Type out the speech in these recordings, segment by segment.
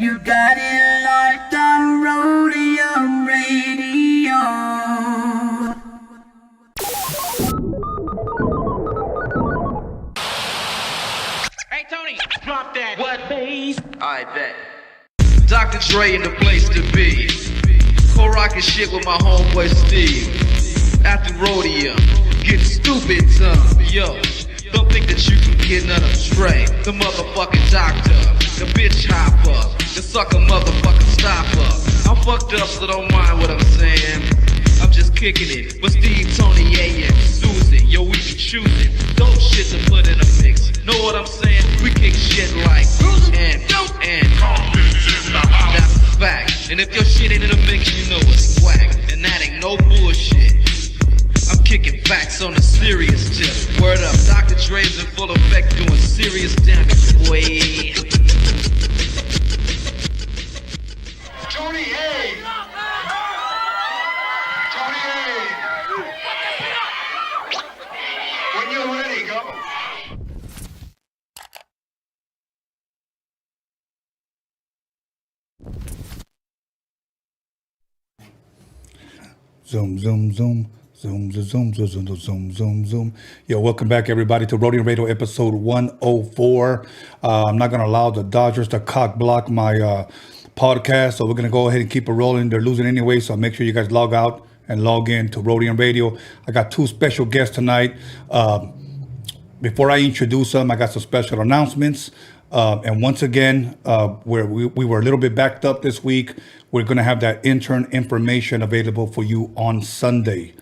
You got it locked on Roadium Radio. Hey Tony, drop that. What bass? I bet. Dr. Dre in the place to be. Co-rockin' shit with my homeboy Steve. After Roadium, getting stupid tongue. Yo, don't think that you can get none of Dre. The motherfucking doctor, the bitch hopper, the sucker motherfucking stopper. I'm fucked up, so don't mind what I'm saying. I'm just kicking it with Steve, Tony, A, and Susan. Yo, we be choosing dope shit to put in a mix. Know what I'm saying? We kick shit like and that's a fact. And if your shit ain't in a mix, you know it's whack. And that ain't no bullshit. I'm kicking facts on a serious tip. Word up, Dr. Dre's in full effect doing serious damage, boy. Tony A! Tony A! When you're ready, go. Zoom, zoom, zoom. Zoom, zoom, zoom, zoom, zoom, zoom, zoom, zoom. Yo, welcome back, everybody, to Roadium Radio episode 104. I'm not going to allow the Dodgers to cock block my podcast, so we're going to go ahead and keep it rolling. They're losing anyway, so make sure you guys log out and log in to Roadium Radio. I got two special guests tonight. Before I introduce them, I got some special announcements. And once again, where we were a little bit backed up this week, we're going to have that intern information available for you on Sunday.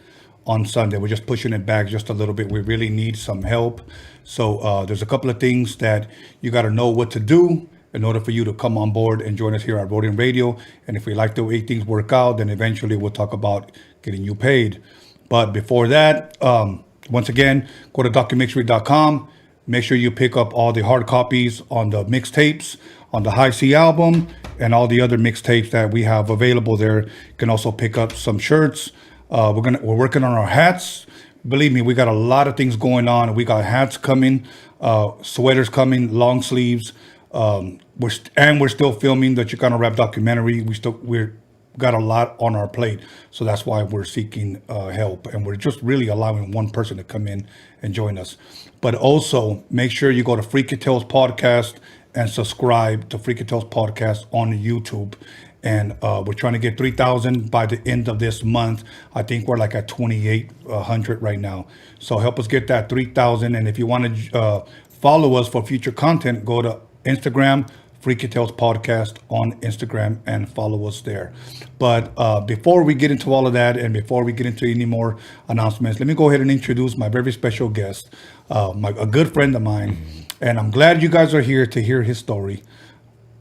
We're just pushing it back just a little bit. We really need some help. So there's a couple of things that you got to know what to do in order for you to come on board and join us here at Roadium Radio. And if we like the way things work out, then eventually we'll talk about getting you paid. But before that, once again, go to DOCUMIXERY.com. Make sure you pick up all the hard copies on the mixtapes, on the High C album, and all the other mixtapes that we have available there. You can also pick up some shirts. We're working on our hats. Believe me, we got a lot of things going on. We got hats coming, sweaters coming, long sleeves. We're still filming the Chicano rap documentary. We're got a lot on our plate, so that's why we're seeking help, and we're just really allowing one person to come in and join us. But also make sure you go to Freaky Tales Podcast and subscribe to Freaky Tales Podcast on YouTube. And we're trying to get 3,000 by the end of this month. I think we're like at 2,800 right now. So help us get that 3,000. And if you want to follow us for future content, go to Instagram, Freaky Tales Podcast on Instagram, and follow us there. But before we get into all of that, and before we get into any more announcements, let me go ahead and introduce my very special guest, a good friend of mine. And I'm glad you guys are here to hear his story.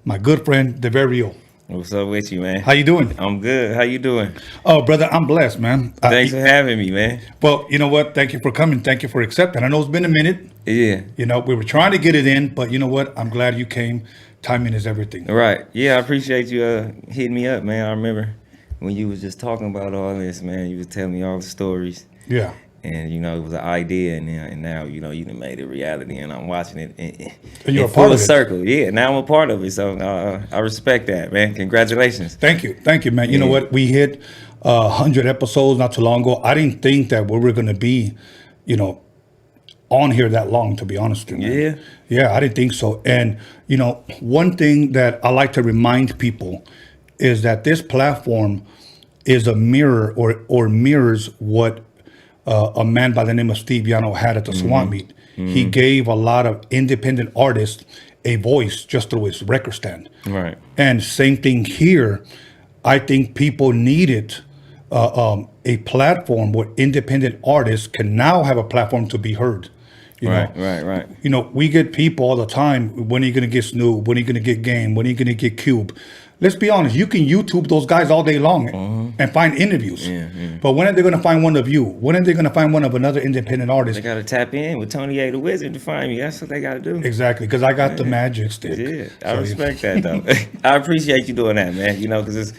My good friend, Deverio. What's up with you, man? How you doing? I'm good. How you doing? Oh, brother, I'm blessed, man. Thanks for having me, man. Well, you know what? Thank you for coming. Thank you for accepting. I know it's been a minute. Yeah. You know, we were trying to get it in, but you know what? I'm glad you came. Timing is everything. Right. Yeah, I appreciate you hitting me up, man. I remember when you was just talking about all this, man. You was telling me all the stories. Yeah. And, you know, it was an idea, and now, you know, you done made it reality, and I'm watching it And you're in a part full of it. circle. Yeah, now I'm a part of it, so I respect that, man. Congratulations. Thank you, man. You know what? We hit 100 episodes not too long ago. I didn't think that we were going to be, you know, on here that long, to be honest with you. Yeah, I didn't think so. And, you know, one thing that I like to remind people is that this platform is a mirror or mirrors what a man by the name of Steve Yano had at the Swamp Meet. He gave a lot of independent artists a voice just through his record stand. Right. And same thing here. I think people needed a platform where independent artists can now have a platform to be heard. You know? Right. You know, we get people all the time. When are you going to get Snoop? When are you going to get Game? When are you going to get Cube? Let's be honest. You can YouTube those guys all day long and find interviews. But when are they going to find one of you? When are they going to find one of another independent artist? They got to tap in with Tony A. the Wizard to find me. That's what they got to do. Exactly, because I got the magic stick. Yeah, I respect that, though. I appreciate you doing that, man. You know, because it's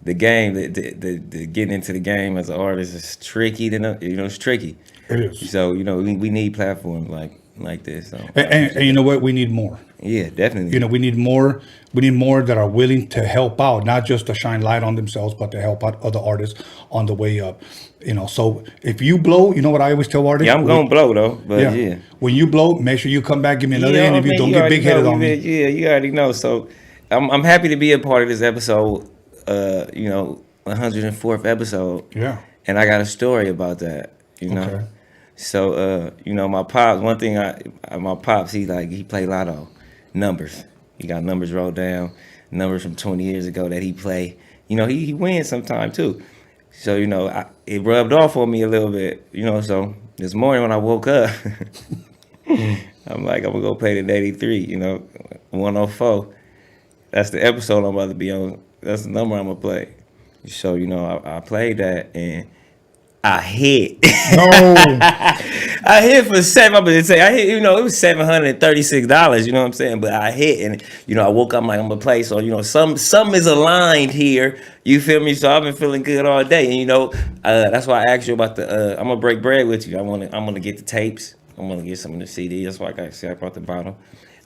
the game, the getting into the game as an artist is tricky. It's tricky. It is. So, you know, we need platforms like like this. So And you know what? We need more. yeah, definitely. You know, we need more. We need more that are willing to help out, not just to shine light on themselves, but to help out other artists on the way up. You know, so if you blow, you know what I always tell artists? Yeah, I'm gonna blow though, but yeah. When you blow, make sure you come back, give me another Yeah, interview. man, Don't you get already big headed know, on me. Yeah, you already know. So I'm happy to be a part of this episode. 104th episode. Yeah. And I got a story about that. You know. Okay. So my pops. One thing my pops he played lotto, numbers. He got numbers wrote down, numbers from 20 years ago that he play. You know, he wins sometime too. So it rubbed off on me a little bit. You know, so this morning when I woke up, I'm like, I'm gonna go play the 83. You know, 104. That's the episode I'm about to be on. That's the number I'm gonna play. So I played that and I hit. No. I hit for seven. I'm gonna say I hit. It was $736. You know what I'm saying? But I hit, and I woke up. I'm like, I'm gonna play. So some is aligned here. You feel me? So I've been feeling good all day, and that's why I asked you about the. I'm gonna break bread with you. I'm gonna get the tapes. I'm gonna get some of the CD. That's why I brought the bottle.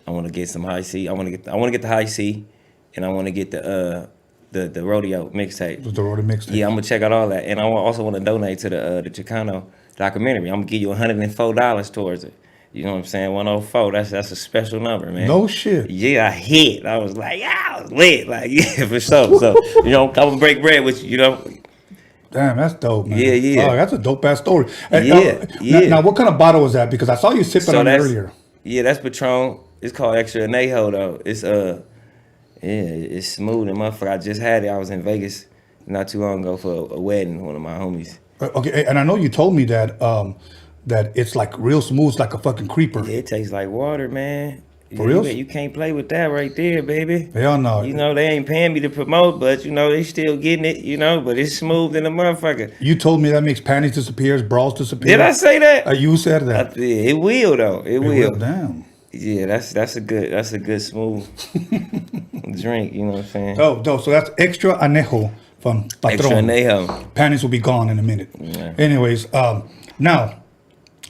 I want to get some high C. I want to get the high C, and I want to get the Rodeo mixtape. The Roadium mixtape. Yeah, I'm gonna check out all that, and I also want to donate to the Chicano documentary. I'm gonna give you $104 towards it. You know what I'm saying? 104. That's a special number, man. No shit. Yeah, I hit. I was like, I was lit. Like, yeah, for sure. So, I'm gonna break bread with you. Damn, that's dope, man. Yeah. Oh, that's a dope ass story. Yeah. Now, what kind of bottle was that? Because I saw you sipping on it earlier. Yeah, that's Patron. It's called Extra Anejo though. It's smooth and motherfucker. I just had it. I was in Vegas not too long ago for a wedding, one of my homies. Okay, and I know you told me that that it's like real smooth, it's like a fucking creeper. Yeah, it tastes like water, man. For real? You can't play with that right there, baby. Hell no. They ain't paying me to promote, but they still getting it, but it's smooth than a motherfucker. You told me that makes panties disappear, bras disappear. Did I say that? You said that. It will though. It will. Damn. Yeah, that's a good smooth drink, you know what I'm saying? Oh, so that's Extra Anejo from Patron. Extra Anejo. Panties will be gone in a minute. Yeah. Anyways, now,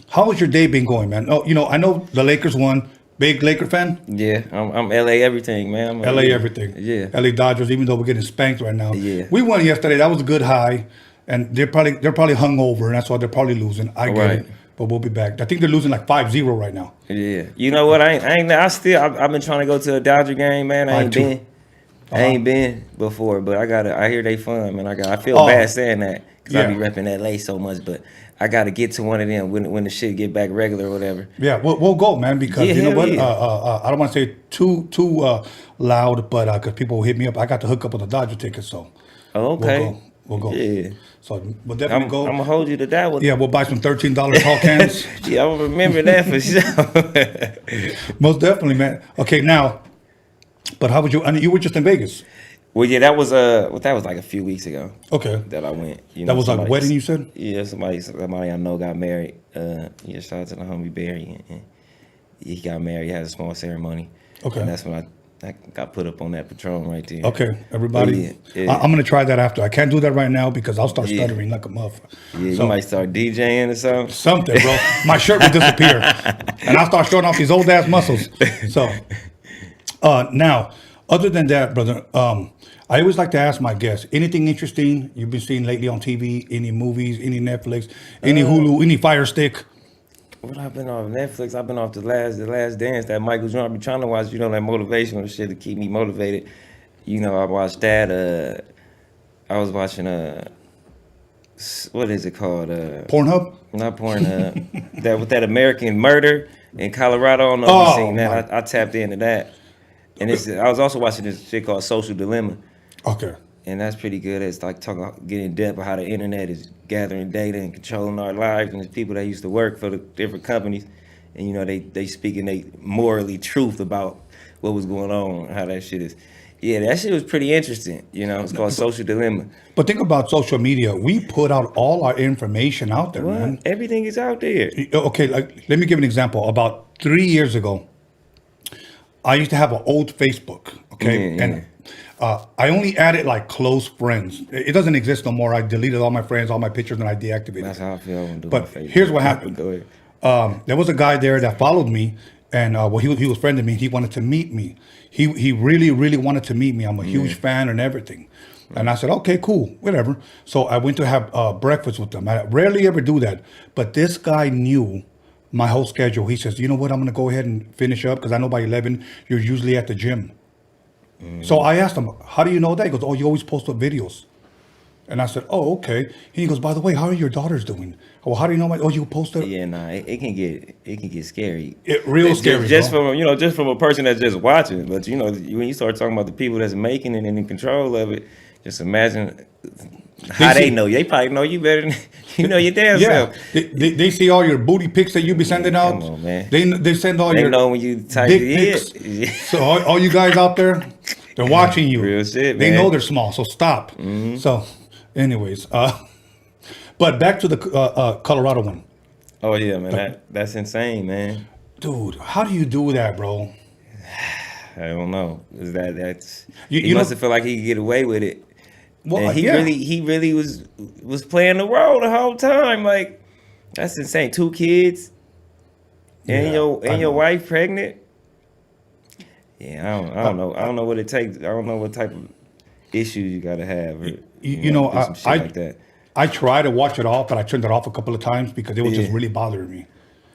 how has your day been going, man? Oh, I know the Lakers won. Big Laker fan? Yeah, I'm LA everything, man. LA everything. Yeah. LA Dodgers, even though we're getting spanked right now. Yeah. We won yesterday. That was a good high. And they're probably hungover, and that's why they're probably losing. I get it. But we'll be back. I think they're losing like 5-0 right now. Yeah. You know what? I've been trying to go to a Dodger game, man. I ain't been before, but I hear they fun, man. I feel bad saying that because I be repping LA so much, but I got to get to one of them when the shit get back regular or whatever. Yeah, we'll go, man, because you know what? Yeah. I don't want to say too loud, but because people will hit me up. I got to hook up with a Dodger ticket, so okay. We'll go. Yeah. So we'll definitely go. I'm going to hold you to that one. Yeah, we'll buy some $13 tall cans. Yeah, I will remember that for sure. Most definitely, man. Okay, now, but how would you? I mean, you were just in Vegas. Well, yeah, that was like a few weeks ago. Okay. That I went. That was like a wedding, you said? Yeah, somebody I know got married. Shout out to the homie Barry. And he got married. He had a small ceremony. Okay. And that's when I got put up on that Patron right there. Okay, everybody. Yeah. I'm going to try that after. I can't do that right now because I'll start stuttering like a motherfucker. Yeah, you might start DJing or something. Something, bro. My shirt will disappear. And I'll start showing off these old ass muscles. So, now, other than that, brother, I always like to ask my guests, anything interesting you've been seeing lately on TV, any movies, any Netflix, any Hulu, any Fire Stick? What I've been off Netflix, I've been off the last dance, that Michael Jordan. I've been trying to watch, that motivational shit to keep me motivated. I watched that. I was watching what is it called? Pornhub? Not Pornhub. that with that American Murder in Colorado. I don't know if you've seen that. I tapped into that. And I was also watching this shit called Social Dilemma. Okay. And that's pretty good. It's like getting in depth of how the internet is gathering data and controlling our lives, and there's people that used to work for the different companies, and they speaking they morally truth about what was going on, how that shit is. Yeah, that shit was pretty interesting. It's called Social Dilemma. But think about social media. We put out all our information out there, man. Everything is out there. Okay, let me give an example. About 3 years ago, I used to have an old Facebook, okay? And I only added like close friends. It doesn't exist no more. I deleted all my friends, all my pictures, and I deactivated. That's how I feel when doing But Facebook. here's what happened. Go ahead. there was a guy there that followed me, and well, he was friend of me. He wanted to meet me. He really, really wanted to meet me. I'm a huge fan and everything. And I said, okay, cool, whatever. So I went to have breakfast with them. I rarely ever do that. But this guy knew my whole schedule. He says, you know what, I'm going to go ahead and finish up because I know by 11 you're usually at the gym. So I asked him, how do you know that? He goes, oh, you always post up videos. And I said, oh, okay. And he goes, by the way, how are your daughters doing? Well, how do you know you posted? Yeah, nah, it can get scary. Scary. Just from a person that's just watching. But when you start talking about the people that's making it and in control of it, just imagine how they know. They probably know you better than you know your damn self. They see all your booty pics that you be sending out. Come on, man. They send all They your know when you type dick it. pics. So all you guys out there, they're watching you. Real shit, They man. know they're small, so stop. So, anyways, but back to the Colorado one. Oh yeah, man. That's insane, man. Dude, how do you do that, bro? I don't know. Is that's You he must know- have felt like he could get away with it. Well, And yeah. he really was playing the role the whole time. Like, that's insane. 2 kids and Yeah, I know. your wife pregnant. Yeah, I don't know. I don't know what it takes. I don't know what type of issues you gotta have. Or, You know, do some shit like that. I tried to watch it off, but I turned it off a couple of times because it was just Yeah. really bothering me.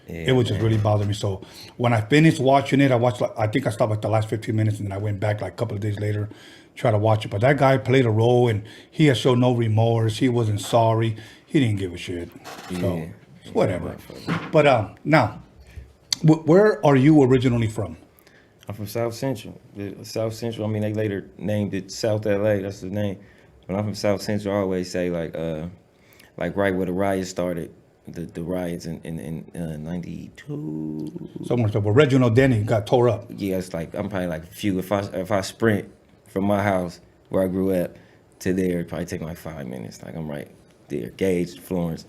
Yeah, It was just really bothering me. So when I finished watching it, I think I stopped at the last 15 minutes and then I went back like a couple of days later, try to watch it. But that guy played a role and he had shown no remorse. He wasn't sorry. He didn't give a shit. So Yeah. whatever. But now, where are you originally from? I'm from South Central. South Central. I mean, they later named it South LA. That's the name. When I'm from South Central, I always say like right where the riots started. The riots in 92. Somewhere. Well, Reginald Denny got tore up. Yeah, it's like I'm probably like a few. If I sprint from my house where I grew up to there, it'd probably take like 5 minutes. Like I'm right there. Gage, Florence.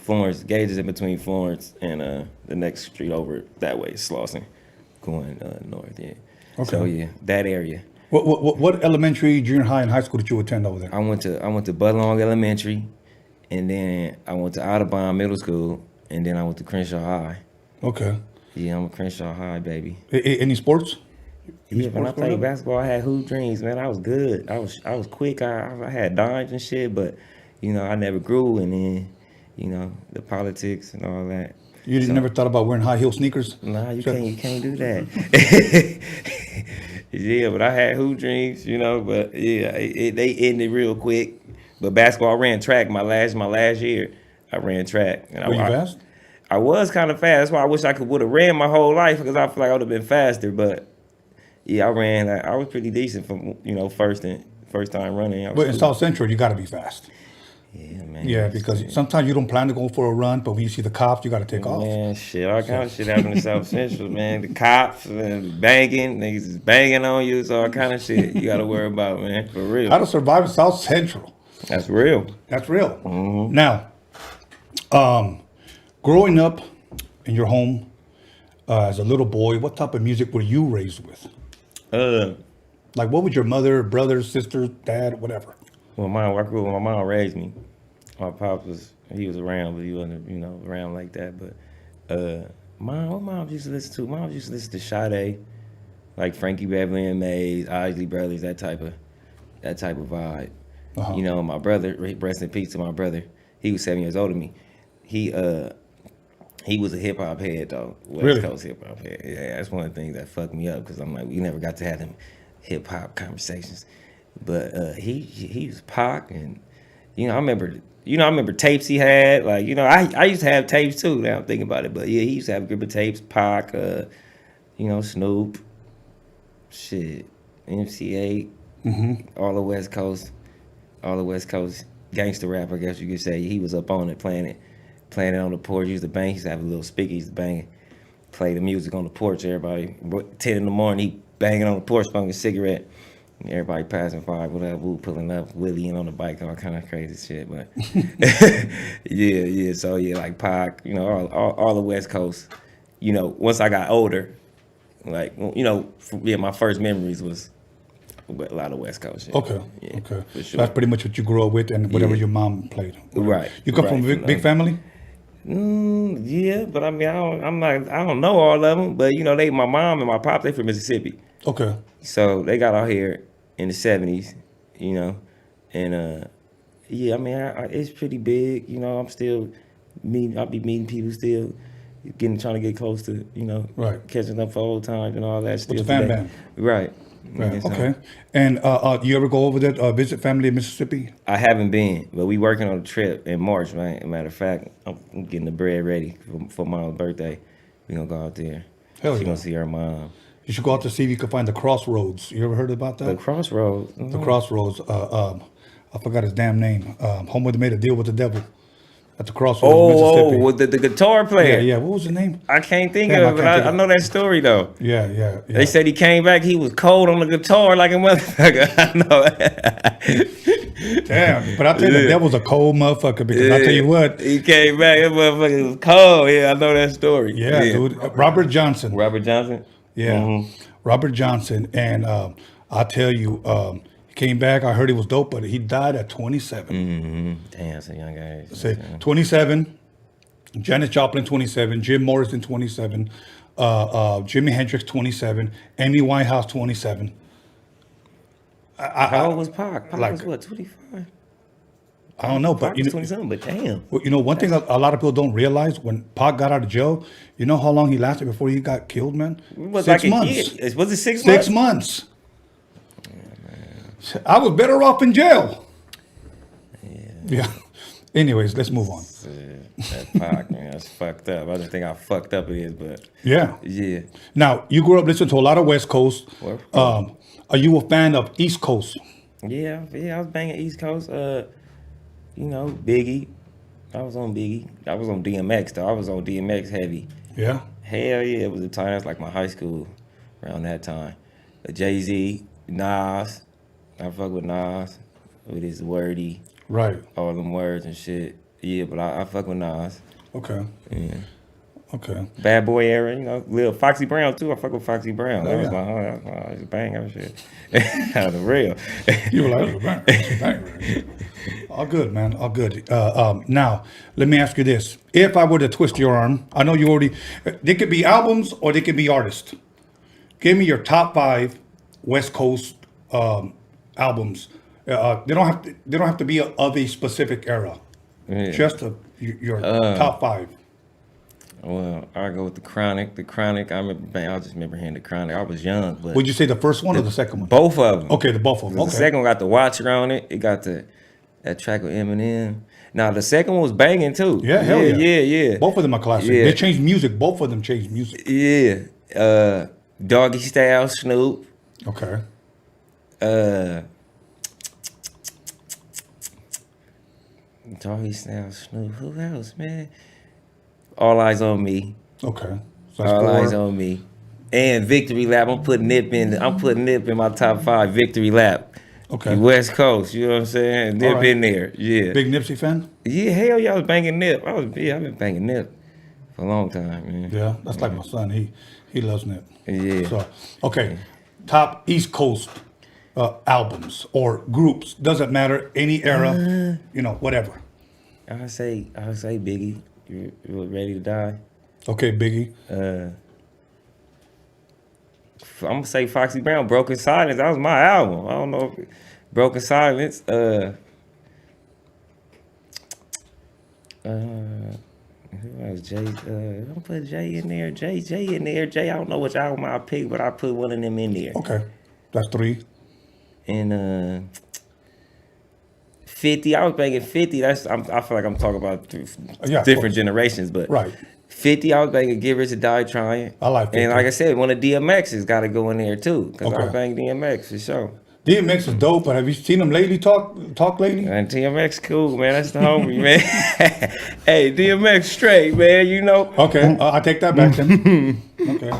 Gage is in between Florence and the next street over that way is Slauson, going north. Yeah. Okay. So yeah, that area. What elementary, junior high, and high school did you attend over there? I went to Budlong Elementary, and then I went to Audubon Middle School, and then I went to Crenshaw High. Okay. Yeah, I'm a Crenshaw High baby. Any sports? Yeah, when I sports growing played up? basketball, I had hoop dreams, man. I was good. I was quick. I had dimes and shit, but I never grew. And then, the politics and all that. You never thought about wearing high heel sneakers? Nah, you can't do that. Yeah, but I had hoop dreams, But yeah, they ended real quick. But basketball, I ran track my last year. I ran track. And Were you fast? I was kind of fast. That's why I wish I would have ran my whole life because I feel like I would have been faster. But yeah, I ran. I was pretty decent from first time running. But in South Central, you got to be fast. Yeah, man. Yeah, because sometimes you don't plan to go for a run, but when you see the cops, you got to take off. Man, shit, all kind of shit happened in South Central, man. The cops and banging, niggas is banging on you, so all kind of shit you got to worry about, man, for real. How to survive in South Central. That's real. That's real. Mm-hmm. Now, growing up in your home as a little boy, what type of music were you raised with? Like, what would your mother, brother, sister, dad, whatever? Well, I grew up, my mom raised me. My pop was around, but he wasn't, around like that. But what mom used to listen to? Mom used to listen to Sade, like Frankie Beverly and Mays, Isley Brothers, that type of vibe. Uh-huh. My brother, rest in peace to my brother. He was 7 years older than me. He was a hip hop head though. West Coast hip hop head. Yeah, that's one of the things that fucked me up because I'm like, we never got to have them hip hop conversations. But he was Pac, and I remember tapes he had. Like I used to have tapes too. Now I'm thinking about it, but yeah, he used to have a group of tapes. Pac, Snoop, shit, MC8, all the West Coast gangster rap. I guess you could say he was up on it, playing it on the porch. He used to bang. He used to have a little speaker. He used to bang, play the music on the porch. Everybody 10 in the morning, he banging on the porch, smoking a cigarette. Everybody passing by, whatever, Woo pulling up, Willie in on the bike, all kind of crazy shit. But yeah. So yeah, like Pac, all the West Coast. Once I got older, like my first memories was a lot of West Coast shit. Okay, Yeah, okay. for sure. So that's pretty much what you grew up with and whatever Yeah. your mom played. Right. You come from a big family? Yeah, but I mean, I don't know all of them, but you know, my mom and my pop, they from Mississippi. Okay. So they got out here in the 70s, you know, and yeah, I mean, it's pretty big, you know. I'll be meeting people still, trying to get close to, you know, right, catching up for old times and all that. Still with the fam band. Right. Right. Yeah, so. Okay. And you ever go over there, visit family in Mississippi? I haven't been, but we working on a trip in March, man. As a matter of fact, I'm getting the bread ready for Mom's birthday. We gonna go out there. Hell She yeah. gonna see her mom. You should go out to see if you can find the Crossroads. You ever heard about that? The Crossroads. The Crossroads. I forgot his damn name. Homeboy that made a deal with the devil at the Crossroads, Mississippi. With the guitar player. Yeah. What was his name? I can't think Damn, of it, but I know that story though. Yeah. They said he came back, he was cold on the guitar like a motherfucker. I know. Damn, but I tell you, the devil's a cold motherfucker because I tell you what. He came back, that motherfucker was cold. Yeah, I know that story. Yeah, dude. Robert Johnson. Robert Johnson? Yeah. Mm-hmm. Robert Johnson. And I tell you, he came back. I heard he was dope, but he died at 27. Mm-hmm. Damn, that's a young age. Say 27. Janis Joplin, 27. Jim Morrison, 27. Jimi Hendrix, 27. Amy Winehouse, 27. How old was Pac? Pac like- was what, 25? I don't know, Pac but was 20-something, but damn. well, you know, one thing a lot of people don't realize when Pac got out of jail, you know how long he lasted before he got killed, man? It was 6 like months. a year. Was it 6 6 months? months. I was better off in jail. Yeah. Anyways, let's move on. That Pac, man, that's fucked up. I just think how fucked up it is, but Yeah. yeah. Now, you grew up listening to a lot of West Coast. West Are you a fan of East Coast? Yeah, I was banging East Coast. You know, Biggie. I was on Biggie. I was on DMX though. I was on DMX heavy. Yeah. Hell yeah, it was the time. That's like my high school around that time. Jay-Z, Nas. I fuck with Nas with his wordy, Right. all them words and shit. Yeah, but I fuck with Nas. Okay. Yeah. Okay. Bad boy era, you know, Lil Foxy Brown too. I fuck with Foxy Brown. That was yeah. my just bang that shit. Out of the real. You were like, bang. All good, man. All good. Now, let me ask you this. If I were to twist your arm, I know you already, they could be albums or they could be artists. Give me your top 5 West Coast albums. They don't have to be of a specific era. Yeah. Just your top 5. Well, I go with the Chronic. The Chronic, I just remember hearing the Chronic. I was young, but Would you say the first one or the second one? both of them. Okay, the both of them. The Okay. second one got the Watcher on it. It got that track with Eminem. Now the second one was banging too. Yeah, hell yeah. Yeah. Both of them are classic. Yeah. They changed music. Both of them changed music. Yeah. Doggy Style, Snoop. Okay. Doggy Style, Snoop. Who else, man? All Eyes on Me. Okay. So that's All 4. Eyes on Me. And Victory Lap. I'm putting Nip in my top 5. Victory Lap. Okay. West Coast, you know what I'm saying? Nip right. in there. Yeah. Big Nipsey fan? Yeah, hell yeah, I was banging Nip. I've been banging Nip for a long time, man. Yeah, that's like my son. He loves Nip. Yeah. So, okay. Top East Coast albums or groups. Doesn't matter. Any era. Whatever. I say Biggie. You Ready to Die? Okay, Biggie. I'm gonna say Foxy Brown, Broken Silence. That was my album. I don't know if Broken Silence. Who else? Jay. I'm gonna put Jay in there. Jay in there. Jay. I don't know which album I picked, but I put one of them in there. Okay, that's 3. And 50. I was banging 50. I feel like I'm talking about different generations, but Right. 50. I was banging Get Rich or Die Trying. I like 50. And like I said, one of DMX's got to go in there too, because Okay. I bang DMX for sure. DMX is dope, but have you seen him lately? Talk lately? And DMX cool, man. That's the homie, man. Hey, DMX straight, man. You know. Okay, I take that back then. Okay.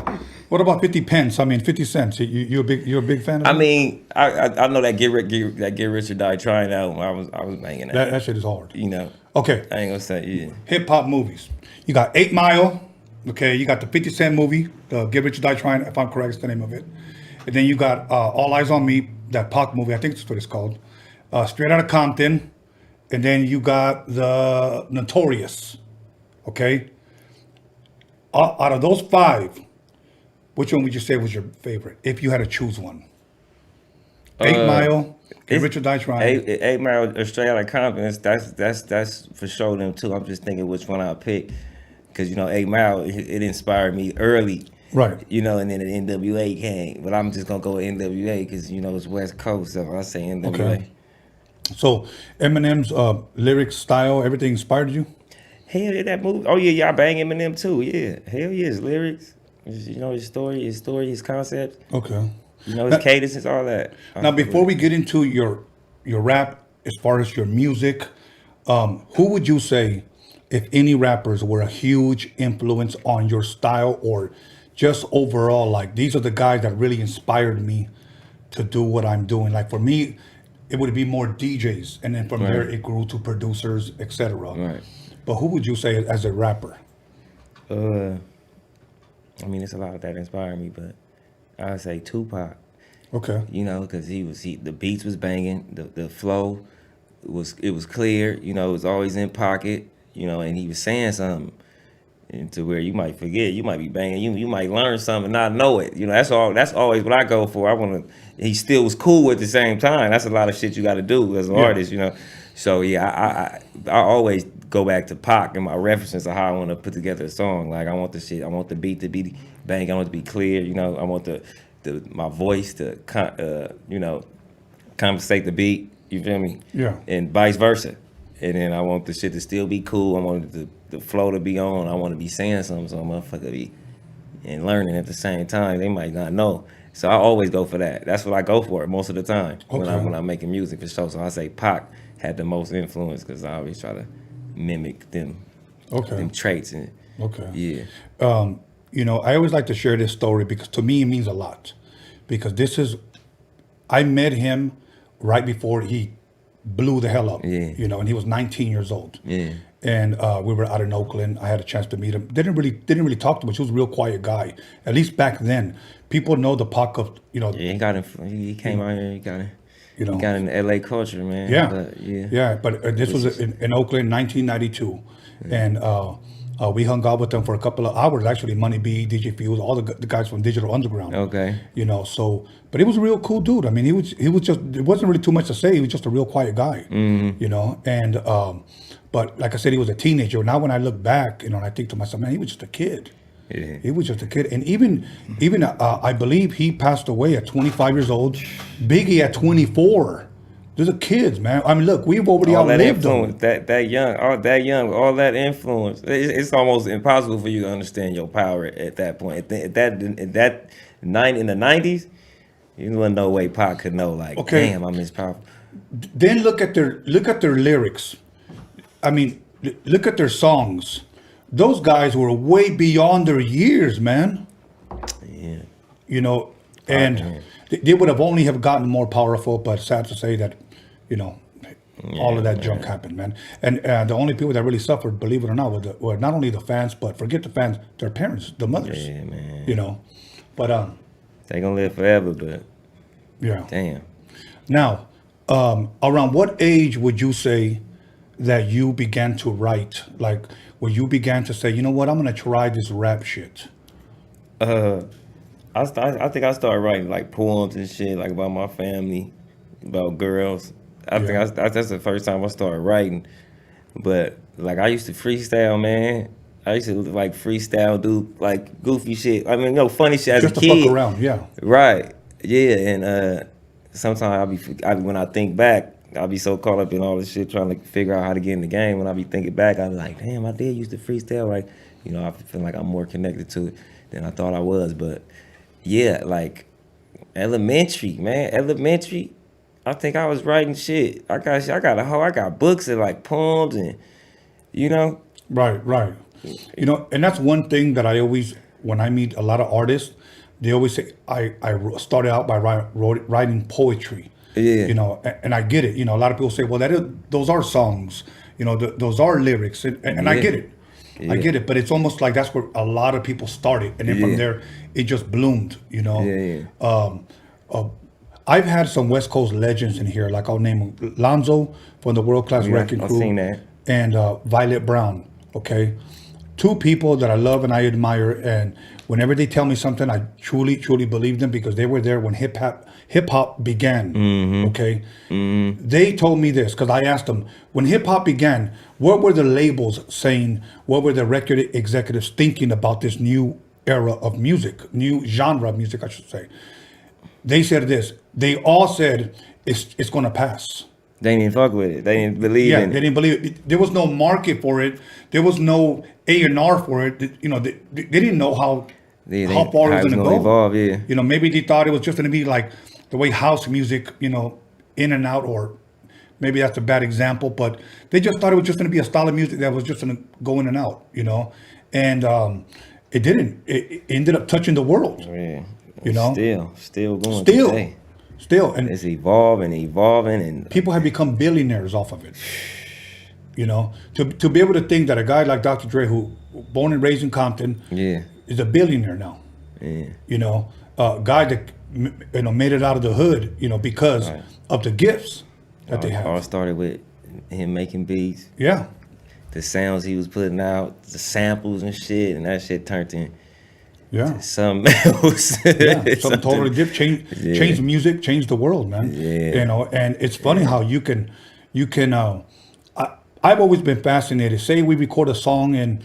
What about 50 pence? I mean, 50 cents. You're a big fan of I that? mean, I know that Get Rich or Die Trying album. I was banging that. That shit is hard. You know. Okay. I ain't gonna say yeah. Hip hop movies. You got 8 Mile. Okay. You got the 50 Cent movie, the Get Rich or Die Trying, if I'm correct, is the name of it. And then you got All Eyes on Me, that Pac movie. I think that's what it's called. Straight Outta Compton. And then you got the Notorious. Okay. Out of those 5, which one would you say was your favorite if you had to choose one? 8 Mile, Richard Dice Ryan. 8 Mile or Straight Outta Compton. That's for sure them too. I'm just thinking which one I'll pick, because 8 Mile it inspired me early. Right. And then the NWA came, but I'm just gonna go with NWA because it's West Coast, so I say NWA. Okay. So Eminem's lyrics, style, everything inspired you? Hell yeah, that movie. Oh yeah, I bang Eminem too. Yeah, hell yeah, his lyrics, his story, his concepts. Okay. His cadences, all that. Now, before we get into your rap, as far as your music, who would you say, if any rappers, were a huge influence on your style, or just overall, like these are the guys that really inspired me to do what I'm doing? Like for me, it would be more DJs, and then from there it grew to producers, etc. Right. But who would you say as a rapper? I mean, it's a lot that inspired me, but I'd say Tupac. Okay. Because the beats was banging, the flow was clear. It was always in pocket. And he was saying something, and to where you might forget, you might be banging, you might learn something and not know it. That's always what I go for. I want to. He still was cool at the same time. That's a lot of shit you got to do as an artist. So yeah, I always go back to Pac and my references of how I want to put together a song. Like I want the beat to be bang. I want it to be clear. I want my voice to compensate the beat. You feel me? Yeah. And vice versa. And then I want the shit to still be cool. I want the flow to be on. I want to be saying something so a motherfucker be and learning at the same time. They might not know. So I always go for that. That's what I go for most of the time when I'm making music for sure. So I say Pac had the most influence because I always try to mimic them traits. And yeah. I always like to share this story because to me it means a lot. Because I met him right before he blew the hell up. Yeah. And he was 19 years old. Yeah. And we were out in Oakland. I had a chance to meet him. Didn't really talk to him. He was a real quiet guy. At least back then, people know the Pac of Yeah, he got him. He came out here. He got in the LA culture, man. Yeah. But this was in Oakland, 1992, and we hung out with them for a couple of hours. Actually, Money B, DJ Fuse, all the guys from Digital Underground. Okay. But he was a real cool dude. I mean, he was just. It wasn't really too much to say. He was just a real quiet guy. Mm-hmm. And but like I said, he was a teenager. Now when I look back, and I think to myself, man, he was just a kid. Yeah. He was just a kid. And even I believe he passed away at 25 years old. Biggie at 24. These are kids, man. I mean, look, we've already outlived them. That young, all that influence. It's almost impossible for you to understand your power at that point. In the 90s, you wasn't no way Pac could know. Like, damn, I'm this powerful. Then look at their lyrics. I mean, look at their songs. Those guys were way beyond their years, man. Yeah. And they would have only have gotten more powerful, but sad to say that, all of that junk happened, man. And the only people that really suffered, believe it or not, were not only the fans, but forget the fans, their parents, the mothers. Yeah, man. But they gonna live forever, but yeah. Damn. Now, around what age would you say that you began to write? Like, where you began to say, you know what, I'm gonna try this rap shit? I think I started writing like poems and shit, like about my family, about girls. I think that's the first time I started writing. But like I used to freestyle, man. I used to like freestyle, do like goofy shit. I mean, funny shit as a kid. Just to fuck around, yeah. Right. Yeah, and sometimes when I think back, I'll be so caught up in all this shit trying to figure out how to get in the game. When I be thinking back, I'm like, damn, I did used to freestyle. Like, I feel like I'm more connected to it than I thought I was. But yeah, like elementary, I think I was writing shit. I got books and like poems and, Right. And that's one thing that I always, when I meet a lot of artists, they always say, I started out by writing poetry. Yeah. And I get it. A lot of people say, well, those are songs. Those are lyrics. And I get it. Yeah. I get it. But it's almost like that's where a lot of people started. And then from there, it just bloomed, I've had some West Coast legends in here. Like I'll name Lonzo from the World Class Wrecking Crew. I've seen that. And Violet Brown, okay? two people that I love and I admire, and whenever they tell me something, I truly, truly believe them because they were there when hip hop began. Okay, they told me this because I asked them when hip hop began, what were the labels saying? What were the record executives thinking about this new era of music, new genre of music, I should say? They said this. They all said it's going to pass. They didn't fuck with it. They didn't believe in it. They didn't believe it. There was no market for it. There was no A&R for it. You know, they didn't know how far it was going to go. Evolve, yeah. You know, maybe they thought it was just going to be like the way house music, you know, in and out, or maybe that's a bad example, but they just thought it was just going to be a style of music that was just going to go in and out, you know, and it didn't. It ended up touching the world. Yeah. You know, still going today. Still, and it's evolving, and people have become billionaires off of it. You know, to be able to think that a guy like Dr. Dre, who born and raised in Compton, is a billionaire now. Yeah. You know, a guy that made it out of the hood, you know, because of the gifts that they have. All started with him making beats. Yeah. The sounds he was putting out, the samples and shit, and that shit turned in. Yeah. Something else. Something totally different. Change music, change the world, man. Yeah. You know, and it's funny how you can I've always been fascinated. Say we record a song in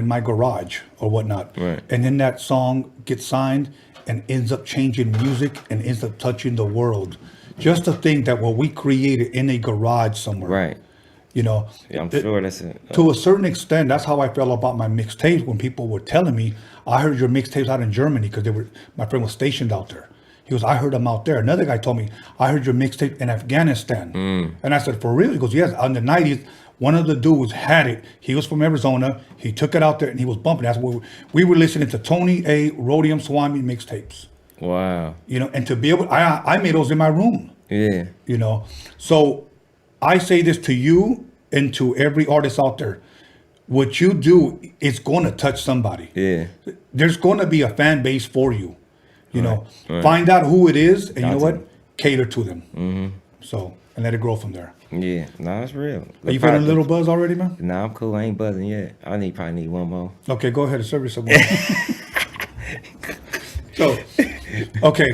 my garage or whatnot. Right. And then that song gets signed and ends up changing music and ends up touching the world. Just to think that what we created in a garage somewhere. Right. You know, yeah, I'm sure that's it. To a certain extent, that's how I felt about my mixtapes when people were telling me, I heard your mixtapes out in Germany because my friend was stationed out there. He goes, I heard them out there. Another guy told me, I heard your mixtape in Afghanistan. And I said, for real? He goes, yes. In the 90s, one of the dudes had it. He was from Arizona. He took it out there and he was bumping. That's what we were listening to Tony A. Roadium Swami mixtapes. Wow. You know, and to be able, I made those in my room. Yeah. You know, so I say this to you and to every artist out there. What you do is going to touch somebody. Yeah. There's going to be a fan base for you. You know, find out who it is, and you know what? Cater to them. So, and let it grow from there. Yeah, nah, that's real. Are you feeling a little buzz already, man? Nah, I'm cool. I ain't buzzing yet. I probably need one more. Okay, go ahead and serve yourself one.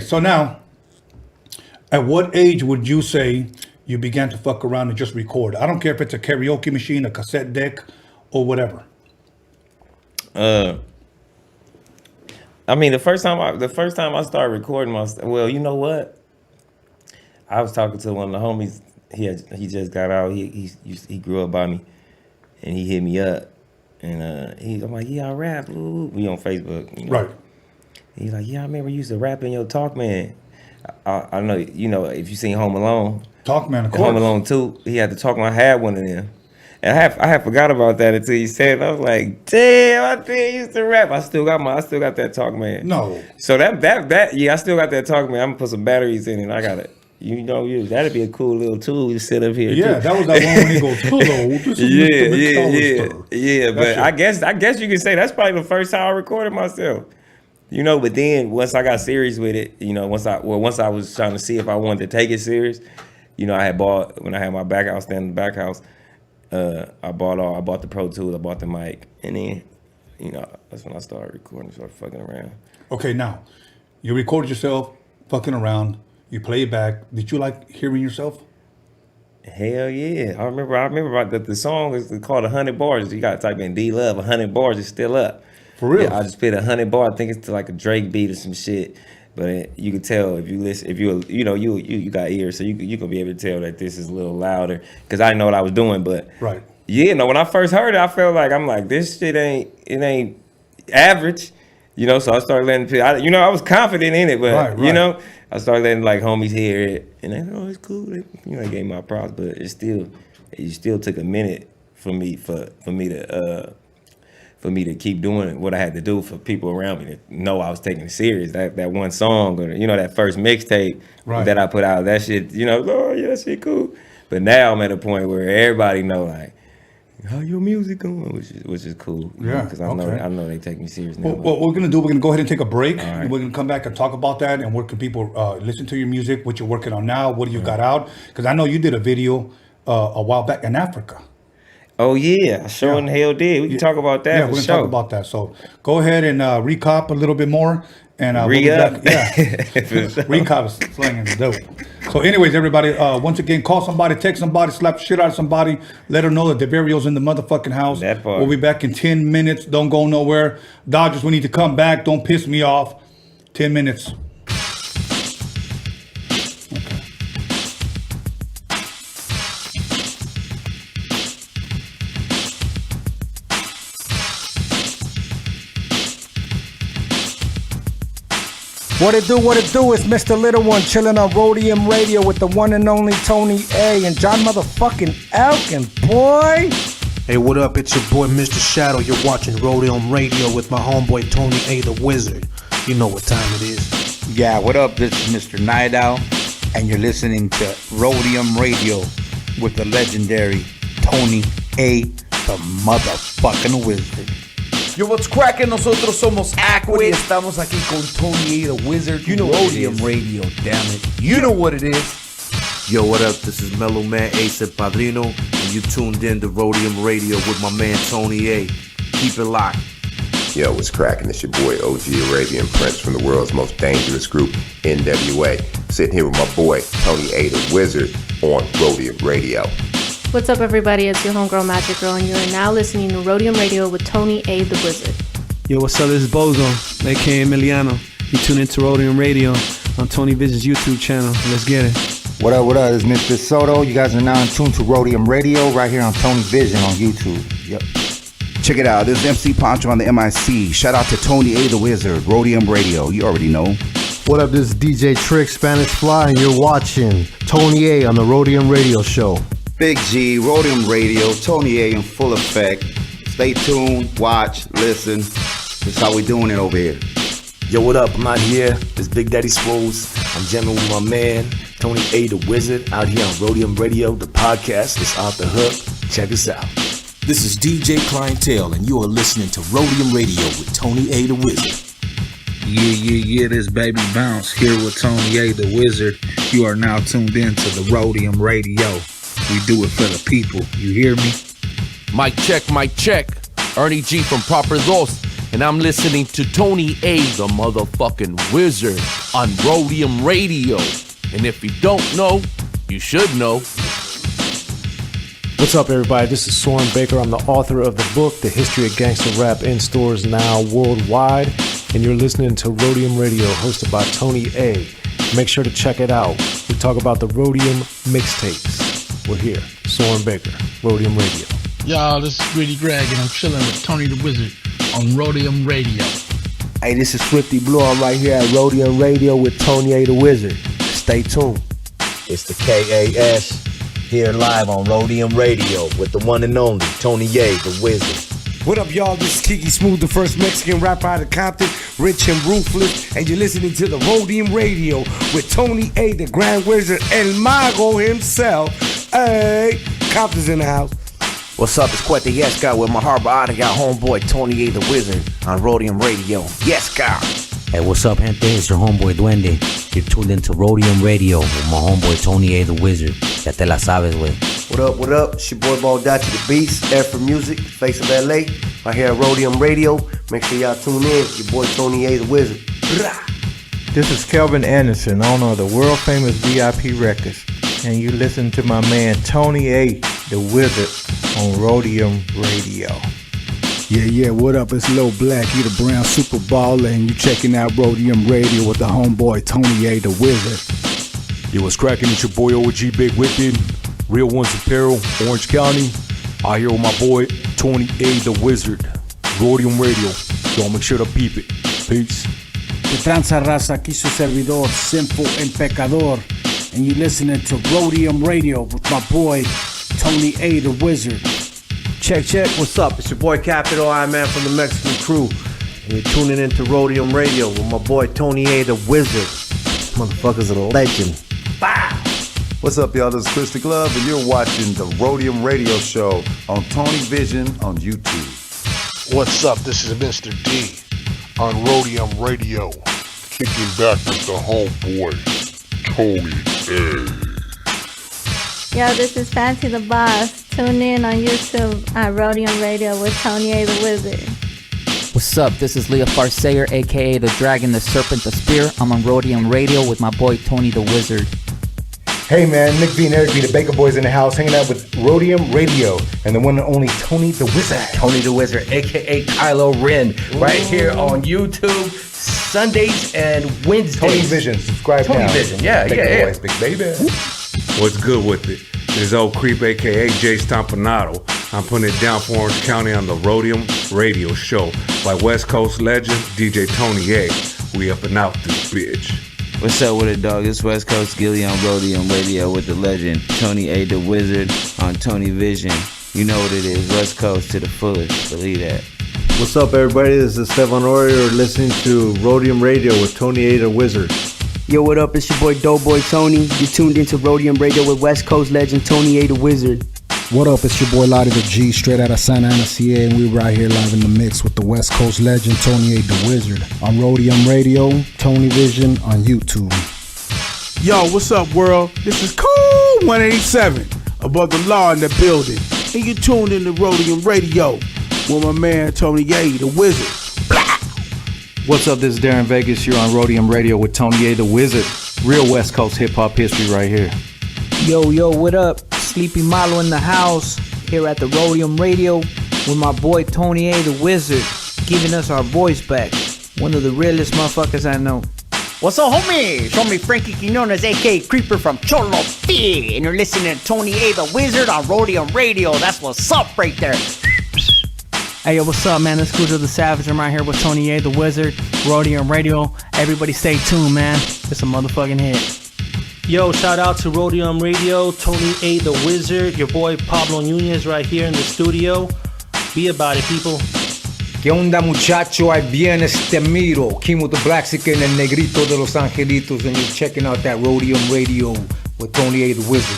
So now, at what age would you say you began to fuck around and just record? I don't care if it's a karaoke machine, a cassette deck, or whatever. I mean, the first time I started recording well, you know what? I was talking to one of the homies. He just got out. He grew up by me, and he hit me up, and I'm like, yeah, I rap. Ooh. We on Facebook, you know? Right? He's like, yeah, I remember you used to rap in your Talkman. I know, you know, if you seen Home Alone. Talkman, of course. Home Alone 2, he had the Talkman. I had one of them. And I had forgot about that until you said it. I was like, damn, I think used to rap. I still got that Talkman. No. So that I still got that Talkman. I'm gonna put some batteries in it. I got it. You know, that'd be a cool little tool to sit up here. Yeah, too. that was that one when he goes, hello, this is yeah. But I guess you can say that's probably the first time I recorded myself. You know, but then once I got serious with it, you know, once I was trying to see if I wanted to take it serious, you know, when I had my back house, stand in the back house, I bought the Pro Tools, I bought the mic, and then, you know, that's when I started recording, started fucking around. Okay, now, you recorded yourself fucking around, you play it back. Did you like hearing yourself? Hell yeah. I remember about the song is called 100 Bars. You got to type in D-Love, 100 Bars is still up. For real? Yeah, I just spit 100 bars. I think it's to like a Drake beat or some shit. But you can tell if you listen, if you got ears, so you can be able to tell that this is a little louder because I didn't know what I was doing. But right, yeah, no. When I first heard it, I felt like this shit ain't average, you know. So I started letting people, I was confident in it, but right. You know, I started letting like homies hear it, and they it's cool. They gave my props, but it still took a minute for me to keep doing what I had to do for people around me to know I was taking it serious. That one song, or that first mixtape that I put out, that shit, oh yeah, that shit cool. But now I'm at a point where everybody know like, how your music going, which is cool. Yeah, because I know they take me serious now. Well, what we're gonna do, we're gonna go ahead and take a break. Right. And we're gonna come back and talk about that and where can people listen to your music, what you're working on now, what do you got out? Because I know you did a video a while back in Africa. Oh yeah, sure in the hell did. We can talk about that. Yeah, for we're gonna sure. talk about that. So go ahead and recop a little bit more. And we'll be Re-up. back. Yeah, recop is slanging is dope. So, anyways, everybody, once again, call somebody, text somebody, slap the shit out of somebody, let them know that Deverio's in the motherfucking house. That part. We'll be back in 10 minutes. Don't go nowhere. Dodgers, we need to come back. Don't piss me off. 10 minutes. What it do, it's Mr. Little One chilling on Roadium Radio with the one and only Tony A and John motherfucking Elkins, boy. Hey, what up? It's your boy Mr. Shadow. You're watching Roadium Radio with my homeboy Tony A the Wizard. You know what time it is. Yeah, what up? This is Mr. Night Owl, and you're listening to Roadium Radio with the legendary Tony A the motherfucking Wizard. Yo, what's cracking? Nosotros somos Aquid. Estamos aquí con Tony A the Wizard. You know Roadium Radio, damn it. You know what it is. Yo, what up? This is Mellow Man Ace and Padrino, and you tuned in to Roadium Radio with my man Tony A. Keep it locked. Yo, what's cracking? It's your boy OG Arabian Prince from the world's most dangerous group, NWA. Sitting here with my boy Tony A the Wizard on Roadium Radio. What's up, everybody? It's your homegirl Magic Girl, and you are now listening to Roadium Radio with Tony A the Wizard. Yo, what's up? This is Bozo, aka Emiliano. You tune into Roadium Radio on Tony Vision's YouTube channel. Let's get it. What up? It's Mr. Soto. You guys are now in tune to Roadium Radio right here on Tony Vision on YouTube. Yep. Check it out. This is MC Pancho on the MIC. Shout out to Tony A the Wizard, Roadium Radio. You already know. What up? This is DJ Trick, Spanish Fly, and you're watching Tony A on the Roadium Radio Show. Big G, Roadium Radio, Tony A in full effect. Stay tuned, watch, listen. That's how we doing it over here. Yo, what up? I'm out here. It's Big Daddy Swoles. I'm jamming with my man, Tony A the Wizard, out here on Roadium Radio. The podcast is off the hook. Check us out. This is DJ Clientele, and you are listening to Roadium Radio with Tony A the Wizard. Yeah, this Baby Bounce here with Tony A the Wizard. You are now tuned in to the Roadium Radio. We do it for the people. You hear me? Mic check. Ernie G from Proper Dos, and I'm listening to Tony A the motherfucking Wizard on Roadium Radio. And if you don't know, you should know. What's up, everybody? This is Soren Baker. I'm the author of the book, The History of Gangsta Rap, in stores now worldwide. And you're listening to Roadium Radio, hosted by Tony A. Make sure to check it out. We talk about the Roadium Mixtapes. We're here. Soren Baker, Roadium Radio. Y'all, this is Greedy Greg, and I'm chilling with Tony the Wizard on Roadium Radio. Hey, this is Swifty Blue. I'm right here at Roadium Radio with Tony A the Wizard. Stay tuned. It's the KAS here live on Roadium Radio with the one and only Tony A the Wizard. What up, y'all? This is Kiki Smooth, the first Mexican rapper out of Compton, rich and ruthless, and you're listening to the Roadium Radio with Tony A the Grand Wizard, El Mago himself. Hey, Compton's in the house. What's up? It's Quete Yes Guy with my harbor out. I got homeboy Tony A the Wizard on Roadium Radio. Yes, guy. Hey, what's up, gente? It's your homeboy Duende. You're tuned into Roadium Radio with my homeboy Tony A the Wizard. Ya te la sabes, wey. What up? It's your boy Baldachi the Beast, Air for Music, Face of LA. Right here at Roadium Radio. Make sure y'all tune in. Your boy Tony A the Wizard. This is Kelvin Anderson, owner of the world famous VIP Records. And you listen to my man Tony A the Wizard on Roadium Radio. Yeah, what up? It's Lil Black, you the brown super baller, and you checking out Roadium Radio with the homeboy Tony A the Wizard. Yo, what's cracking? It's your boy OG Big Wicked, Real Ones Apparel, Orange County. Out here with my boy Tony A the Wizard, Roadium Radio. Y'all make sure to peep it. Peace. The tranza raza, aquí su servidor, Sinful and Pecador, and you listening to Roadium Radio with my boy Tony A the Wizard. Check. What's up? It's your boy Capital I Man from the Mexican Crew, and you're tuning into Roadium Radio with my boy Tony A the Wizard. This motherfucker's a legend. Bow! What's up, y'all? This is Chris the Glove, and you're watching the Roadium Radio Show on Tony Vision on YouTube. What's up? This is Mr. D on Roadium Radio, kicking back with the homeboy Tony A. Yo, this is Fancy the Boss, Tune in on YouTube at Roadium Radio with Tony A. the Wizard. What's up? This is Leah Farsayer, aka the Dragon, the Serpent, the Spear. I'm on Roadium Radio with my boy Tony the Wizard. Hey man, Nick V and Eric V, the Baker Boys in the house, hanging out with Roadium Radio and the one and only Tony the Wizard. Tony the Wizard, aka Kylo Ren, right here on YouTube, Sundays and Wednesdays. Tony Vision, subscribe now. Tony Vision, yeah. Boys, big baby. What's good with it? This old creep, aka Jay Stompanato. I'm putting it down for Orange County on the Roadium Radio Show by West Coast legend DJ Tony A. We up and out this bitch. What's up with it, dog? It's West Coast Gilly on Roadium Radio with the legend Tony A. the Wizard on Tony Vision. You know what it is, West Coast to the fullest. Believe that. What's up, everybody? This is Stefan Ori. You're listening to Roadium Radio with Tony A. the Wizard. Yo, what up? It's your boy Doughboy Tony. You're tuned into Roadium Radio with West Coast legend Tony A. the Wizard. What up? It's your boy Lottie the G, straight out of Santa Ana, CA, and we're right here live in the mix with the West Coast legend Tony A. the Wizard on Roadium Radio, Tony Vision on YouTube. Yo, what's up, world? This is Cool 187, above the law in the building, and you tuned in to Roadium Radio with my man Tony A. the Wizard. What's up, this is Darren Vegas. You're on Roadium Radio with Tony A. the Wizard. Real West Coast hip-hop history right here. Yo, what up? Sleepy Malo in the house, here at the Roadium Radio with my boy Tony A. the Wizard, giving us our voice back. One of the realest motherfuckers I know. What's up, homie? Show me Frankie Quinones, a.k.a. Creeper from Cholo P. And you're listening to Tony A. the Wizard on Roadium Radio. That's what's up right there. Hey, yo, what's up, man? It's Scooter the Savage. I'm right here with Tony A. the Wizard, Roadium Radio. Everybody stay tuned, man. It's a motherfucking hit. Yo, shout out to Roadium Radio, Tony A. the Wizard, your boy Pablo Nunez right here in the studio. Be about it, people. ¿Qué onda, muchacho? Ahí viene este miro. Kimo the Blaxican and Negrito de Los Angelitos, and you're checking out that Roadium Radio with Tony A. the Wizard.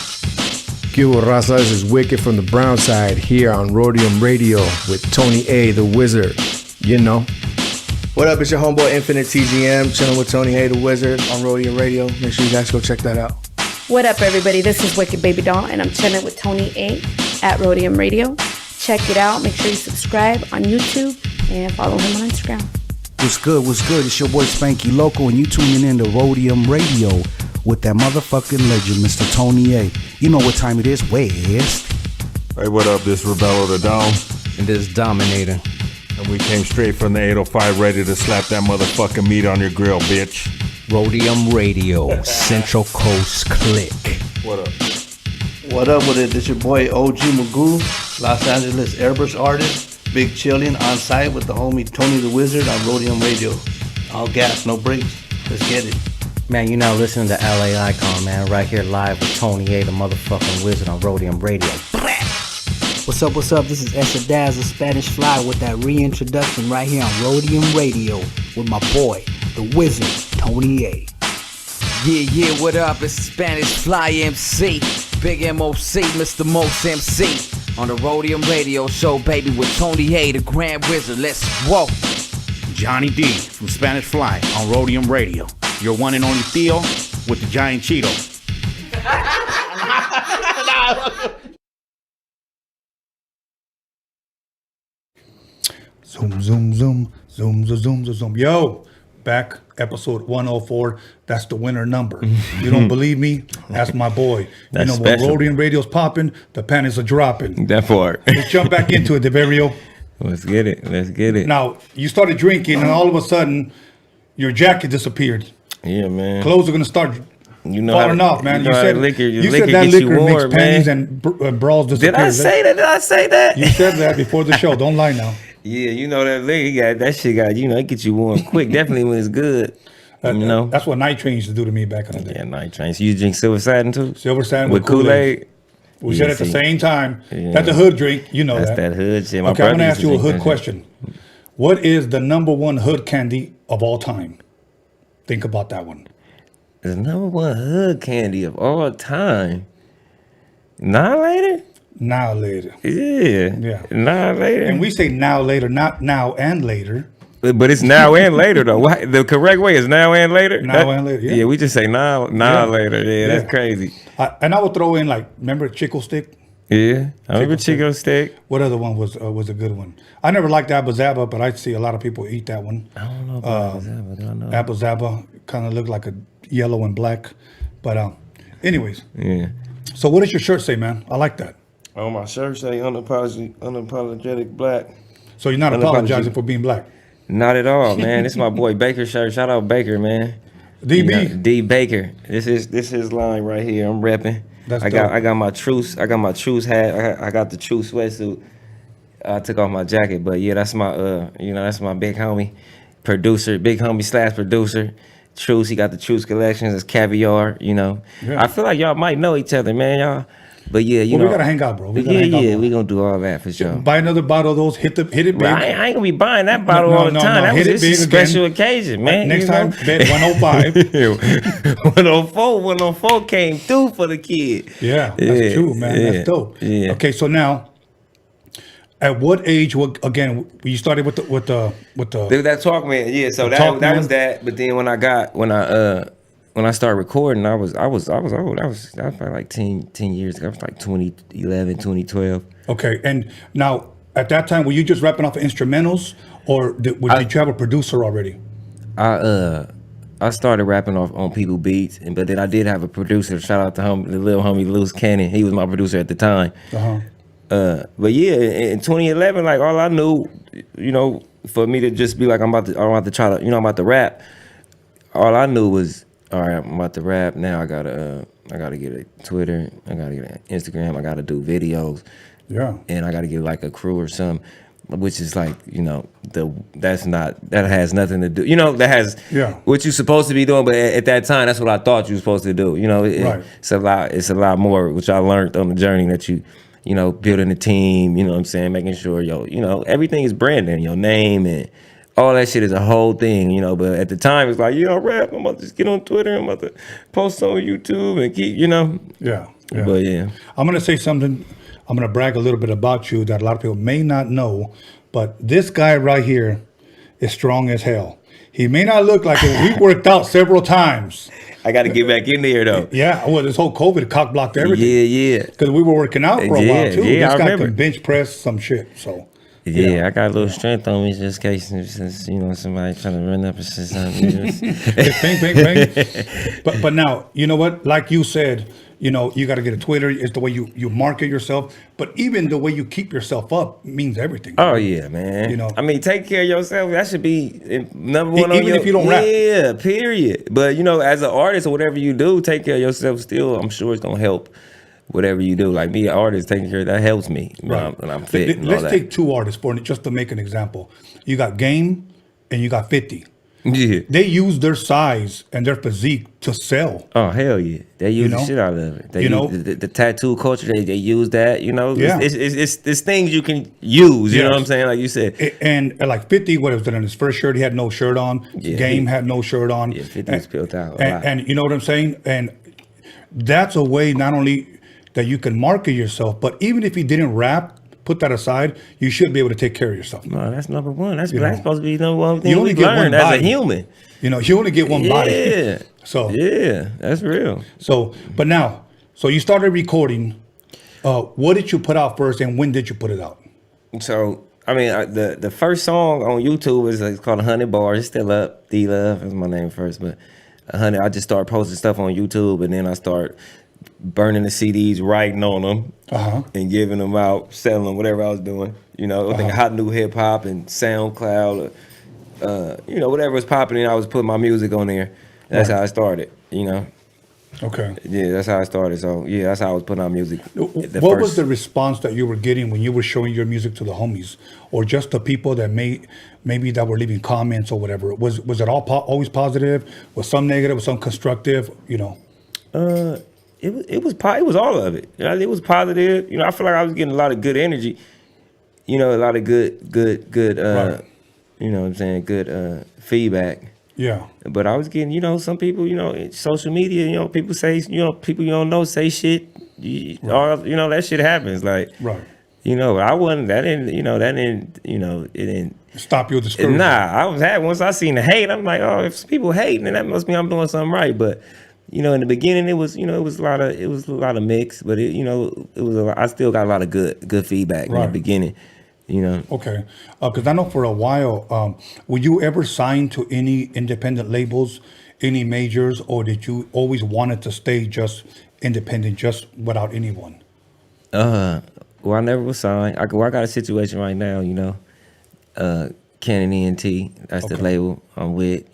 ¿Qué hubo, Raza? This is Wicked from the Brown Side here on Roadium Radio with Tony A. the Wizard. You know. What up? It's your homeboy Infinite TGM, chilling with Tony A. the Wizard on Roadium Radio. Make sure you guys go check that out. What up, everybody? This is Wicked Baby Doll, and I'm chilling with Tony A. at Roadium Radio. Check it out. Make sure you subscribe on YouTube and follow him on Instagram. What's good? It's your boy Spanky Loco, and you tuning in to Roadium Radio with that motherfucking legend, Mr. Tony A. You know what time it is, West. Hey, what up? This Rebello the Dome. And this Dominator. And we came straight from the 805 ready to slap that motherfucking meat on your grill, bitch. Roadium Radio, Central Coast Click. What up? What up with it? This your boy OG Magoo, Los Angeles airbrush artist, big chillin' on site with the homie Tony the Wizard on Roadium Radio. All gas, no brakes. Let's get it. Man, you now listening to LA Icon, man, right here live with Tony A, the motherfucking Wizard on Roadium Radio. What's up? This is Esadaz, the Spanish Fly, with that reintroduction right here on Roadium Radio with my boy, the Wizard, Tony A. Yeah, what up? It's Spanish Fly MC, Big MOC, Mr. Most MC, on the Roadium Radio Show, baby, with Tony A, the Grand Wizard. Let's walk. Johnny D from Spanish Fly on Roadium Radio. Your one and only Theo with the giant Cheeto. Zoom. Yo, back episode 104. That's the winner number. You don't believe me? Ask my boy. That's when special. Roadium Radio's popping, the panties are dropping. That part. Let's jump back into it, Deverio. Let's get it. Now, you started drinking, and all of a sudden, your jacket disappeared. Yeah, man. Clothes are going to start falling off, man. You said liquor that gets you liquor makes warm, panties man. and bras disappear. Did I say that? You said that before the show. Don't lie now. Yeah, you know that liquor that shit got, it gets you warm quick. Definitely when it's good. That's what Night Train used to do to me back in the day. Yeah, Night Train. So you drink Silver Satin too? Silver Satin with Kool-Aid? We said at the same time. Yeah. That's a hood drink. You know That's that hood shit. Okay, I'm going to ask you a hood question. What is the number one hood candy of all time? Think about that one. The number one hood candy of all time? Now later. Yeah. Now later. And we say now later, not now and later. But it's now and later though. The correct way is now and later. And later. Yeah. Yeah, we just say now later. Yeah, that's crazy. And I would throw in remember Chico Stick? Yeah, I remember Chico Stick. What other one was a good one? I never liked Abba Zaba, but I see a lot of people eat that one. I don't know about Abba Zaba. I don't know. Abba Zaba kind of looked like a yellow and black. But anyways. Yeah. So what does your shirt say, man? I like that. Oh, my shirt say unapologetic black. So you're not apologizing for being black? Not at all, man. This is my boy Baker shirt. Shout out Baker, man. DB. You know, D Baker. This is his line right here. I'm repping. I got my truce hat. I got the truce sweatsuit. I took off my jacket, but yeah, that's my that's my big homie producer, big homie / producer. Truce, he got the Truce collections. It's Caviar, Yeah. I feel like y'all might know each other, man, y'all. But yeah, you know. We gotta hang out, bro. We gonna do all that for sure. Buy another bottle of those. Hit it big. Well, I ain't gonna be buying that bottle all the time. That was just a special occasion, man. Next time, bet 105. 104 came through for the kid. Yeah, that's true, man. Yeah, that's dope. Yeah. Okay, so now, at what age? Again, you started with the. That Talkman, yeah. So that was that. But then when I started recording, I was old. That was probably like 10 years ago. I was like 2011, 2012. Okay, and now at that time, were you just rapping off of instrumentals, or did you have a producer already? I started rapping off on people beats, but then I did have a producer. Shout out to the little homie Loose Cannon. He was my producer at the time. But yeah, in 2011, like all I knew, for me to just be like I'm about to try to, I'm about to rap. All I knew was, all right, I'm about to rap. Now I gotta get a Twitter. I gotta get an Instagram. I gotta do videos. Yeah. And I gotta get like a crew or something, which is like, that has nothing to do. That has what you're supposed to be doing, but at that time, that's what I thought you were supposed to do. Right. It's a lot more, which I learned on the journey that building a team. You know what I'm saying, making sure everything is branding, your name and all that shit is a whole thing, but at the time it's like, rap, I'm about to just get on Twitter, I'm about to post on YouTube and keep, Yeah. But yeah. I'm going to say something, I'm going to brag a little bit about you that a lot of people may not know, but this guy right here is strong as hell. He may not look like it. We worked out several times. I got to get back in there though. Yeah, well, this whole COVID cock blocked everything. Yeah. Because we were working out for a while too. Yeah, this I guy remember. can bench press some shit, so. Yeah, I got a little strength on me just in case, since somebody trying to run up and say something. Bang. But now, you know what? Like you said, you got to get a Twitter. It's the way you market yourself. But even the way you keep yourself up means everything. Oh yeah, man. I mean, take care of yourself. That should be number one. Even if you don't rap. Yeah, period. But as an artist or whatever you do, take care of yourself. Still, I'm sure it's gonna help. Whatever you do, like me, an artist taking care of that helps me when I'm fit. Let's take two artists just to make an example. You got Game and you got 50. Yeah, they use their size and their physique to sell. Oh hell yeah, they use the shit out of it. They use the tattoo culture. They use that. Yeah. It's things you can use. You know what I'm saying? Like you said. And like 50, what was it on his first shirt? He had no shirt on. Yeah, Game had no shirt on. Yeah, 50 was built out. And you know what I'm saying? And that's a way not only that you can market yourself, but even if you didn't rap, put that aside, you should be able to take care of yourself. No, that's number one. That's supposed to be number one thing you only we get learned one body. as a human. You only get one body. Yeah. So yeah, that's real. So you started recording. What did you put out first, and when did you put it out? So I mean, the first song on YouTube is called 100 Bars. It's still up. D Love is my name first, but 100. I just started posting stuff on YouTube, and then I start burning the CDs, writing on them, and giving them out, selling them, whatever I was doing. I think Hot New Hip Hop and SoundCloud, whatever was popping, and I was putting my music on there. That's how I started. Okay. Yeah, that's how I started. So yeah, that's how I was putting out music. What was the response that you were getting when you were showing your music to the homies, or just the people that maybe that were leaving comments or whatever? Was it all always positive? Was some negative? Was some constructive? It was all of it. It was positive. I feel like I was getting a lot of good energy. A lot of good. Right. You know what I'm saying? Good feedback. Yeah. But I was getting, some people, social media, people say, people you don't know say shit. That shit happens. Like, right. I wasn't. That didn't. It didn't stop you with the screw. Nah, I was happy once I seen the hate. I'm like, oh, if people hating, then that must mean I'm doing something right. But in the beginning it was a lot of mix, but I still got a lot of good feedback in the beginning. Okay, because I know for a while, were you ever signed to any independent labels, any majors, or did you always wanted to stay just independent, just without anyone? Well, I never was signed. I got a situation right now, Canon ENT, that's the label I'm with.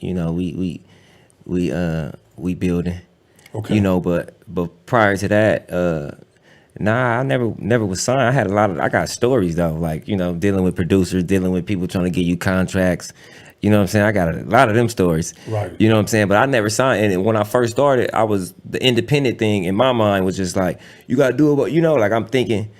We building. Okay. But prior to that, I never was signed. I had I got stories though, like, dealing with producers, dealing with people trying to get you contracts. You know what I'm saying? I got a lot of them stories. Right. You know what I'm saying? But I never signed. And when I first started, the independent thing in my mind was just like, you got to do it. Like I'm thinking,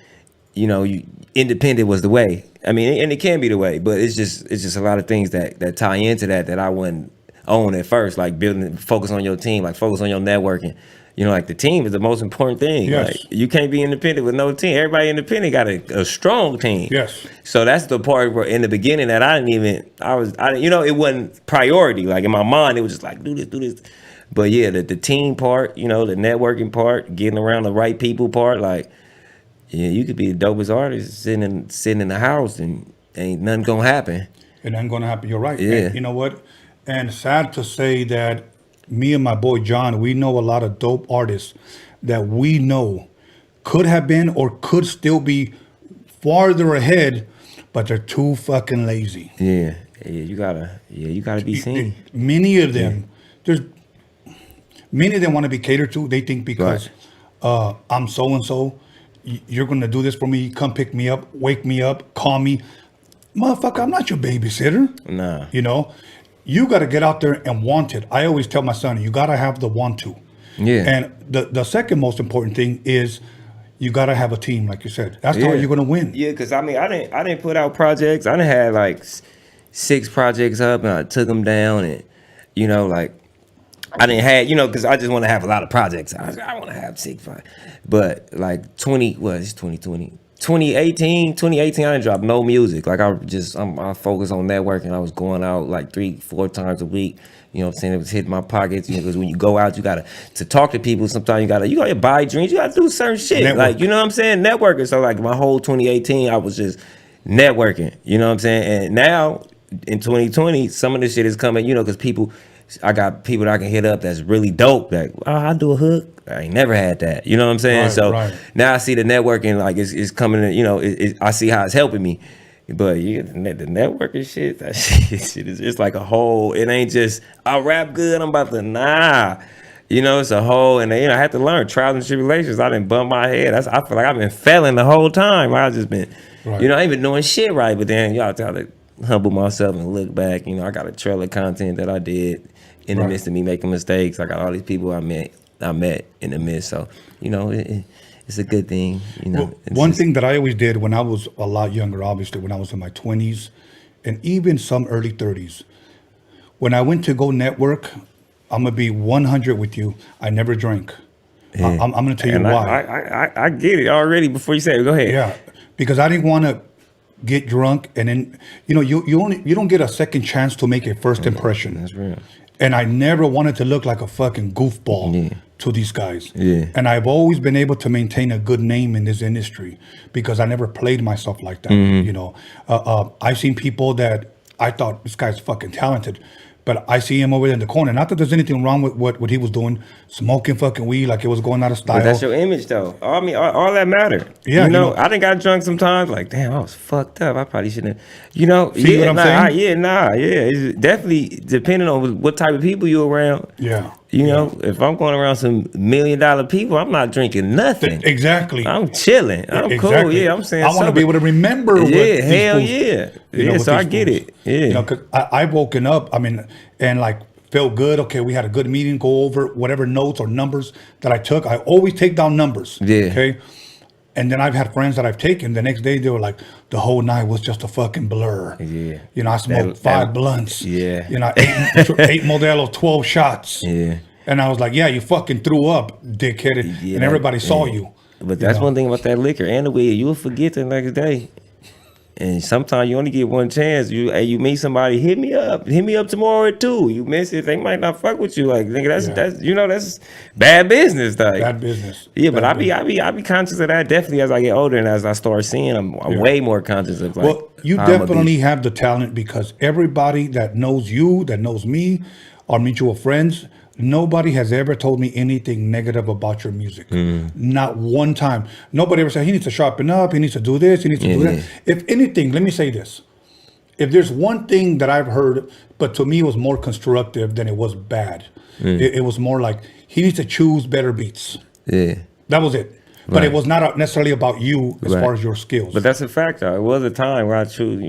independent was the way. I mean, and it can be the way, but it's just a lot of things that tie into that I wouldn't own at first, like focus on your team, like focus on your networking. Like the team is the most important thing. Yes. Like you can't be independent with no team. Everybody independent got a strong team. Yes. So that's the part where in the beginning that it wasn't priority. Like in my mind, it was just like, do this. But yeah, the team part, the networking part, getting around the right people part, like, yeah, you could be the dopest artist sitting in the house and ain't nothing gonna happen. It ain't gonna happen. You're right. Yeah. And you know what? And sad to say that me and my boy John, we know a lot of dope artists that we know could have been or could still be farther ahead, but they're too fucking lazy. Yeah, you gotta be seen. Many of them, many of them want to be catered to. They think because I'm so and so, you're gonna do this for me. Come pick me up, wake me up, call me, motherfucker. I'm not your babysitter. Nah. You got to get out there and want it. I always tell my son, you got to have the want to. Yeah. And the second most important thing is you got to have a team, like you said. That's how you're going to win. Yeah, because I didn't put out projects. I done had like 6 projects up and I took them down, and like I didn't have because I just want to have a lot of projects. I want to have 6, 5, but like 2018, I didn't drop no music. Like I focused on networking. I was going out like 3-4 times a week. You know what I'm saying? It was hitting my pockets. Because when you go out, you gotta to talk to people. Sometimes you gotta buy drinks. You gotta do certain shit. Network. Like, you know what I'm saying? Networking. So like my whole 2018, I was just networking. You know what I'm saying? And now in 2020, some of this shit is coming. Because I got people that I can hit up that's really dope. Like, I do a hook. I ain't never had that. You know what I'm saying? Right. Now I see the networking, like it's coming in, I see how it's helping me. But the networking shit, that shit is just like a whole, it ain't just, I rap good, I'm about to, nah. It's a whole, and I had to learn trials and tribulations. I didn't bump my head. I feel like I've been failing the whole time. I just been, I ain't been doing shit right. But then y'all try to humble myself and look back. I got a trail of content that I did in the midst of me making mistakes. I got all these people I met in the midst. So, it's a good thing. One thing that I always did when I was a lot younger, obviously, when I was in my 20s and even some early 30s, when I went to go network, I'm going to be 100 with you. I never drank. Yeah. I'm going to tell you why. I get it already before you say it. Go ahead. Yeah, because I didn't want to get drunk and then, you don't get a second chance to make a first impression. That's real. And I never wanted to look like a fucking goofball to these guys. Yeah. And I've always been able to maintain a good name in this industry because I never played myself like that. Mm-hmm. I've seen people that I thought this guy's fucking talented, but I see him over there in the corner. Not that there's anything wrong with what he was doing, smoking fucking weed like it was going out of style. But that's your image, though. I mean, all that mattered. Yeah, I done got drunk sometimes. Like, damn, I was fucked up. I probably shouldn't. See what I'm saying? It's definitely depending on what type of people you're around. Yeah. If I'm going around some $1 million people, I'm not drinking nothing. Exactly. I'm chilling. I'm cool. Yeah, I'm saying. I want to be able to remember. Yeah, hell yeah. So I get it. Yeah. Because I've woken up. I mean, and like felt good. Okay, we had a good meeting. Go over whatever notes or numbers that I took. I always take down numbers. Yeah. Okay. And then I've had friends that I've taken. The next day they were like, the whole night was just a fucking blur. Yeah. I smoked 5 blunts. Yeah. 8 Modelo, 12 shots. Yeah. And I was like, yeah, you fucking threw up, dickhead. And everybody saw you. But that's one thing about that liquor and the weed. You'll forget the next day. And sometimes you only get one chance. You meet somebody, hit me up tomorrow too. You miss it, they might not fuck with you. Like, nigga, that's bad business, like. Bad business. Yeah, but I be conscious of that definitely as I get older and as I start seeing, I'm way more conscious of like. Well, you definitely have the talent because everybody that knows you, that knows me, our mutual friends, nobody has ever told me anything negative about your music. Not one time. Nobody ever said he needs to sharpen up, he needs to do this, he needs to do that. If anything, let me say this. If there's one thing that I've heard, but to me it was more constructive than it was bad. It was more like he needs to choose better beats. Yeah. That was it. But it was not necessarily about you as far as your skills. But that's a fact, though. It was a time where I choose,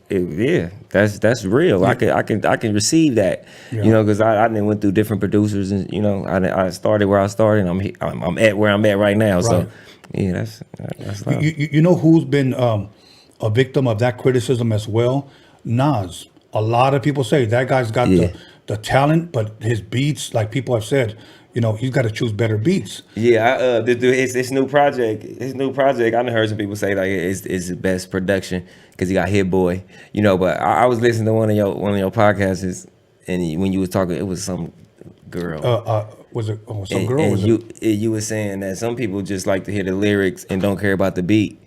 that's real. Yeah. I can receive that, because I done went through different producers, and I started where I started, and I'm at where I'm at right now. Right. So yeah, that's love. You know who's been a victim of that criticism as well? Nas. A lot of people say that guy's got the talent, but his beats, like people have said, he's got to choose better beats. Yeah, his new project, I done heard some people say like it's the best production because he got Hit Boy, But I was listening to one of your podcasts, and when you was talking, it was some girl. Was it some girl? And you were saying that some people just like to hear the lyrics and don't care about the beat,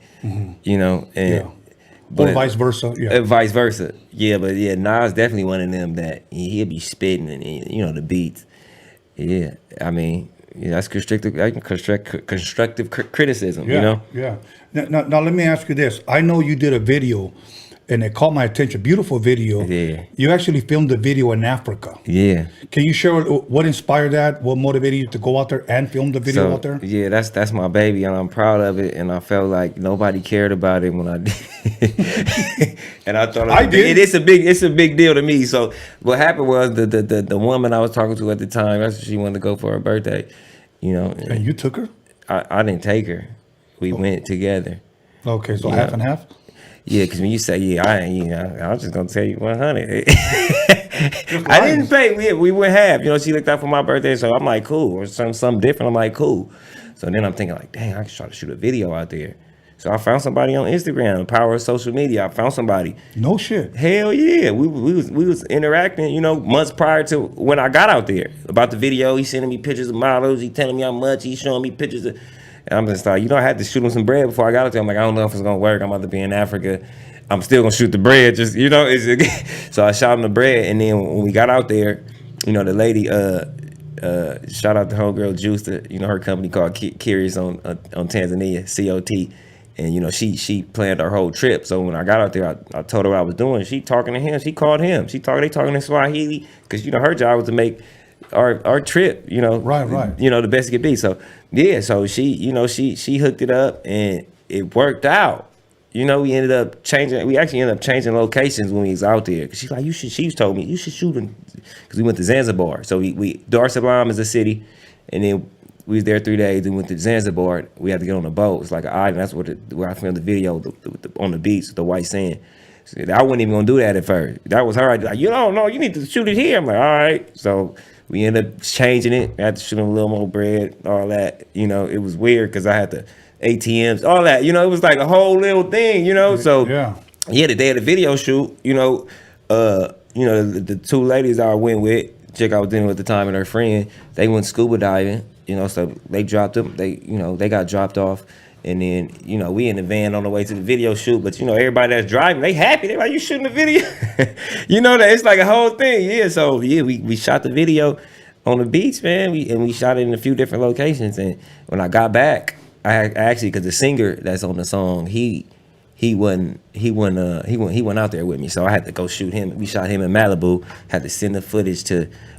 But, or vice versa, vice versa, but Nas definitely one of them that he'll be spitting and the beats. Yeah, I mean, that's constructive criticism, Yeah. Now, let me ask you this. I know you did a video, and it caught my attention. Beautiful video. Yeah. You actually filmed the video in Africa. Yeah. Can you share what inspired that? What motivated you to go out there and film the video out there? Yeah, that's my baby, and I'm proud of it. And I felt like nobody cared about it when I did. And I thought it's a big deal to me. So what happened was the woman I was talking to at the time, that's what she wanted to go for her birthday, And you took her? I didn't take her. We went together. Okay, so half and half. Yeah, because when you say I was just gonna tell you 100. I didn't pay. We went half. She looked out for my birthday, so I'm like, cool. Or something different. I'm like, cool. So then I'm thinking like, dang, I can try to shoot a video out there. So I found somebody on Instagram, the power of social media. I found somebody. No shit. Hell yeah. We was interacting, months prior to when I got out there about the video. He sending me pictures of models. He telling me how much. He showing me pictures of. And I'm just like, I had to shoot him some bread before I got out there. I'm like, I don't know if it's gonna work. I'm about to be in Africa. I'm still gonna shoot the bread. Just so I shot him the bread, and then when we got out there, the lady, shout out to homegirl Juice, her company called Curious on Tanzania, COT, and she planned our whole trip. So when I got out there, I told her what I was doing. She talking to him. She called him. They talking in Swahili because her job was to make our trip, right, the best it could be. So yeah, so she hooked it up and it worked out. We actually ended up changing locations when we was out there. Cause she's like, she told me you should shoot him, cause we went to Zanzibar. So we Dar es Salaam is a city, and then we was there 3 days. Then we went to Zanzibar. We had to get on a boat. It's like an island. That's where I filmed the video on the beach, the white sand. So I wasn't even gonna do that at first. That was her idea. Like, no, you need to shoot it here. I'm like, all right. So we ended up changing it. I had to shoot him a little more bread, all that. It was weird because I had to ATMs, all that. It was like a whole little thing. So the day of the video shoot, the two ladies I went with, chick I was dealing with at the time and her friend, they went scuba diving. So they dropped them. They got dropped off. And then, we in the van on the way to the video shoot, but everybody that's driving, they happy. They like, you shooting the video? That it's like a whole thing. Yeah. So yeah, we shot the video on the beach, man. We shot it in a few different locations. And when I got back, I actually, cause the singer that's on the song, he went out there with me. So I had to go shoot him. We shot him in Malibu, had to send the footage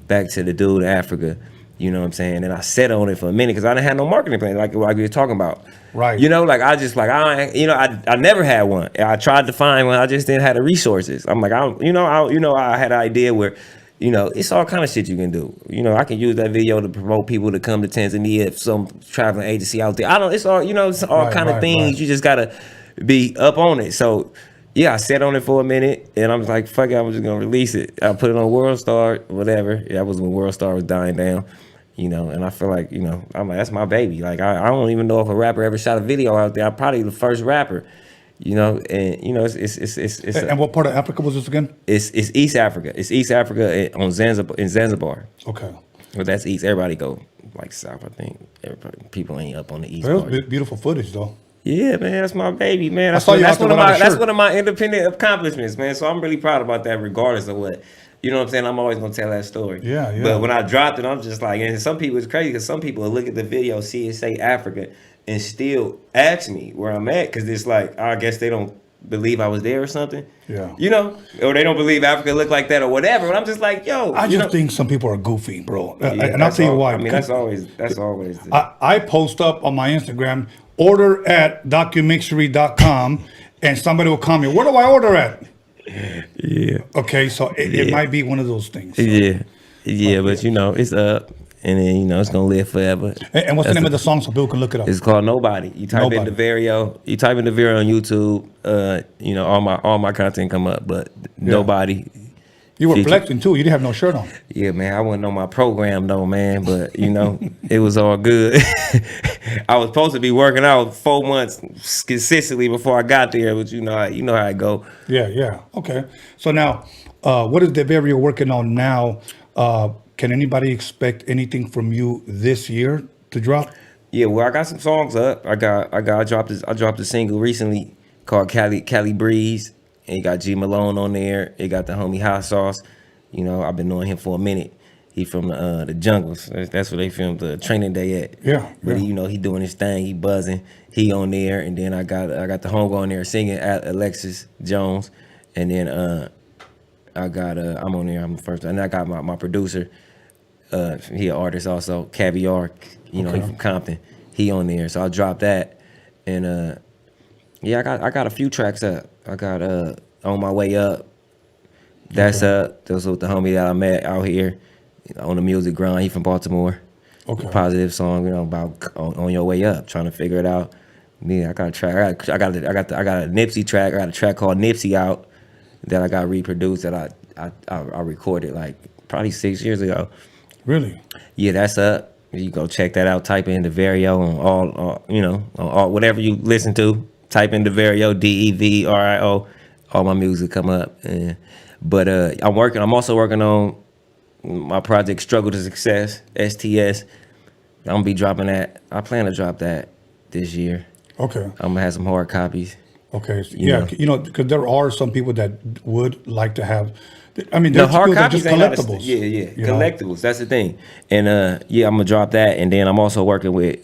back to the dude in Africa. You know what I'm saying? And I sat on it for a minute because I didn't have no marketing plan like we were talking about. Right. I never had one. I tried to find one. I just didn't have the resources. I'm like, I had an idea where, it's all kind of shit you can do. I can use that video to promote people to come to Tanzania if some traveling agency out there. It's all kind of things. Right. You just gotta be up on it. So yeah, I sat on it for a minute and I was like, fuck it, I'm just gonna release it. I put it on World Star, whatever. That was when World Star was dying down. And I feel like, I'm like, that's my baby. Like, I don't even know if a rapper ever shot a video out there. I'm probably the first rapper, You know, and you know, it's And what part of Africa was this again? It's East Africa. It's East Africa on Zanzibar, in Zanzibar. Okay. Well, that's East. Everybody go like South. I think people ain't up on the East. It part. was beautiful footage though. Yeah, man, that's my baby, man. I saw you That's out there without a that's shirt. one of my independent accomplishments, man. So I'm really proud about that, regardless of what. You know what I'm saying? I'm always gonna tell that story. Yeah, yeah. But when I dropped it, I'm just like, and some people, it's crazy because some people will look at the video, see it say Africa, and still ask me where I'm at, because it's like, I guess they don't believe I was there or something. Yeah. You know, or they don't believe Africa looked like that or whatever. And I'm just like, yo. I just think some people are goofy, bro. Yeah, And I'll tell you why. I mean, that's always. I post up on my Instagram, order at DOCUMIXERY.com, and somebody will comment, where do I order at? Yeah. Okay, so it might be one of those things. Yeah, but you know, it's up, and then you know it's gonna live forever. And what's the name of the song so people can look it up? It's called Nobody. You type in Deverio. You type in Deverio on YouTube. You know, all my content come up, but Nobody. You were flexing too. You didn't have no shirt on. Yeah, man. I wasn't on my program though, man. But you know, it was all good. I was supposed to be working out 4 months consistently before I got there, but you know how it go. Yeah. Okay. So now, what is Deverio working on now? Can anybody expect anything from you this year to drop? Yeah, well, I got some songs up. I dropped a single recently called Cali Breeze. And it got G Malone on there. It got the homie Hot Sauce. You know, I've been knowing him for a minute. He from the jungles. That's where they filmed the Training Day at. Yeah. But he, you know, he doing his thing. He buzzing. He on there. And then I got the homegirl on there singing at Alexis Jones. And then I got I'm on there. I'm the first. And I got my producer. He an artist also. Caviar. You know, he from Compton. He on there. So I dropped that. And yeah, I got a few tracks up. I got On My Way Up. That's up. Those with the homie that I met out here on the music grind. He from Baltimore. Okay. Positive song, you know, about on your way up, trying to figure it out. Yeah, I got a track. I got a Nipsey track. I got a track called Nipsey out that I got reproduced that I recorded like probably 6 years ago. Really? Yeah, that's up. You go check that out. Type in Deverio on all you know, on all whatever you listen to. Type in Deverio, Deverio, all my music come up. But I'm also working on my project Struggle to Success, STS. I'm gonna be dropping that. I plan to drop that this year. Okay. I'm gonna have some hard copies. Okay. You know, because there are some people that would like to have. I mean, the hard copies just ain't collectibles. Yeah, collectibles. That's the thing. And yeah, I'm gonna drop that. And then I'm also working with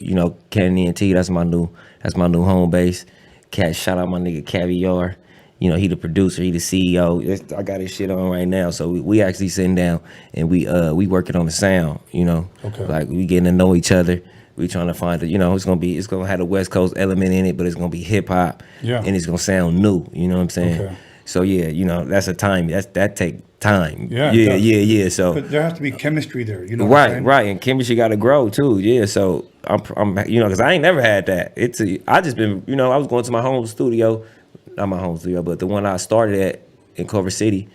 Kenny and T. That's my new home base. Shout out my nigga Caviar. You know, he the producer, he the CEO. I got his shit on right now. So we actually sitting down and we working on the sound, you know. Okay. Like we getting to know each other. We trying to find it's gonna have a West Coast element in it, but it's gonna be hip hop. Yeah. And it's gonna sound new, you know what I'm saying? Okay. So yeah, you know, that's a time. That take time. Yeah. Yeah. So but there has to be chemistry there, you know what I'm saying? Right, and chemistry got to grow too. Yeah, so I'm because I ain't never had that. I just been, I was going to my home studio, not my home studio, but the one I started at in Culver City,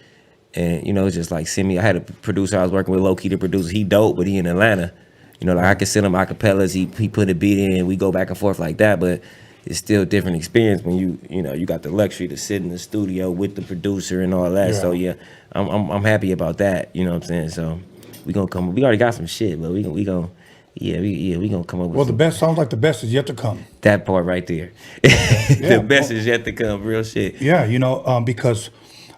and it's just like send me. I had a producer I was working with, low key the producer. He dope, but he in Atlanta. Like I could send him acapellas. He put a beat in, and we go back and forth like that, but. It's still a different experience when you got the luxury to sit in the studio with the producer and all that. Yeah. So yeah, I'm happy about that. You know what I'm saying? So we gonna come. We already got some shit, but we gonna come up with. Well, the best sounds like the best is yet to come. That part right there. Yeah, the best is yet to come. Real shit. Yeah, because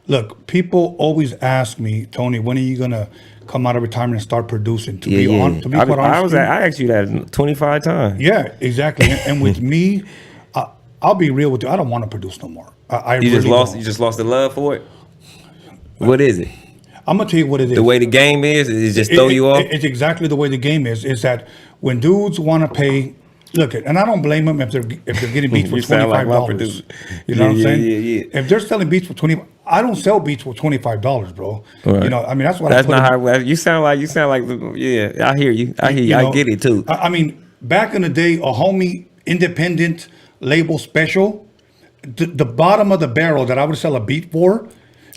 look, people always ask me, Tony, when are you gonna come out of retirement and start producing? To be quite honest, I asked you that 25 times. Yeah, exactly. And with me. I'll be real with you. I don't want to produce no more. You just lost the love for it. What is it? I'm gonna tell you what it is. The way the game is just throw you off. It's exactly the way the game is. Is that when dudes want to pay? Look, and I don't blame them if they're getting beats for $25. You know what I'm saying? Yeah. If they're selling beats for $20, I don't sell beats for $25, bro. Right. I mean that's what. That's not how you sound like. Yeah, I hear you. I get it too. I mean, back in the day, a homie independent label special, the bottom of the barrel that I would sell a beat for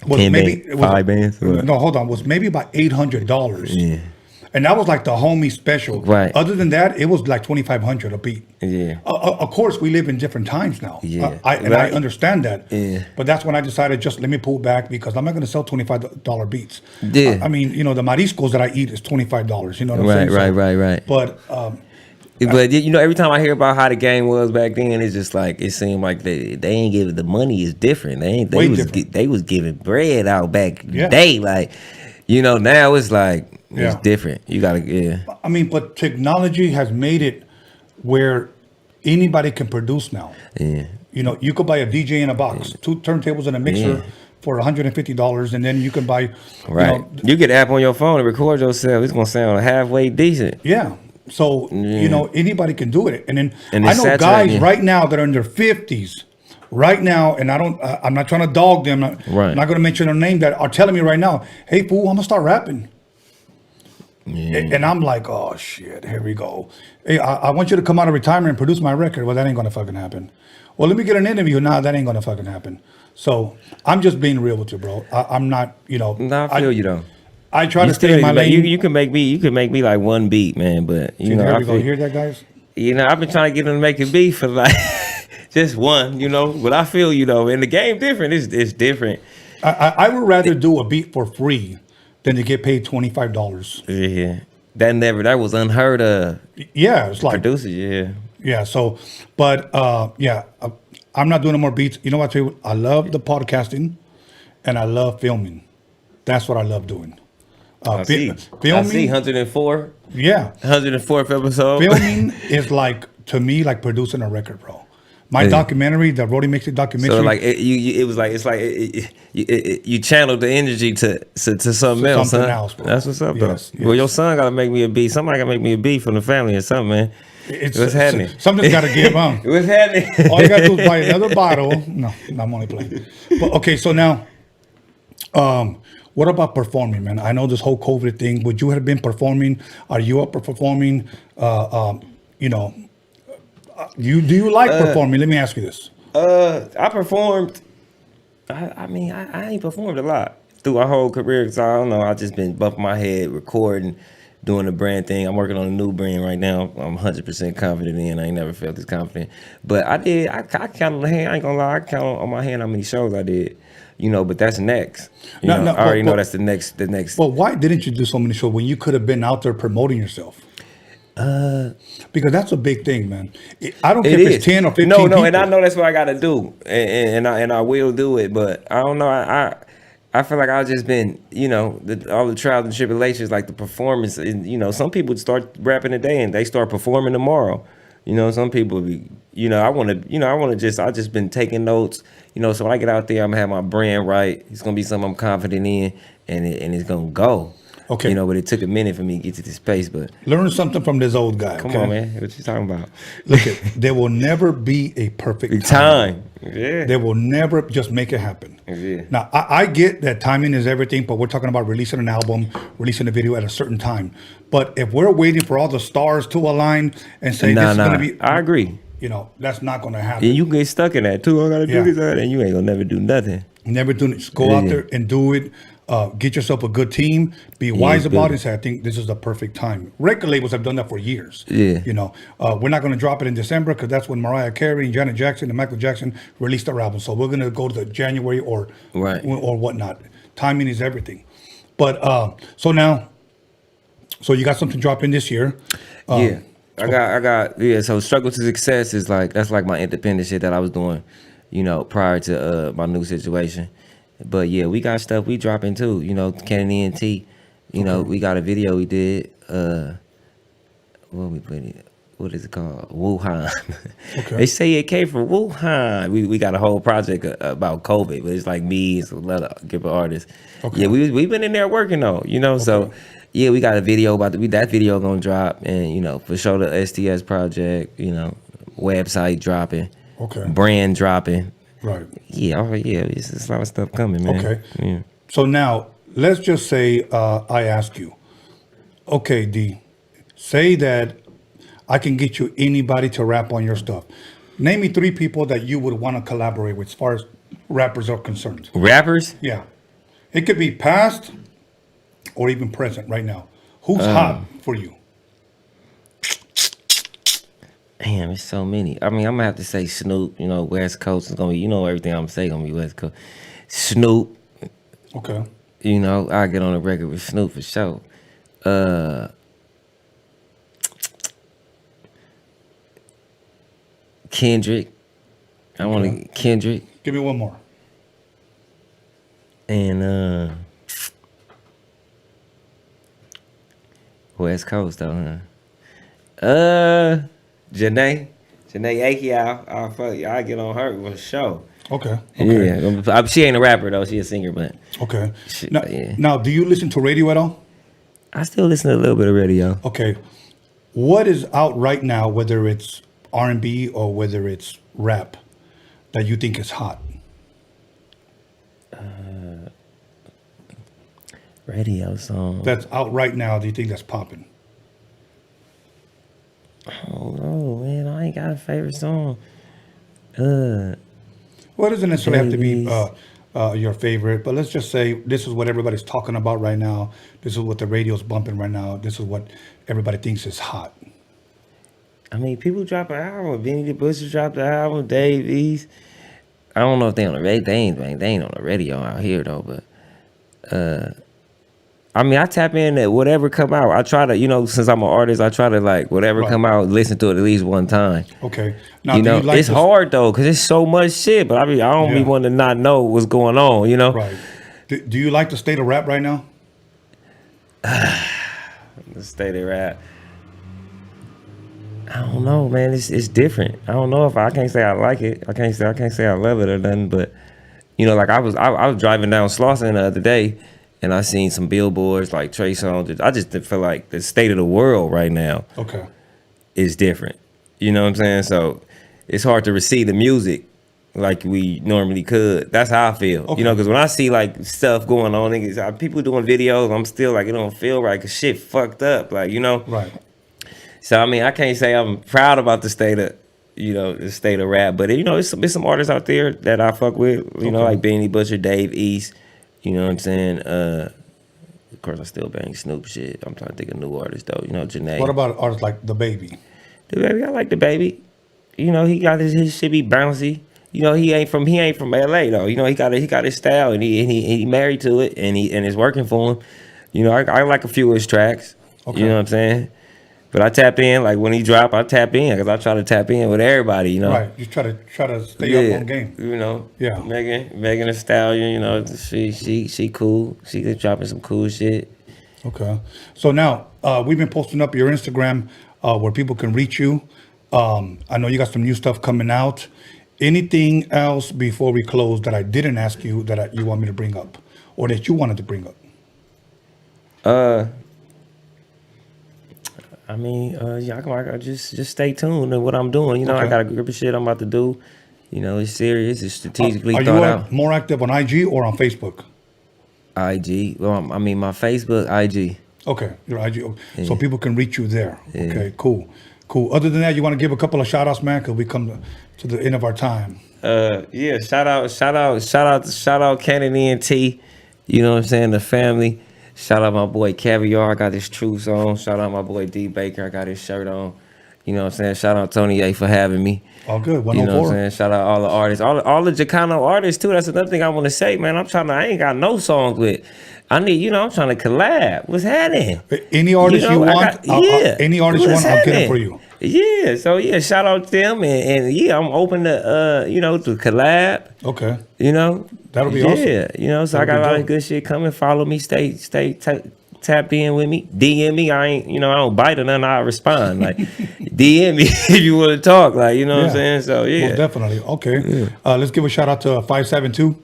was 5 bands. No, hold on, was maybe about $800. Yeah. And that was like the homie special. Right. Other than that, it was like 2,500 a beat. Yeah. Of course, we live in different times now. Yeah. I understand that. Yeah. But that's when I decided just let me pull back because I'm not going to sell $25 beats. Yeah. I mean, you know, the mariscos that I eat is $25. You know what I'm saying? Right. But you know, every time I hear about how the game was back then, it's just like it seemed like they ain't giving the money is different. They was giving bread out back in the day. Like, you know, now it's like it's different. You gotta I mean, but technology has made it where anybody can produce now. Yeah. You know, you could buy a DJ in a box, 2 turntables and a mixer for $150, and then you can buy. Right. You get an app on your phone and record yourself. It's gonna sound halfway decent. Yeah. So you know, anybody can do it. And then And I it's know guys saturated. right now that are in their 50s right now, and I'm not trying to dog them. I'm not going to mention their name, that are telling me right now, hey, fool, I'm going to start rapping. And I'm like, oh, shit, here we go. Hey, I want you to come out of retirement and produce my record. Well, that ain't going to fucking happen. Well, let me get an interview. Nah, that ain't going to fucking happen. So I'm just being real with you, bro. I'm not, you know. No, I feel you, though. I try to stay in my lane. You can make me like one beat, man. But you know, there I we go. feel, Hear that, guys? You know, I've been trying to get them to make a beat for like just one. You know, but I feel you know, and the game different. It's different. I would rather do a beat for free than to get paid $25. Yeah, that was unheard of. Yeah, it's like producers. Yeah. So, but I'm not doing no more beats. You know what? I tell you, I love the podcasting, and I love filming. That's what I love doing. I see Filming. 104. Yeah. 104th episode. Filming is like, to me, like producing a record, bro. My documentary, the Roadium Mixtape documentary. So like it was like it's like you channeled the energy to something else, something huh? else, bro. That's what's up, Yes, though. Well, your son gotta make me a beat. Somebody gotta make me a beat from the family or something, man. What's happening? Something's got to give, huh? What's happening? All you got to do is buy another bottle. No, I'm only playing. But okay, so now, what about performing, man? I know this whole COVID thing. Would you have been performing? Are you up for performing? You know, do you like performing? Let me ask you this. I performed. I mean, I ain't performed a lot through my whole career. Cause I don't know. I just been bumping my head, recording, doing the brand thing. I'm working on a new brand right now. I'm 100% confident in. I ain't never felt this confident. But I did. I counted on the hand. I ain't gonna lie. I count on my hand how many shows I did. You know, but that's next. I already know that's the next. Well, why didn't you do so many shows when you could have been out there promoting yourself? Because that's a big thing, man. I don't care if it's 10 or 15 No, people. and I know that's what I got to do, and I will do it. But I don't know. I feel like I've just been, you know, all the trials and tribulations, like the performance. And, you know, some people start rapping today and they start performing tomorrow. You know, some people be, I just been taking notes, you know, so when I get out there, I'm gonna have my brand right. It's gonna be something I'm confident in, and it's gonna go. Okay. You know, but it took a minute for me to get to this space, but. Learn something from this old guy. Come on, man. What you talking about? Look, there will never be a perfect time. Yeah. They will never just make it happen. Yeah. Now, I get that timing is everything, but we're talking about releasing an album, releasing a video at a certain time. But if we're waiting for all the stars to align and say this is going to be... I agree. You know, that's not going to happen. And you get stuck in that too. I got to do this, and you ain't going to never do nothing. Never do it. Just go out there and do it. Get yourself a good team. Be wise about it. And say, I think this is the perfect time. Record labels have done that for years. Yeah. You know, we're not going to drop it in December because that's when Mariah Carey and Janet Jackson and Michael Jackson released their album. So we're going to go to the January or whatnot. Timing is everything. But so you got something dropping this year. I got so Struggle to Success is like, that's like my independent shit that I was doing, you know, prior to my new situation. But yeah, we got stuff we dropping too, you know, Canon ENT, you know, we got a video we did, what is it called? Wuhan. Okay. They say it came from Wuhan. We got a whole project about COVID, but it's like me and some other group of artists. Okay. Yeah, we've been in there working though, you know, so yeah, we got a video about that video gonna drop, and you know, for sure the STS project, you know, website dropping, brand dropping. Right. Yeah, it's a lot of stuff coming, man. Okay. Yeah. So now, let's just say I ask you, okay, D, say that I can get you anybody to rap on your stuff. Name me 3 people that you would want to collaborate with as far as rappers are concerned. Rappers? Yeah. It could be past or even present right now. Who's hot for you? Damn, there's so many. I mean, I'm gonna have to say Snoop. You know, West Coast is gonna be. You know, everything I'm gonna say gonna be West Coast. Snoop. Okay. You know, I get on the record with Snoop for sure. Kendrick. I want to Kendrick. Give me one more. And West Coast though, huh? Janae Aiki, I'll fuck you. I get on her for sure. Okay. Yeah, she ain't a rapper though. She a singer, but okay. Now, do you listen to radio at all? I still listen to a little bit of radio. Okay. What is out right now, whether it's R&B or whether it's rap, that you think is hot? Radio song. That's out right now. Do you think that's popping? I don't know, man. I ain't got a favorite song. Well, it doesn't necessarily have to be your favorite, but let's just say this is what everybody's talking about right now. This is what the radio's bumping right now. This is what everybody thinks is hot. I mean, people drop an album. Benny the Butcher dropped the album. Dave East. I don't know if they on the radio. They ain't on the radio out here though. But I mean, I tap in at whatever come out. I try to, you know, since I'm an artist, I try to like whatever come out, listen to it at least one time. Okay. Now, you know, it's hard though because it's so much shit. But I mean, I don't be wanting to not know what's going on. You know. Right. Do you like the state of rap right now? The state of rap. I don't know, man. It's different. I don't know if I can't say I like it. I can't say I love it or nothing. But you know, like I was driving down Slauson the other day, and I seen some billboards like Trey Songz. I just feel like the state of the world right now is different. You know what I'm saying? So it's hard to receive the music like we normally could. That's how I feel. You know, because when I see like stuff going on, niggas, people doing videos, I'm still like, it don't feel right because shit fucked up. Like, you know? Right. So, I mean, I can't say I'm proud about the state of rap, but, you know, it's some artists out there that I fuck with, you know, like Benny Butcher, Dave East, you know what I'm saying? Of course, I still bang Snoop shit. I'm trying to think of new artists, though, you know, Janae. What about artists like The Baby? The Baby, I like The Baby. You know, he got his shit be bouncy. You know, he ain't from LA, though. You know, he got his style, and he married to it, and it's working for him. You know, I like a few of his tracks. You know what I'm saying? But I tap in, like when he drop, I tap in because I try to tap in with everybody, you know. Right, you try to stay up on game. You know, yeah. Megan Thee Stallion, you know, she cool. She just dropping some cool shit. Okay, so now we've been posting up your Instagram where people can reach you. I know you got some new stuff coming out. Anything else before we close that I didn't ask you that you want me to bring up, or that you wanted to bring up? I mean, I just stay tuned to what I'm doing. You know, I got a group of shit I'm about to do. You know, it's serious. It's strategically thought out. Are you more active on IG or on Facebook? IG. Well, I mean, my Facebook, IG. Okay, your IG. So people can reach you there. Yeah. Okay, cool. Other than that, you want to give a couple of shout outs, man, because we come to the end of our time. Yeah, shout out Kennedy and T. You know what I'm saying? The family. Shout out my boy Caviar, I got his truths on. Shout out my boy D Baker, I got his shirt on. You know what I'm saying? Shout out Tony A for having me. All good, 104. You know what I'm saying? Shout out all the artists, all the Chicano artists too. That's another thing I want to say, man. I ain't got no songs with. I'm trying to collab. What's happening? Any artist you want, any artist you want, I'll get it for you. Yeah, so yeah, shout out to them, and yeah, I'm open to to collab. Okay. You know, that'll be awesome. Yeah, you know, so I got a lot of good shit coming. Follow me, stay tapped in with me. DM me. I don't bite or nothing. I respond. Like DM me if you want to talk. Like, you know what I'm saying. So yeah, most definitely. Okay, let's give a shout out to 572.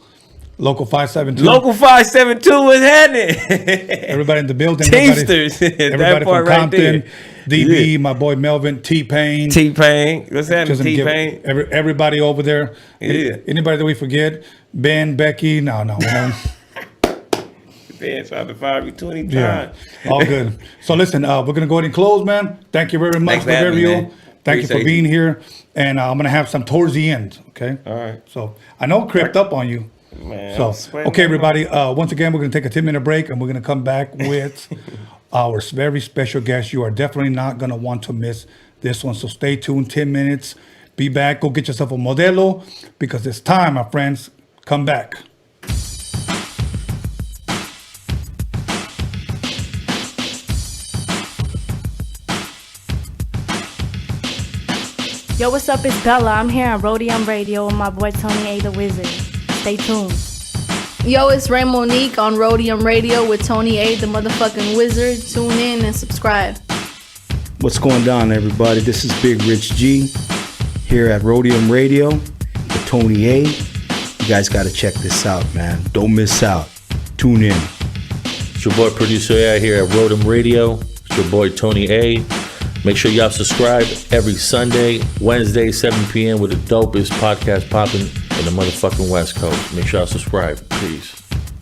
Local 572. Local 572 was happening. Everybody in the building. Teamsters. Everybody from Compton. DB, my boy Melvin, T-Pain. What's happening, T-Pain? Everybody over there. Yeah. Anybody that we forget? Ben, Becky. No. Ben tried to fire me 20 times. Yeah. All good. So listen, we're going to go ahead and close, man. Thank you very much, Deverio. Thank you for being here. And I'm going to have some towards the end, okay? All right. So I know it crept up on you. Man, so, okay, everybody. Once again, we're going to take a 10-minute break, and we're going to come back with our very special guest. You are definitely not going to want to miss this one. So stay tuned, 10 minutes. Be back. Go get yourself a Modelo because it's time, my friends. Come back. Yo, what's up? It's Bella. I'm here on Roadium Radio with my boy Tony A. the Wizard. Stay tuned. Yo, it's Ray Monique on Roadium Radio with Tony A. the motherfucking Wizard. Tune in and subscribe. What's going on, everybody? This is Big Rich G here at Roadium Radio with Tony A. You guys got to check this out, man. Don't miss out. Tune in. It's your boy Producer A here at Roadium Radio. It's your boy Tony A. Make sure y'all subscribe every Sunday, Wednesday, 7 p.m. with the dopest podcast popping in the motherfucking West Coast. Make sure y'all subscribe, please.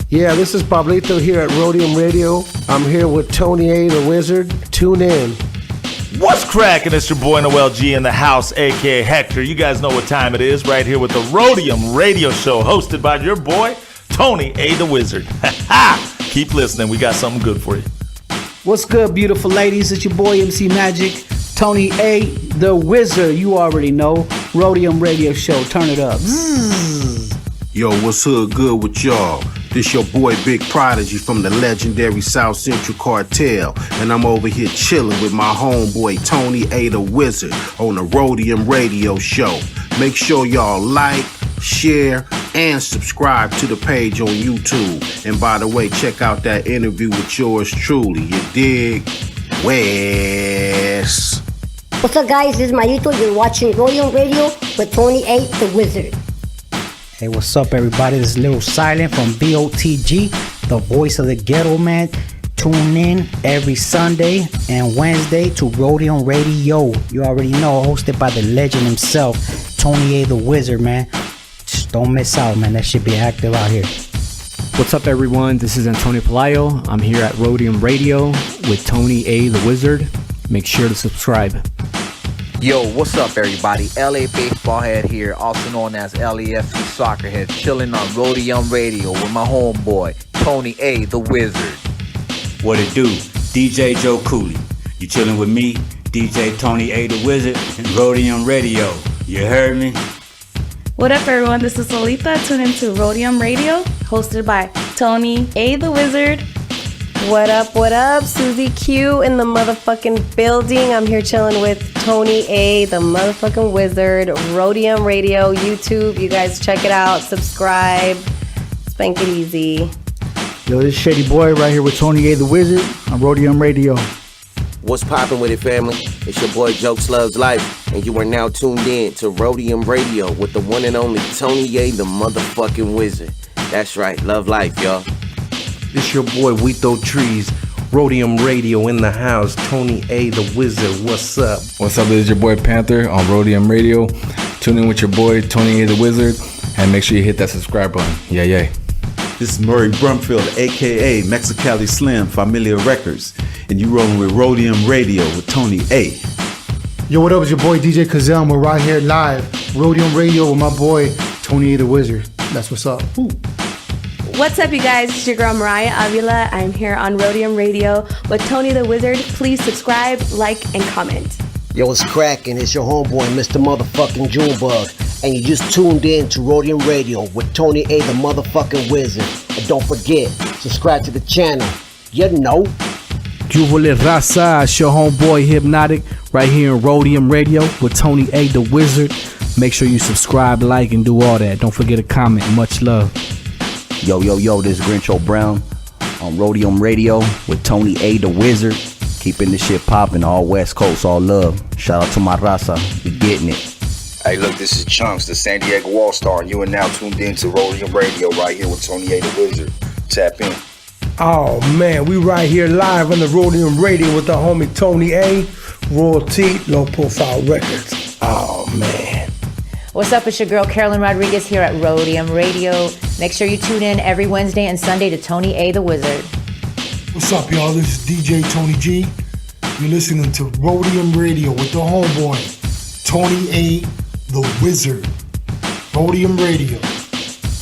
Yeah, this is Pablito here at Roadium Radio. I'm here with Tony A. the Wizard. Tune in. What's cracking? It's your boy Noel G in the house, aka Hector. You guys know what time it is, right here with the Roadium Radio Show, hosted by your boy Tony A. the Wizard. Keep listening. We got something good for you. What's good, beautiful ladies? It's your boy MC Magic, Tony A. the Wizard. You already know. Roadium Radio Show. Turn it up. Yo, what's hood good with y'all? This your boy Big Prodigy from the legendary South Central Cartel, and I'm over here chilling with my homeboy Tony A. the Wizard on the Roadium Radio Show. Make sure y'all like, share, and subscribe to the page on YouTube. And by the way, check out that interview with yours truly. You dig? Wes. What's up, guys? This is Mayito. You're watching Roadium Radio with Tony A. the Wizard. Hey, what's up, everybody? This is Little Silent from BOTG, the voice of the ghetto, man. Tune in every Sunday and Wednesday to Roadium Radio. You already know, hosted by the legend himself, Tony A. the Wizard, man. Just don't miss out, man. That should be active out here. What's up, everyone? This is Antonio Pelayo. I'm here at Roadium Radio with Tony A. the Wizard. Make sure to subscribe. Yo, what's up, everybody? LA Baseball Head here, also known as LAFC Soccer Head, chilling on Roadium Radio with my homeboy, Tony A. the Wizard. What it do? DJ Joe Cooley. You chilling with me, DJ Tony A. the Wizard, and Roadium Radio. You heard me? What up, everyone? This is Solita. Tune into Roadium Radio, hosted by Tony A. the Wizard. What up? Susie Q in the motherfucking building. I'm here chilling with Tony A, the motherfucking Wizard. Roadium Radio, YouTube. You guys check it out. Subscribe. Spank it easy. Yo, this is Shady Boy right here with Tony A, the Wizard on Roadium Radio. What's poppin' with it, family? It's your boy Jokes Loves Life, and you are now tuned in to Roadium Radio with the one and only Tony A, the motherfucking Wizard. That's right, love life, y'all. This your boy We Throw Trees, Roadium Radio in the house, Tony A. the Wizard. What's up? What's up? This is your boy Panther on Roadium Radio. Tune in with your boy Tony A. the Wizard, and make sure you hit that subscribe button. Yay. This is Murray Brumfield, aka Mexicali Slim, Familia Records, and you rolling with Roadium Radio with Tony A. Yo, what up? It's your boy DJ Kazell, and we're right here live, Roadium Radio with my boy Tony A. the Wizard. That's what's up. Ooh. What's up, you guys? It's your girl Mariah Avila. I'm here on Roadium Radio with Tony the Wizard. Please subscribe, like, and comment. Yo, it's cracking. It's your homeboy, Mr. Motherfucking Junebug. And you just tuned in to Roadium Radio with Tony A. the motherfucking Wizard. And don't forget, subscribe to the channel. You know. Juvole Raza, it's your homeboy Hypnotic right here in Roadium Radio with Tony A. the Wizard. Make sure you subscribe, like, and do all that. Don't forget to comment. Much love. Yo, this is Grincho Brown on Roadium Radio with Tony A. the Wizard. Keeping this shit popping, all West Coast, all love. Shout out to my Raza, we getting it. Hey, look, this is Chunks, the San Diego All-Star, and you are now tuned in to Roadium Radio right here with Tony A. the Wizard. Tap in. Oh, man, we right here live on the Roadium Radio with the homie Tony A. Royalty, Low Profile Records. Oh, man. What's up? It's your girl Carolyn Rodriguez here at Roadium Radio. Make sure you tune in every Wednesday and Sunday to Tony A. the Wizard. What's up, y'all? This is DJ Tony G. You're listening to Roadium Radio with the homeboy, Tony A. the Wizard. Roadium Radio.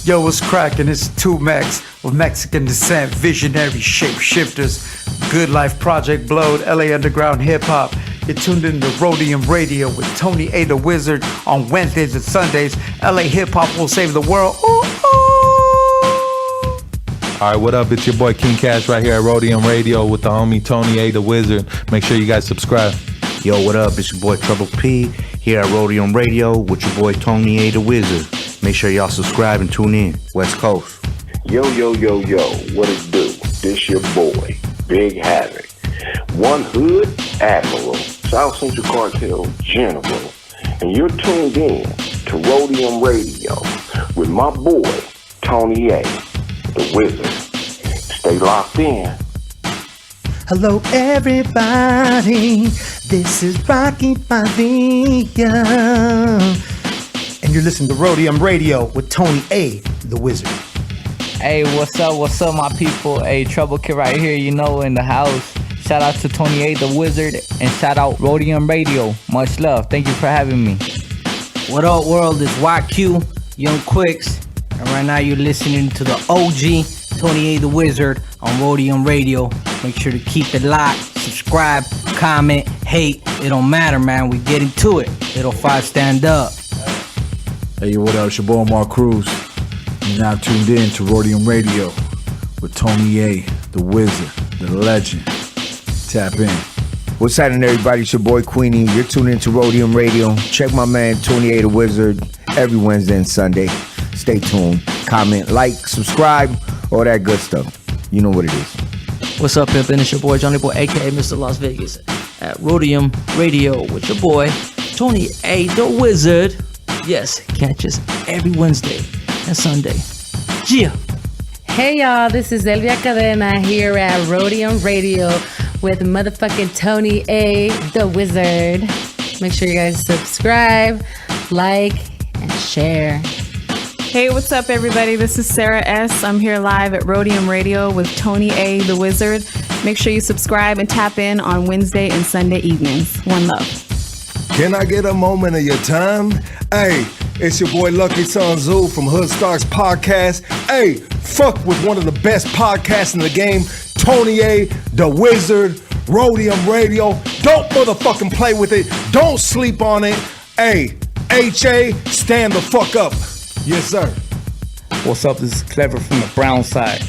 Yo, what's cracking? It's 2 Max of Mexican descent, visionary shapeshifters, Good Life Project, Blowed, LA Underground Hip Hop. You're tuned in to Roadium Radio with Tony A. the Wizard on Wednesdays and Sundays. LA Hip Hop will save the world. Ooh, ooh. All right, what up? It's your boy King Cash right here at Roadium Radio with the homie Tony A. the Wizard. Make sure you guys subscribe. Yo, what up? It's your boy Trouble P here at Roadium Radio with your boy Tony A. the Wizard. Make sure y'all subscribe and tune in. West Coast. Yo, what it do? This your boy, Big Havoc. One Hood Admiral, South Central Cartel General, and you're tuned in to Roadium Radio with my boy, Tony A. the Wizard. Stay locked in. Hello everybody, this is Rocky Padilla, and you're listening to Roadium Radio with Tony A. the Wizard. Hey, what's up my people? Hey, Trouble Kid right here, you know, in the house. Shout out to Tony A. the Wizard, and shout out Roadium Radio. Much love, thank you for having me. What up world, it's YQ, Young Quicks, and right now you're listening to the OG Tony A. the Wizard on Roadium Radio. Make sure to keep it locked, subscribe, comment, hate, it don't matter, man. We get into it. Little 5 stand up. Hey, what up? It's your boy Mark Cruz. You're now tuned in to Roadium Radio with Tony A. the Wizard, the legend. Tap in. What's happening, everybody? It's your boy Queenie. You're tuned in to Roadium Radio. Check my man Tony A. the Wizard every Wednesday and Sunday. Stay tuned. Comment, like, subscribe, all that good stuff. You know what it is. What's up, pimpin'? It's your boy Johnny Boy, aka Mr. Las Vegas, at Roadium Radio with your boy Tony A. the Wizard. Yes, catch us every Wednesday and Sunday. Yeah. Hey y'all, this is Elvia Cadena here at Roadium Radio with motherfucking Tony A. the Wizard. Make sure you guys subscribe, like, and share. Hey, what's up, everybody? This is Sarah S. I'm here live at Roadium Radio with Tony A. the Wizard. Make sure you subscribe and tap in on Wednesday and Sunday evenings. One love. Can I get a moment of your time? Hey, it's your boy Lucky Son Zoo from Hood Starks Podcast. Hey, fuck with one of the best podcasts in the game, Tony A. the Wizard, Roadium Radio. Don't motherfucking play with it. Don't sleep on it. Hey, H.A., stand the fuck up. Yes, sir. What's up? This is Clever from the Brown side.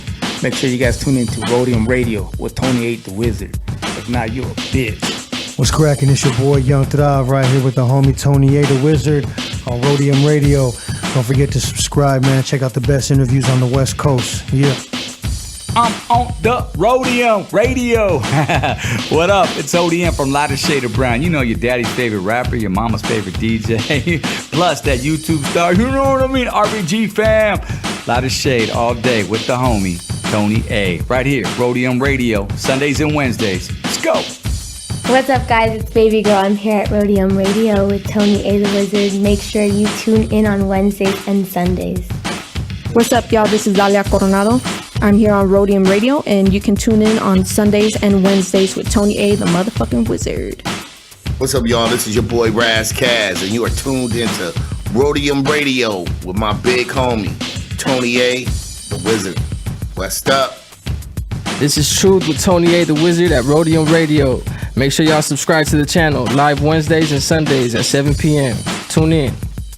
Make sure you guys tune in to Roadium Radio with Tony A. the Wizard. If not, you're a bitch. What's cracking? It's your boy Young Thrive right here with the homie Tony A. the Wizard on Roadium Radio. Don't forget to subscribe, man. Check out the best interviews on the West Coast. Yeah. I'm on the Roadium Radio. What up? It's ODM from Lighter Shade of Brown. You know, your daddy's favorite rapper, your mama's favorite DJ, plus that YouTube star, you know what I mean? RBG fam. Lighter Shade all day with the homie, Tony A. Right here, Roadium Radio, Sundays and Wednesdays. Let's go. What's up, guys? It's Baby Girl. I'm here at Roadium Radio with Tony A. the Wizard. Make sure you tune in on Wednesdays and Sundays. What's up, y'all? This is Dalia Coronado. I'm here on Roadium Radio, and you can tune in on Sundays and Wednesdays with Tony A. the motherfucking Wizard. What's up, y'all? This is your boy Raz Kaz, and you are tuned into Roadium Radio with my big homie, Tony A. the Wizard. What's up? This is Truth with Tony A. the Wizard at Roadium Radio. Make sure y'all subscribe to the channel, live Wednesdays and Sundays at 7 p.m. Tune in.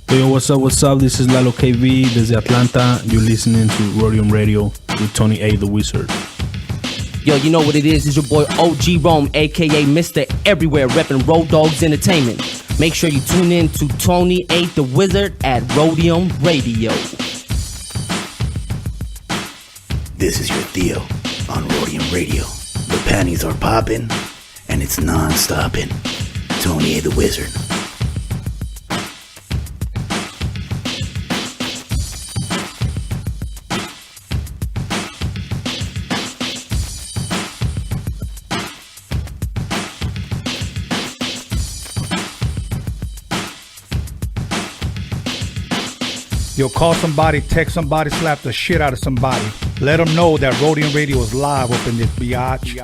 Hey, yo, what's up? This is Lalo KV desde Atlanta. You're listening to Roadium Radio with Tony A. the Wizard. Yo, you know what it is. It's your boy OG Rome, a.k.a. Mr. Everywhere, repping Road Dogs Entertainment. Make sure you tune in to Tony A. the Wizard at Roadium Radio. This is your Theo on Roadium Radio. The panties are popping, and it's non-stopping. Tony A. the Wizard. Yo, call somebody, text somebody, slap the shit out of somebody. Let them know that Roadium Radio is live up in this biatch.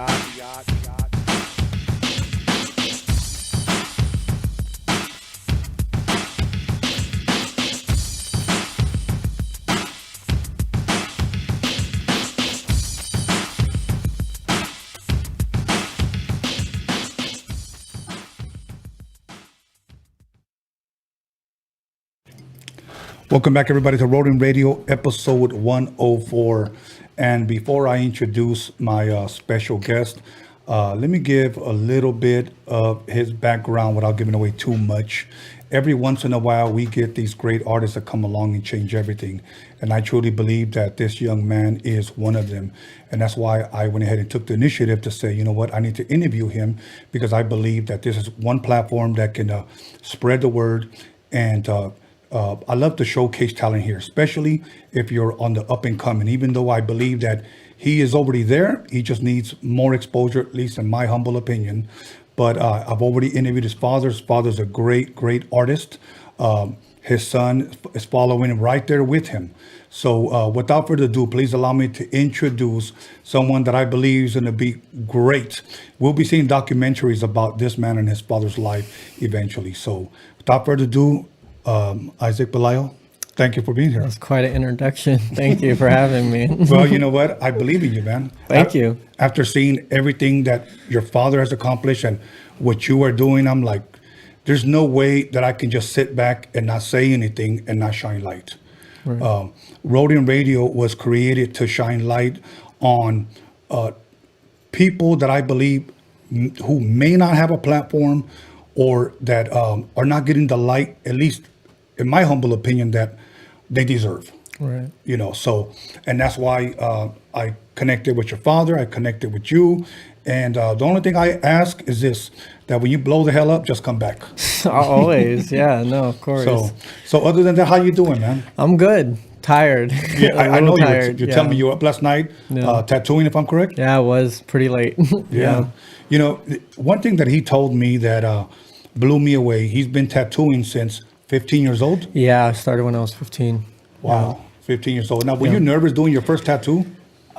Welcome back, everybody, to Roadium Radio, episode 104. And before I introduce my special guest, let me give a little bit of his background without giving away too much. Every once in a while, we get these great artists that come along and change everything. And I truly believe that this young man is one of them. And that's why I went ahead and took the initiative to say, you know what, I need to interview him, because I believe that this is one platform that can spread the word. And I love to showcase talent here, especially if you're on the up and coming. Even though I believe that he is already there, he just needs more exposure, at least in my humble opinion. But I've already interviewed his father. His father's a great, great artist. His son is following him right there with him. So without further ado, please allow me to introduce someone that I believe is going to be great. We'll be seeing documentaries about this man and his father's life eventually. So without further ado, Isaac Pelayo, thank you for being here. That's quite an introduction. Thank you for having me. Well, you know what? I believe in you, man. Thank you. After seeing everything that your father has accomplished and what you are doing, I'm like, there's no way that I can just sit back and not say anything and not shine light. Right. Roadium Radio was created to shine light on people that I believe who may not have a platform or that are not getting the light, at least in my humble opinion, that they deserve. Right. You know, so, and that's why I connected with your father, I connected with you. And the only thing I ask is this, that when you blow the hell up, just come back. Always. Yeah, no, of course. So other than that, how you doing, man? I'm good. Tired. Yeah, I know tired. you're telling me you were up last night tattooing, if I'm correct? Yeah, I was pretty late. Yeah. You know, one thing that he told me that blew me away, he's been tattooing since 15 years old? Yeah, I started when I was 15. Wow, 15 years old. Now, were you nervous doing your first tattoo?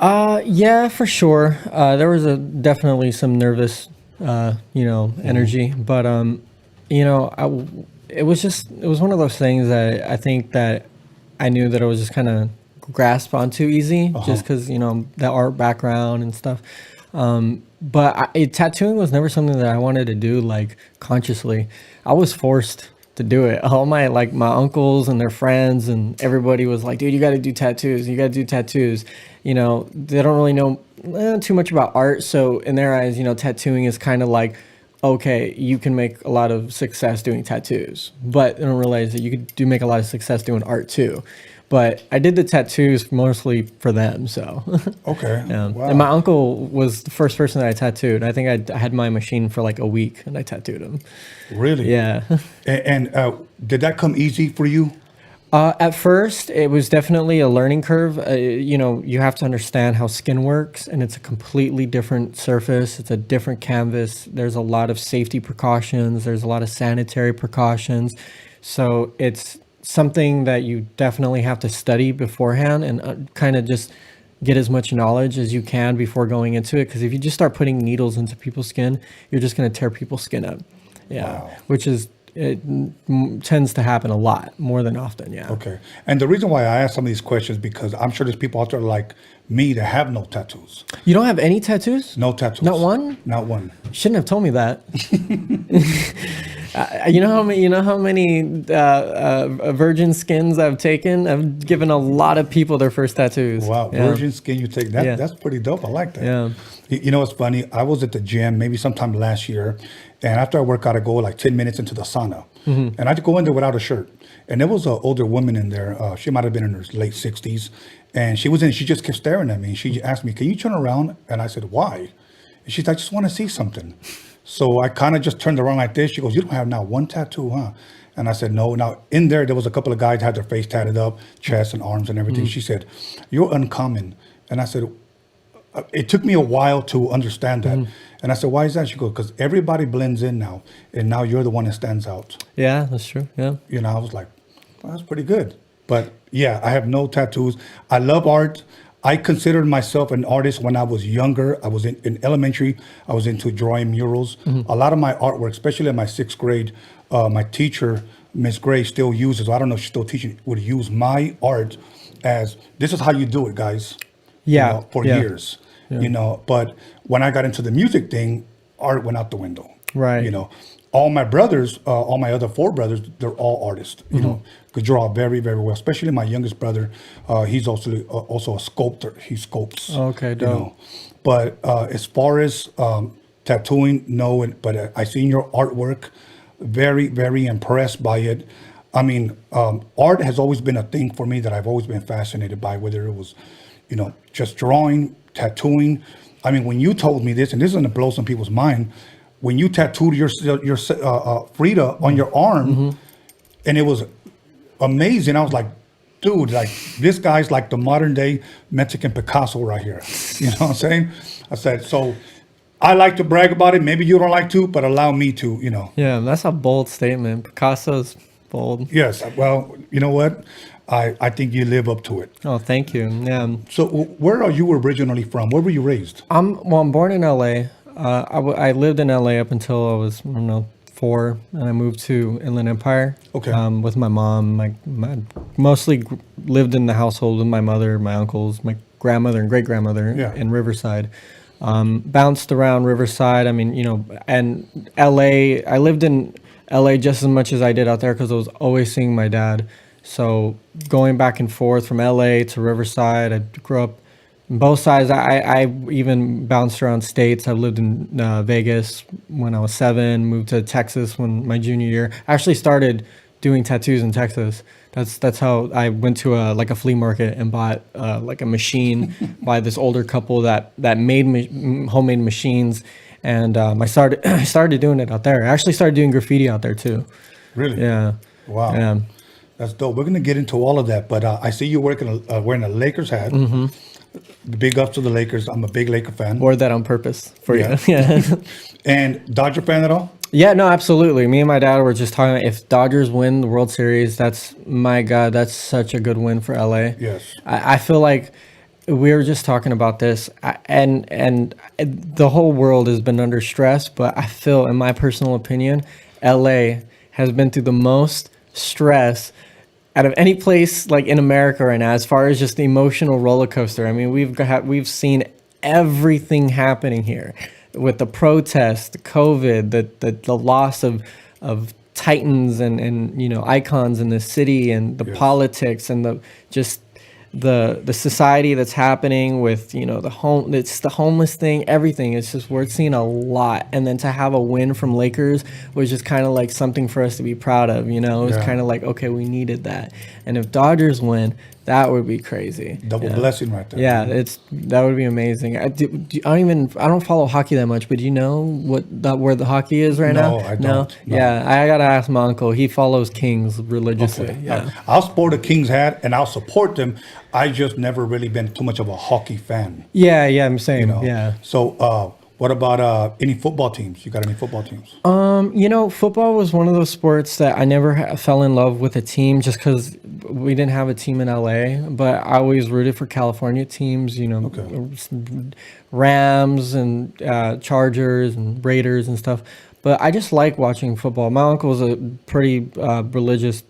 Yeah, for sure. There was definitely some nervous, energy, but it was one of those things that I think that I knew that I was just kind of grasp onto easy, just because the art background and stuff. But tattooing was never something that I wanted to do like consciously. I was forced to do it. All my uncles and their friends and everybody was like, dude, you got to do tattoos. You got to do tattoos. They don't really know too much about art. So in their eyes, tattooing is kind of like, okay, you can make a lot of success doing tattoos, but they don't realize that you do make a lot of success doing art too. But I did the tattoos mostly for them, so. Okay. Wow. And my uncle was the first person that I tattooed. I think I had my machine for like a week, and I tattooed him. Really? Yeah. And did that come easy for you? At first, it was definitely a learning curve. You have to understand how skin works, and it's a completely different surface. It's a different canvas. There's a lot of safety precautions. There's a lot of sanitary precautions. So it's something that you definitely have to study beforehand and kind of just get as much knowledge as you can before going into it. Because if you just start putting needles into people's skin, you're just going to tear people's skin up. Yeah. Wow. Which is, it tends to happen a lot, more than often. Yeah. Okay. And the reason why I ask some of these questions, because I'm sure there's people out there like me that have no tattoos. You don't have any tattoos? No tattoos. Not one? Not one. You shouldn't have told me that. You know how many virgin skins I've taken? I've given a lot of people their first tattoos. Wow, yeah. Virgin skin you take. That's pretty dope. I like that. Yeah. You know what's funny? I was at the gym maybe sometime last year, and after I work out, I go like 10 minutes into the sauna. Mm-hmm. And I go in there without a shirt. And there was an older woman in there. She might have been in her late 60s. And she just kept staring at me. She asked me, can you turn around? And I said, why? And she's like, I just want to see something. So I kind of just turned around like this. She goes, you don't have now one tattoo, huh? And I said, no. Now, in there was a couple of guys that had their face tatted up, chest and arms and everything. Mm-hmm. She said, you're uncommon. And I said, it took me a while to understand that. Mm-hmm. And I said, why is that? She goes, because everybody blends in now. And now you're the one that stands out. Yeah, that's true. Yeah. I was like, well, that's pretty good. But yeah, I have no tattoos. I love art. I considered myself an artist when I was younger. I was in elementary. I was into drawing murals. Mm-hmm. A lot of my artwork, especially in my 6th grade, my teacher, Miss Gray, still uses, I don't know if she's still teaching, would use my art as, this is how you do it, guys. Yeah. For years. Yeah. But when I got into the music thing, art went out the window. Right. all my brothers, all my other 4 brothers, they're all artists. You know, could draw very, very well. Especially my youngest brother, he's also a sculptor. He sculpts. Okay, you dope. know. But as far as tattooing, no. But I seen your artwork. Very, very impressed by it. I mean, art has always been a thing for me that I've always been fascinated by. Whether it was, you know, just drawing, tattooing. I mean, when you told me this, and this is gonna blow some people's mind. When you tattooed your Frida on your arm, and it was amazing. I was like, dude, like this guy's like the modern day Mexican Picasso right here. You know what I'm saying? I said, so I like to brag about it. Maybe you don't like to, but allow me to, you know. Yeah, that's a bold statement. Picasso's bold. Yes. Well, you know what? I think you live up to it. Oh, thank you. Yeah. So where are you originally from? Where were you raised? I'm born in LA. I lived in LA up until I was, 4, and I moved to Inland Empire. Okay. With my mom. My mostly lived in the household with my mother, my uncles, my grandmother and great grandmother in Riverside. Bounced around Riverside. I mean, and LA. I lived in LA just as much as I did out there because I was always seeing my dad. So going back and forth from LA to Riverside, I grew up on both sides. I even bounced around states. I lived in Vegas when I was 7, moved to Texas when my junior year. I actually started doing tattoos in Texas. That's how I went to a flea market and bought like a machine by this older couple that made homemade machines. And I started doing it out there. I actually started doing graffiti out there too. Really? Yeah. Wow. Yeah. That's dope. We're gonna get into all of that, but I see you wearing a Lakers hat. Big ups to the Lakers. I'm a big Laker fan. Wore that on purpose for you. Yeah. And Dodger fan at all? Yeah, no, absolutely. Me and my dad were just talking about if Dodgers win the World Series, that's such a good win for LA. Yes. I feel like we were just talking about this, and the whole world has been under stress, but I feel, in my personal opinion, LA has been through the most stress out of any place like in America right now, as far as just the emotional roller coaster. I mean, we've seen everything happening here with the protests, the COVID, the loss of titans and icons in the city, and the politics, and the society that's happening with the homeless thing, everything. It's just, we're seeing a lot, and then to have a win from Lakers was just kind of like something for us to be proud of. It was kind of like, okay, we needed that, and if Dodgers win, that would be crazy. Double blessing right there. Yeah, that would be amazing. I don't follow hockey that much, but do you know where the hockey is right now? No, I don't. No. Yeah, I gotta ask my uncle. He follows Kings religiously. Okay. Yeah. I'll sport a Kings hat and I'll support them. I just never really been too much of a hockey fan. Yeah, I'm saying. Yeah. So, what about any football teams? You got any football teams? Football was one of those sports that I never fell in love with a team just because we didn't have a team in LA. But I always rooted for California teams. Rams and Chargers and Raiders and stuff. But I just like watching football. My uncle was a pretty religious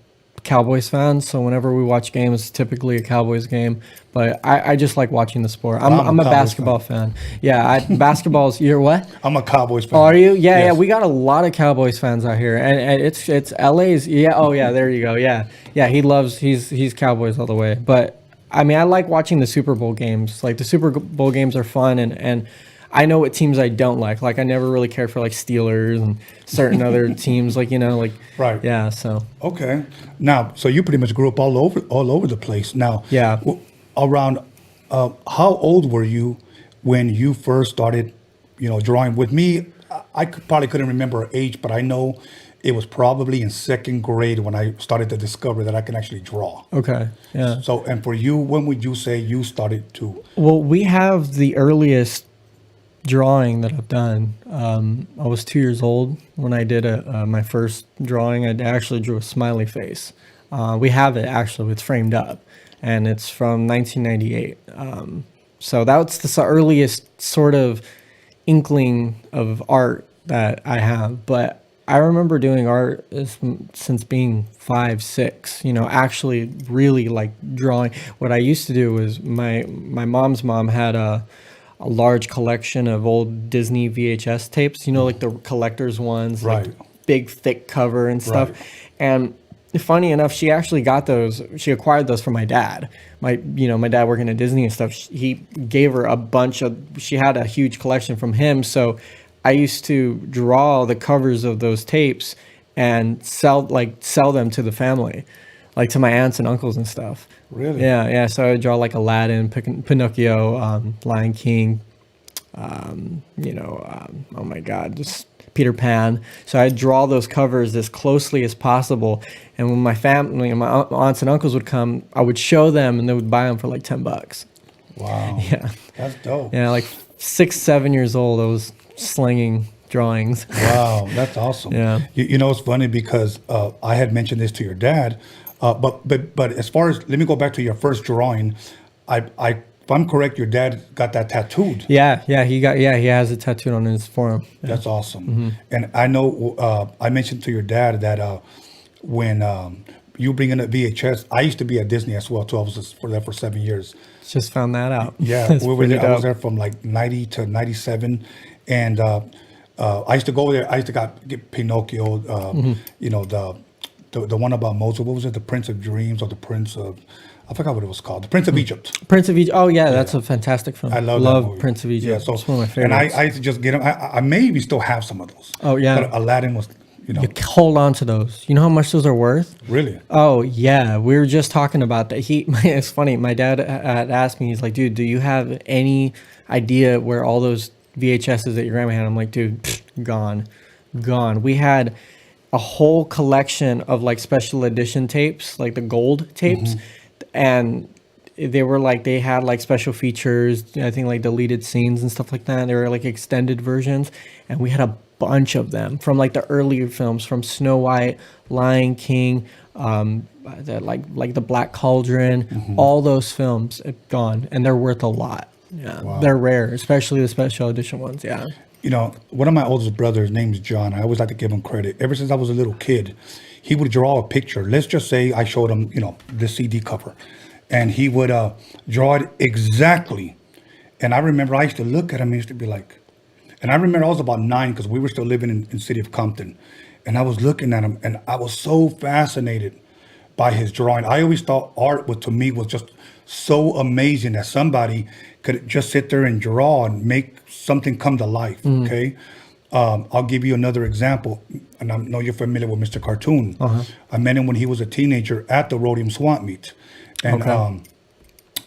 Cowboys fan, so whenever we watch games, it's typically a Cowboys game. But I just like watching the sport. I'm a basketball fan. Yeah, basketball's. You're what? I'm a Cowboys fan. Oh, are you? Yeah, Yes. yeah. We got a lot of Cowboys fans out here, and it's LA's. Yeah. Oh, yeah. There you go. Yeah, yeah. He's Cowboys all the way. But I mean, I like watching the Super Bowl games. Like the Super Bowl games are fun, and I know what teams I don't like. Like I never really cared for like Steelers and certain other teams. Right. Yeah. So. Okay. Now, so you pretty much grew up all over the place. Now. Yeah. Around, how old were you when you first started, drawing? With me, I probably couldn't remember age, but I know it was probably in 2nd grade when I started to discover that I can actually draw. Okay. Yeah. So, and for you, when would you say you started to? Well, we have the earliest drawing that I've done. I was 2 years old when I did my first drawing. I actually drew a smiley face. We have it actually. It's framed up, and it's from 1998. So that's the earliest sort of inkling of art that I have. But I remember doing art since being 5, 6. Actually really like drawing. What I used to do was my mom's mom had a large collection of old Disney VHS tapes, like the collector's ones, right? big thick cover and stuff. Right. And funny enough, she actually got those. She acquired those from my dad. My dad working at Disney and stuff. He gave her a bunch of. She had a huge collection from him. So I used to draw the covers of those tapes and sell them to the family, like to my aunts and uncles and stuff. Really? Yeah. So I would draw like Aladdin, Pinocchio, Lion King. Oh my God, just Peter Pan. So I draw those covers as closely as possible. And when my family and my aunts and uncles would come, I would show them and they would buy them for like $10. Wow. Yeah. That's dope. Yeah, like 6, 7 years old, I was slinging drawings. Wow, that's awesome. Yeah. You know, it's funny because I had mentioned this to your dad, but as far as, let me go back to your first drawing. If I'm correct, your dad got that tattooed. Yeah, he has it tattooed on his forearm. Yeah. That's awesome. Mm-hmm. And I know I mentioned to your dad that when you bring in a VHS, I used to be at Disney as well too. I was there for 7 years. Just found that out. Yeah, That's we were pretty there. I was dope. there from like 90 to 97, and I used to go there. I used to get Pinocchio. You know, the one about Moses. What was it? The Prince of Dreams or the Prince of, I forgot what it was called. The Prince of Egypt. Prince of Egypt. Oh yeah, that's a fantastic film. I love that movie. Prince of Egypt. Yeah, so it's one of my and favorites. I used to just get them. I maybe still have some of those. Oh yeah, but Aladdin was, you know. You hold on to those. You know how much those are worth? Really? Oh yeah, we were just talking about that. It's funny. My dad had asked me. He's like, "Dude, do you have any idea where all those VHSs that your grandma had?" I'm like, "Dude, gone. We had a whole collection of like special edition tapes, like the gold tapes, and they had like special features. I think like deleted scenes and stuff like that. They were like extended versions, and we had a bunch of them from like the earlier films, from Snow White, Lion King, like the Black Cauldron. All those films gone, and they're worth a lot. Yeah, Wow. They're rare, especially the special edition ones. Yeah. You know, one of my oldest brothers, name is John. I always like to give him credit. Ever since I was a little kid, he would draw a picture. Let's just say I showed him, you know, the CD cover, and he would draw it exactly. And I remember I used to look at him and used to be like, and I remember I was about 9 because we were still living in the city of Compton, and I was looking at him and I was so fascinated by his drawing. I always thought art to me was just so amazing that somebody could just sit there and draw and make something come to life. Okay, I'll give you another example, and I know you're familiar with Mr. Cartoon. I met him when he was a teenager at the Roadium Swamp Meet, and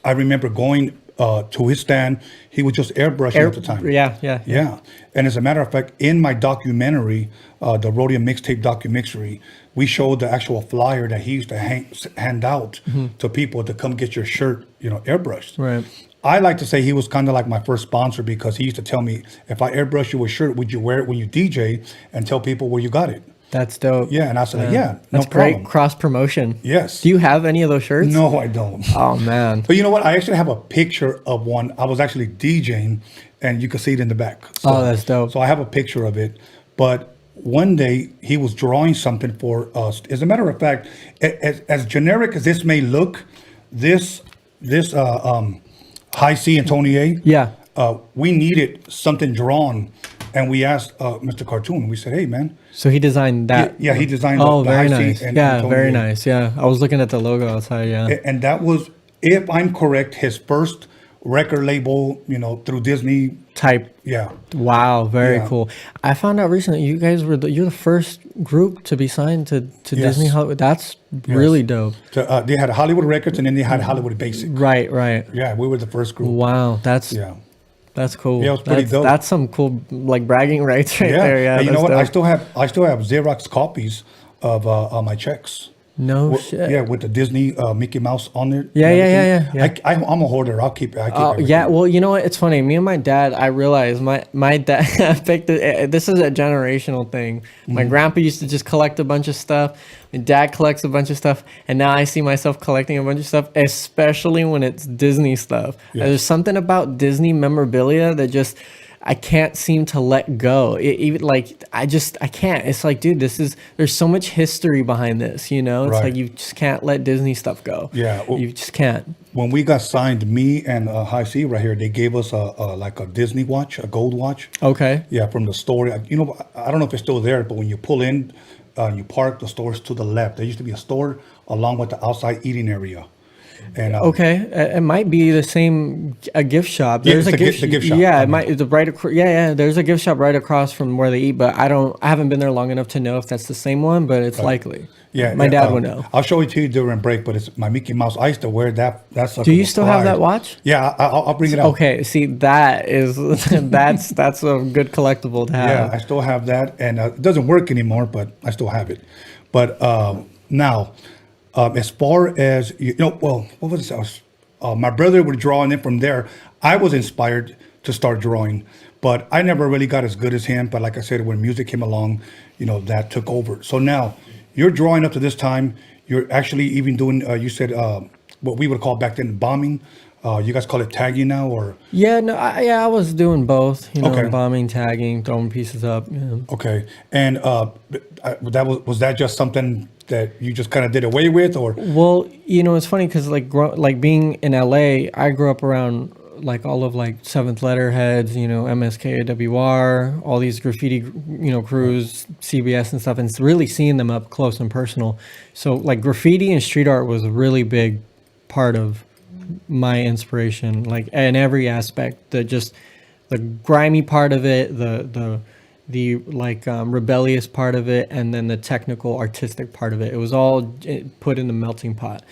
I remember going to his stand. He was just airbrushing at the time. Yeah. And as a matter of fact, in my documentary, the Roadium Mixtape DOCUMIXERY, we showed the actual flyer that he used to hand out to people to come get your shirt, you know, airbrushed. Right. I like to say he was kind of like my first sponsor because he used to tell me, if I airbrush you a shirt, would you wear it when you DJ and tell people where you got it? That's dope. Yeah, and I said, no that's problem. great cross promotion. Yes. Do you have any of those shirts? No, I don't. Oh man. But you know what? I actually have a picture of one. I was actually DJing, and you can see it in the back. So, that's dope. So I have a picture of it. But one day he was drawing something for us. As a matter of fact, as generic as this may look, this High C and Tony A. We needed something drawn, and we asked Mr. Cartoon. We said, "Hey, man." So he designed that. Yeah, he designed. Oh, the very High C nice. and Tony very A. nice. Yeah, I was looking at the logo outside. Yeah, And that was, if I'm correct, his first record label, you know, through Disney type. Yeah. Wow, very Yeah. cool. I found out recently you guys you're the first group to be signed to Yes. Disney Hollywood. That's Yes. really dope. They had Hollywood Records, and then they had Hollywood Basic. Right. Yeah, we were the first group. Wow, that's cool. Yeah, it was pretty dope. That's some cool like bragging rights right there. Yeah, And you know what? that's dope. I still have Xerox copies of my checks. No shit. Yeah, with the Disney Mickey Mouse on there. Yeah, and yeah. everything. I'm a hoarder. I'll keep it. Yeah, well, you know what? It's funny. Me and my dad, I realized my dad picked it. This is a generational thing. My grandpa used to just collect a bunch of stuff. My dad collects a bunch of stuff, and now I see myself collecting a bunch of stuff, especially when it's Disney stuff. Yes. There's something about Disney memorabilia that just. I can't seem to let go. Even like I can't. It's like, dude, there's so much history behind this, you know? It's Right. like you just can't let Disney stuff go. Yeah, well, you just can't. When we got signed, me and High C right here, they gave us like a Disney watch, a gold watch. Okay. Yeah, from the store. You know, I don't know if it's still there, but when you pull in, you park, the store's to the left. There used to be a store along with the outside eating area. And Okay, it might be the same a gift shop. Yeah, There's it's a gift, the gift shop. Yeah, I it might. It's right across. Yeah. There's a gift shop right across from where they eat, but I haven't been there long enough to know if that's the same one. But it's likely. Yeah, my dad would know. I'll show it to you during break, but it's my Mickey Mouse. I used to wear that. That's Do you still have that watch? Yeah, I'll bring it out. Okay, see that is that's a good collectible to have. Yeah, I still have that, and it doesn't work anymore, but I still have it. But now, as far as well, what was it? My brother would draw, and then from there, I was inspired to start drawing. But I never really got as good as him. But like I said, when music came along, that took over. So now you're drawing up to this time. You're actually even doing. You said what we would call back then bombing. You guys call it tagging now, or? Yeah, no, I was doing both. Okay. Bombing, tagging, throwing pieces up. Yeah. Okay, and was that just something that you just kind of did away with, or? Well, it's funny because like being in LA, I grew up around like all of like Seventh Letterheads, MSK, AWR, all these graffiti, crews, CBS and stuff, and it's really seeing them up close and personal. So like graffiti and street art was a really big part of my inspiration, like in every aspect. The grimy part of it, the rebellious part of it, and then the technical artistic part of it. It was all put in the melting pot.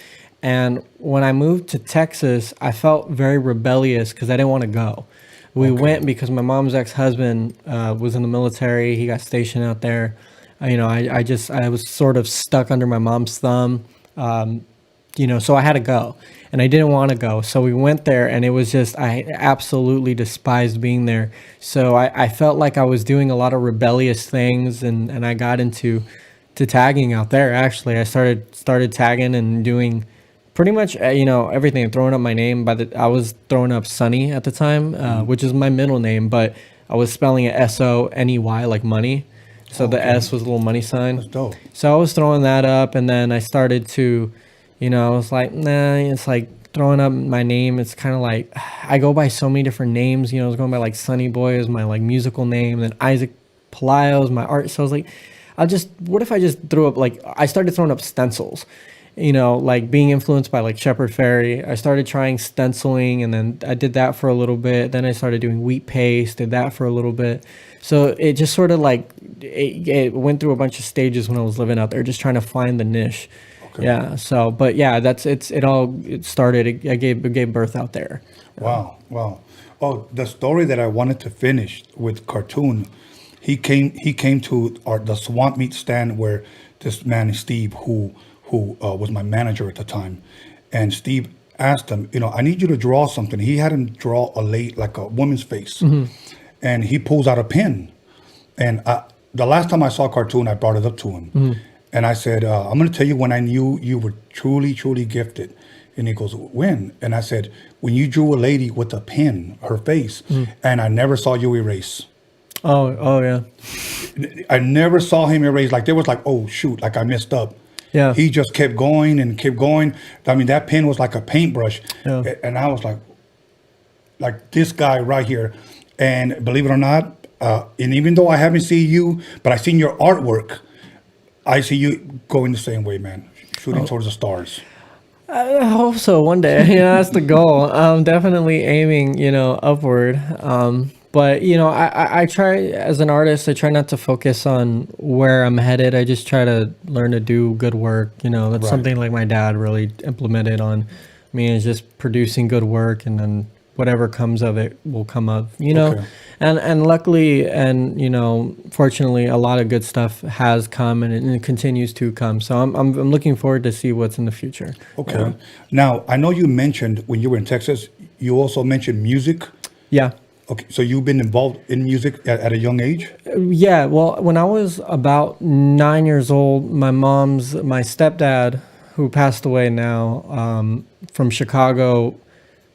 And when I moved to Texas, I felt very rebellious because I didn't want to go. We went because my mom's ex-husband was in the military. He got stationed out there. I was sort of stuck under my mom's thumb. So I had to go, and I didn't want to go. So we went there, and it was just, I absolutely despised being there. So I felt like I was doing a lot of rebellious things, and I got into tagging out there. Actually, I started tagging and doing pretty much, everything, throwing up my name. I was throwing up Sonny at the time, which is my middle name, but I was spelling it SONEY, like money. So the S was a little money sign. That's dope. So I was throwing that up, and then I started to, I was like, nah, it's like throwing up my name. It's kind of like, I go by so many different names. I was going by like Sonny Boy is my like musical name, and then Isaac Pelayo is my art. So I was like, what if I just threw up, like, I started throwing up stencils, like being influenced by like Shepard Fairey. I started trying stenciling, and then I did that for a little bit. Then I started doing wheat paste, did that for a little bit. So it just sort of like, it went through a bunch of stages when I was living out there, just trying to find the niche. Okay. Yeah. So, but yeah, it started. I gave birth out there. Wow. Oh, the story that I wanted to finish with cartoon. He came to the swamp meet stand where this man Steve, who was my manager at the time, and Steve asked him, I need you to draw something. He had him draw like a woman's face, and he pulls out a pen. And the last time I saw cartoon, I brought it up to him. And I said, I'm going to tell you when I knew you were truly, truly gifted. And he goes, when? And I said, when you drew a lady with a pen, her face, and I never saw you erase. Oh, yeah. I never saw him erase. Like, there was like, oh, shoot, like I messed up. Yeah. He just kept going and kept going. I mean, that pen was like a paintbrush. Yeah. And I was like this guy right here. And believe it or not, and even though I haven't seen you, but I've seen your artwork, I see you going the same way, man, shooting towards the stars. I hope so one day. That's the goal. I'm definitely aiming, upward. But I try, as an artist, I try not to focus on where I'm headed. I just try to learn to do good work. That's something like my dad really implemented on me, is just producing good work, and then whatever comes of it will come of, Okay. And luckily, and fortunately, a lot of good stuff has come, and it continues to come. So I'm looking forward to see what's in the future. Okay. Now, I know you mentioned when you were in Texas, you also mentioned music. Yeah. Okay. So you've been involved in music at a young age? Yeah. Well, when I was about 9 years old, my stepdad, who passed away now, from Chicago,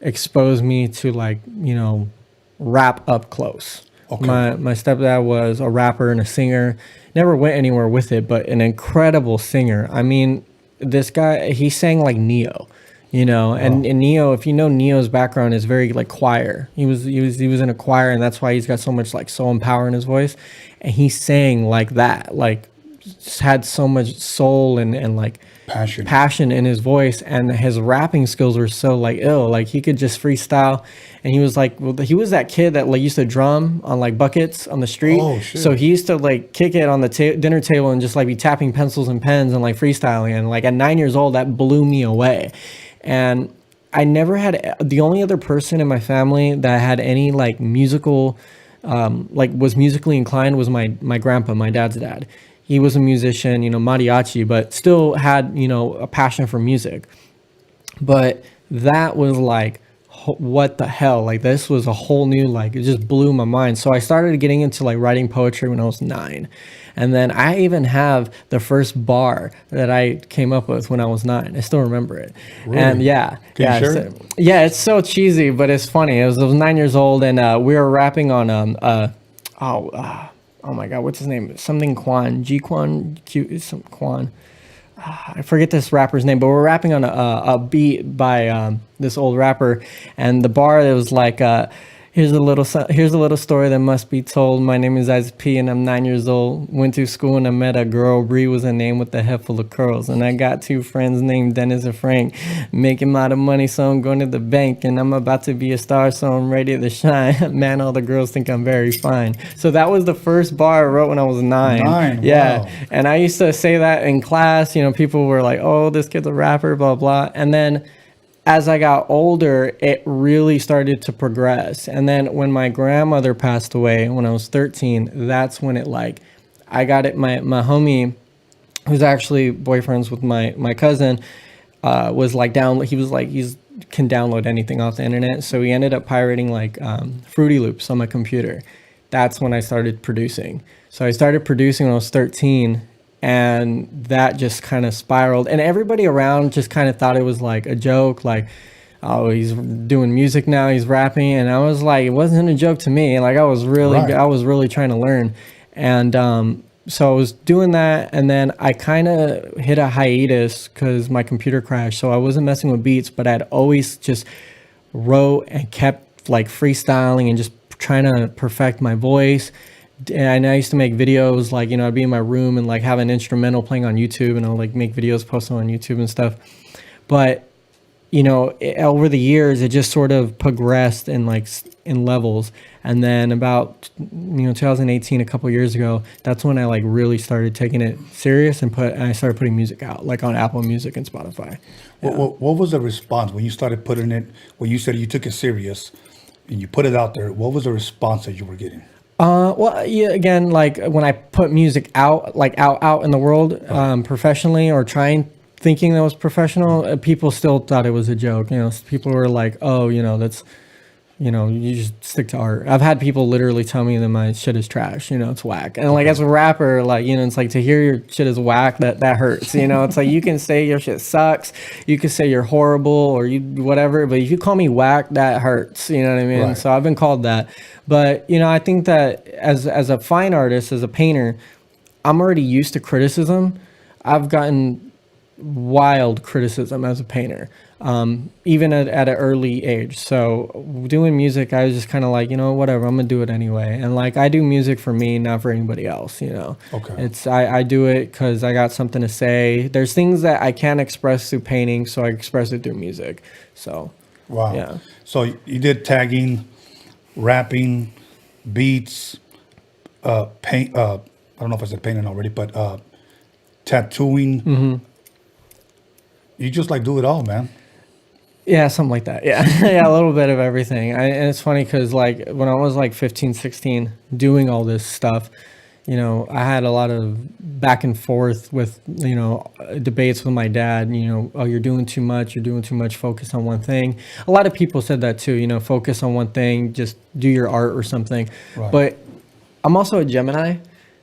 exposed me to rap up close. Okay. My stepdad was a rapper and a singer. Never went anywhere with it, but an incredible singer. I mean, this guy, he sang like Neo, you know, and Neo, if you know Neo's background is very like choir. He was in a choir, and that's why he's got so much like soul and power in his voice. And he sang like that, like just had so much soul and like passion in his voice, and his rapping skills were so like ill. Like he could just freestyle, and he was like, well, he was that kid that like used to drum on like buckets on the street. Oh, shit. So he used to like kick it on the dinner table and just like be tapping pencils and pens and like freestyling. And like at 9 years old, that blew me away. And I never had, the only other person in my family that had any like musical, like was musically inclined was my grandpa, my dad's dad. He was a musician, you know, mariachi, but still had, you know, a passion for music. But that was like, what the hell? Like this was a whole new, like, it just blew my mind. So I started getting into like writing poetry when I was 9. And then I even have the first bar that I came up with when I was 9. I still remember it. Really? And yeah, Can you share it's, yeah, it's so cheesy, but it's funny. I was 9 years old, and we were rapping on oh my God, what's his name? Something Quan, G Quan, Q, some Quan. I forget this rapper's name, but we're rapping on a beat by this old rapper, and the bar, it was like, here's a little story that must be told. My name is Isaac P, and I'm 9 years old. Went to school and I met a girl. Bree was a name with a head full of curls, and I got 2 friends named Dennis and Frank. Making a lot of money, so I'm going to the bank, and I'm about to be a star, so I'm ready to shine. Man, all the girls think I'm very fine. So that was the first bar I wrote when I was 9. Yeah, wow. And I used to say that in class. You know, people were like, "Oh, this kid's a rapper," blah blah. And then as I got older, it really started to progress. And then when my grandmother passed away when I was 13, that's when it like, I got it. My homie, who's actually boyfriends with my cousin, was like he can download anything off the internet. So he ended up pirating like Fruity Loops on my computer. That's when I started producing. So I started producing when I was 13. And that just kind of spiraled, and everybody around just kind of thought it was like a joke, like, oh, he's doing music now, he's rapping. And I was like, it wasn't a joke to me. Like I was really trying to learn. And so I was doing that, and then I kind of hit a hiatus because my computer crashed. So I wasn't messing with beats, but I'd always just wrote and kept like freestyling and just trying to perfect my voice. And I used to make videos, like, you know, I'd be in my room and like have an instrumental playing on YouTube, and I'll like make videos, post them on YouTube and stuff. But, you know, over the years, it just sort of progressed in like in levels. And then about, you know, 2018, a couple years ago, that's when I like really started taking it serious, and I started putting music out like on Apple Music and Spotify. Yeah. What was the response when you started putting it, when you said you took it serious and you put it out there? What was the response that you were getting? Well, yeah, again, like when I put music out, like out in the world, professionally, or thinking that was professional, people still thought it was a joke. You know, people were like, oh, you know, that's, you know, you just stick to art. I've had people literally tell me that my shit is trash, you know, it's whack. And like as a rapper, like, you know, it's like to hear your shit is whack, that hurts, you know. It's like you can say your shit sucks, you can say you're horrible or you whatever, but if you call me whack, that hurts, you know what I mean? Right. So I've been called that. But, you know, I think that as a fine artist, as a painter, I'm already used to criticism. I've gotten wild criticism as a painter. Even at an early age. So doing music, I was just kind of like, you know, whatever, I'm gonna do it anyway. And like, I do music for me, not for anybody else, you know. Okay. I do it because I got something to say. There's things that I can't express through painting, so I express it through music. So wow. Yeah. So you did tagging, rapping, beats, paint. I don't know if I said painting already, but tattooing. Mm-hmm. You just like do it all, man. Yeah, something like that. Yeah. Yeah, a little bit of everything. And it's funny because like when I was like 15, 16, doing all this stuff, you know, I had a lot of back and forth with, you know, debates with my dad, you know, oh, you're doing too much, focus on one thing. A lot of people said that too, you know, focus on one thing, just do your art or something. Right. But I'm also a Gemini.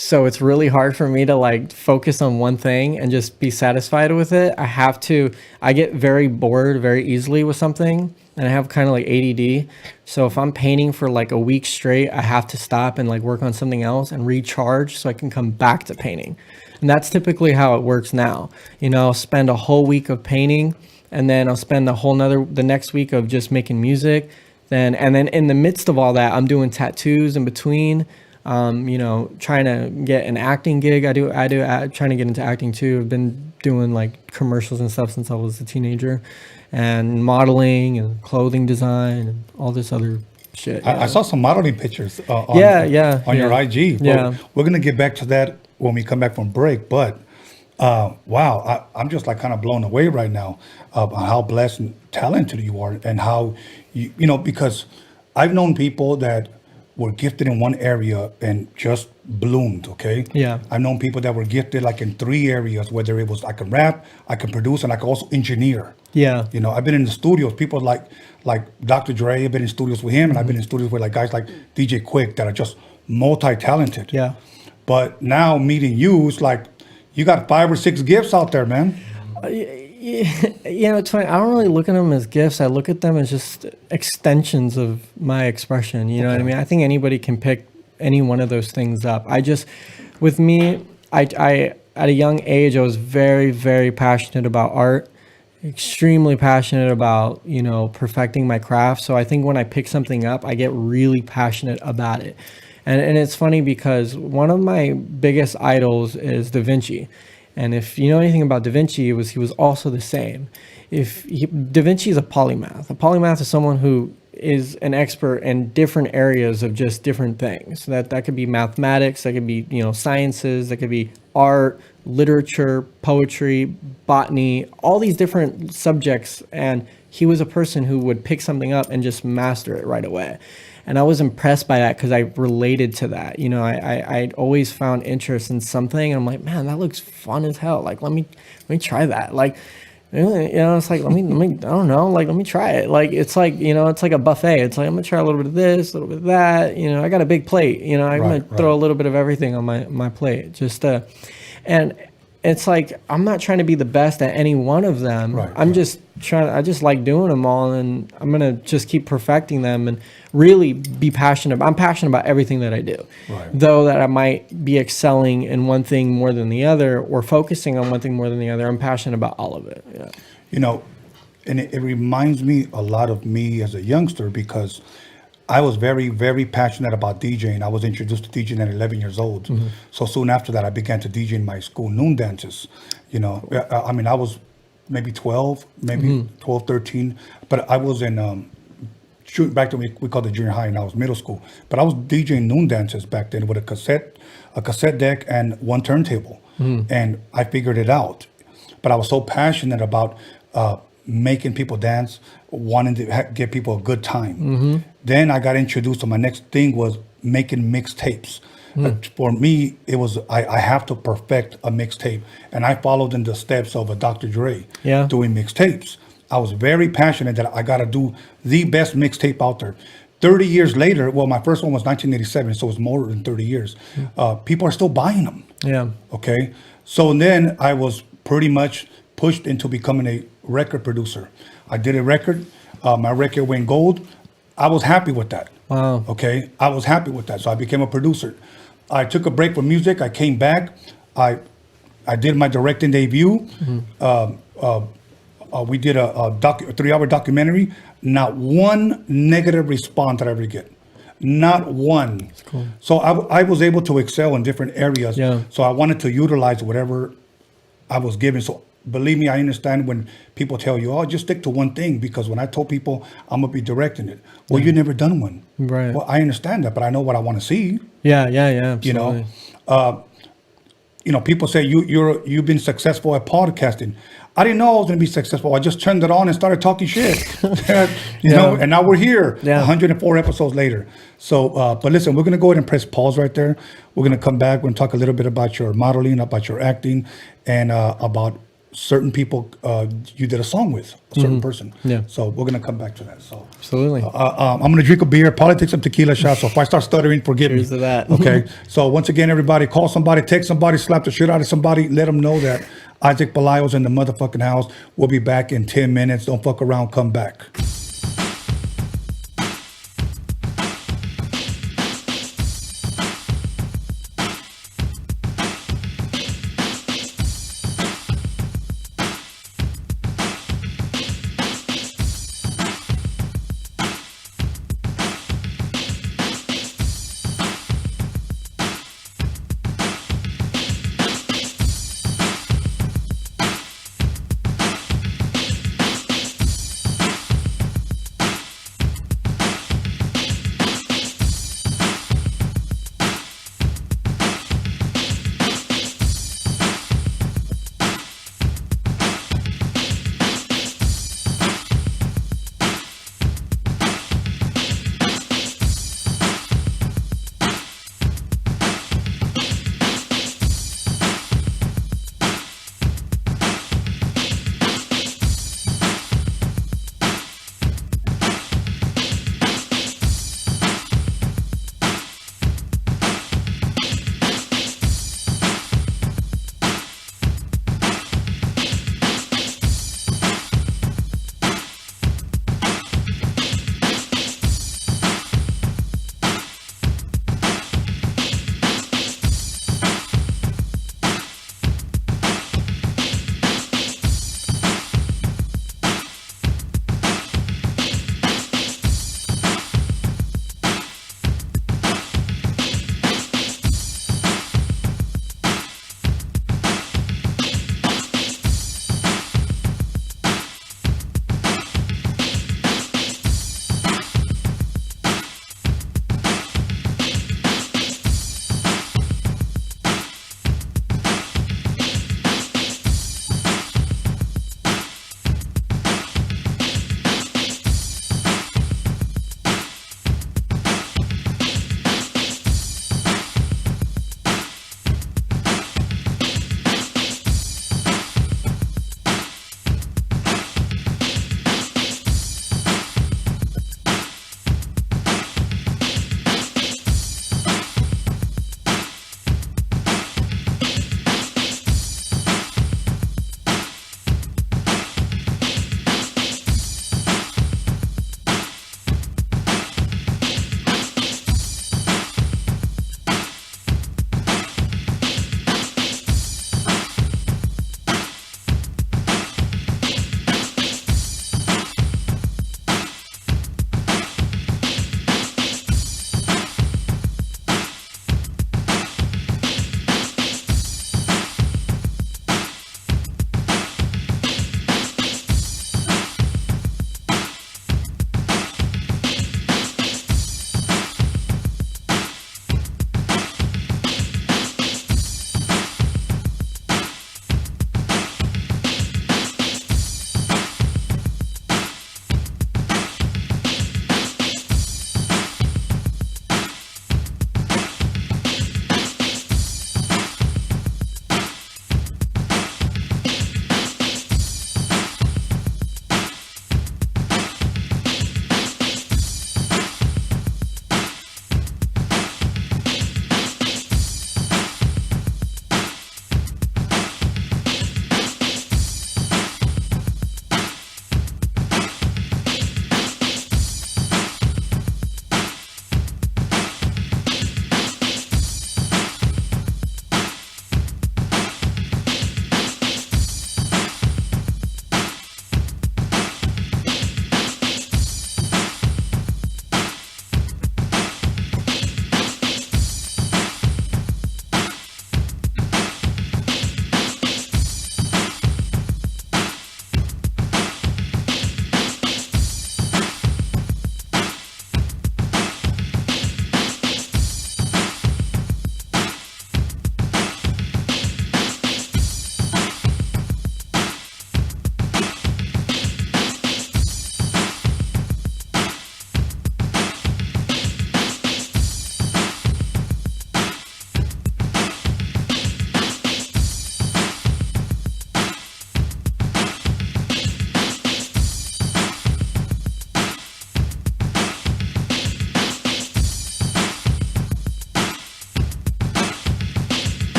So it's really hard for me to like focus on one thing and just be satisfied with it. I get very bored very easily with something. and I have kind of like ADD. So if I'm painting for like a week straight, I have to stop and like work on something else and recharge so I can come back to painting. And that's typically how it works now. You know, I'll spend a whole week of painting, and then I'll spend the next week of just making music. And then in the midst of all that, I'm doing tattoos in between. You know, trying to get an acting gig. I do trying to get into acting too. I've been doing like commercials and stuff since I was a teenager, and modeling and clothing design and all this other shit. I saw some modeling pictures on your IG. Yeah. We're going to get back to that when we come back from break. But wow, I'm just like kind of blown away right now on how blessed and talented you are, and how, you know, because I've known people that were gifted in one area and just bloomed, okay? Yeah. I've known people that were gifted like in 3 areas, whether it was I can rap, I can produce, and I can also engineer. Yeah. You know, I've been in the studios, people like Dr. Dre, I've been in studios with him, and I've been in studios with like guys like DJ Quick that are just multi-talented. Yeah. But now meeting you, it's like you got 5 or 6 gifts out there, man. You know, it's funny. I don't really look at them as gifts. I look at them as just extensions of my expression. You know what I mean? I think anybody can pick any one of those things up. With me, I at a young age, I was very, very passionate about art, extremely passionate about, you know, perfecting my craft. So I think when I pick something up, I get really passionate about it. And it's funny because one of my biggest idols is Da Vinci. And if you know anything about Da Vinci, he was also the same. Da Vinci is a polymath. A polymath is someone who is an expert in different areas of just different things. So that could be mathematics, that could be, you know, sciences, that could be art, literature, poetry, botany, all these different subjects. And he was a person who would pick something up and just master it right away. And I was impressed by that because I related to that. You know, I'd always found interest in something, and I'm like, man, that looks fun as hell. Like, let me try that. Like, you know, it's like, let me, I don't know, like, let me try it. Like, it's like, you know, it's like a buffet. It's like, I'm gonna try a little bit of this, a little bit of that. You know, I got a big plate. You know, I'm gonna throw a little bit of everything on my plate. Just and it's like, I'm not trying to be the best at any one of them. I just like doing them all, and I'm going to just keep perfecting them and really be passionate. I'm passionate about everything that I do. Though that I might be excelling in one thing more than the other, or focusing on one thing more than the other, I'm passionate about all of it. Yeah. You know, and it reminds me a lot of me as a youngster, because I was very, very passionate about DJing. I was introduced to DJing at 11 years old. Mm-hmm. So soon after that, I began to DJ in my school noon dances. You know, I mean, I was maybe 12, 12, 13. But I was in, shooting back to we called it junior high, and I was middle school. But I was DJing noon dances back then with a cassette deck and one turntable. And I figured it out. But I was so passionate about making people dance, wanting to give people a good time. Then I got introduced to my next thing was making mixtapes. For me, it was I have to perfect a mixtape, and I followed in the steps of a Dr. Dre doing mixtapes. I was very passionate that I got to do the best mixtape out there. 30 years later, well, my first one was 1987, so it's more than 30 years. People are still buying them. Yeah. Okay. So then I was pretty much pushed into becoming a record producer. I did a record. My record went gold. I was happy with that. Wow. Okay. I was happy with that. So I became a producer. I took a break from music. I came back. I did my directing debut. We did a 3-hour documentary. Not one negative response that I ever get. Not one. That's cool. So I was able to excel in different areas. Yeah. So I wanted to utilize whatever I was given. So believe me, I understand when people tell you, oh, just stick to one thing, because when I told people I'm going to be directing it, well, you've never done one. Right. Well, I understand that, but I know what I want to see. Yeah, absolutely. You know, people say you've been successful at podcasting. I didn't know I was going to be successful. I just turned it on and started talking shit. you know, and now we're here 104 episodes later. So, but listen, we're going to go ahead and press pause right there. We're going to come back. We're going to talk a little bit about your modeling, about your acting, and about certain people you did a song with, a certain person. Yeah. So we're going to come back to that. So absolutely. I'm going to drink a beer, probably take some tequila shots. So if I start stuttering, forgive Cheers me. to that. Okay. So once again, everybody, call somebody, text somebody, slap the shit out of somebody, let them know that Isaac Pelayo's in the motherfucking house. We'll be back in 10 minutes. Don't fuck around. Come back.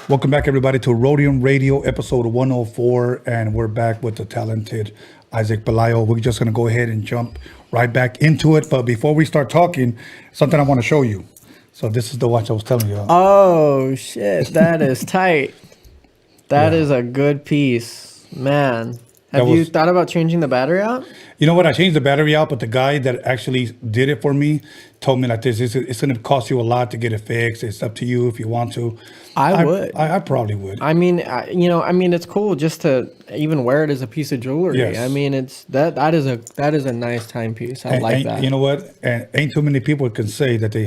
Welcome back, everybody, to Roadium Radio, episode 104, and we're back with the talented Isaac Pelayo. We're just going to go ahead and jump right back into it, but before we start talking, something I want to show you. So this is the watch I was telling you. Oh, shit. That is tight. That is a good piece. Man. Have you thought about changing the battery out? You know what? I changed the battery out, but the guy that actually did it for me told me like this: it's going to cost you a lot to get it fixed. It's up to you if you want to. I would. I probably would. I mean, it's cool just to even wear it as a piece of jewelry. Yes. I mean, it's that is a nice timepiece. I like that. You know what? And ain't too many people can say that they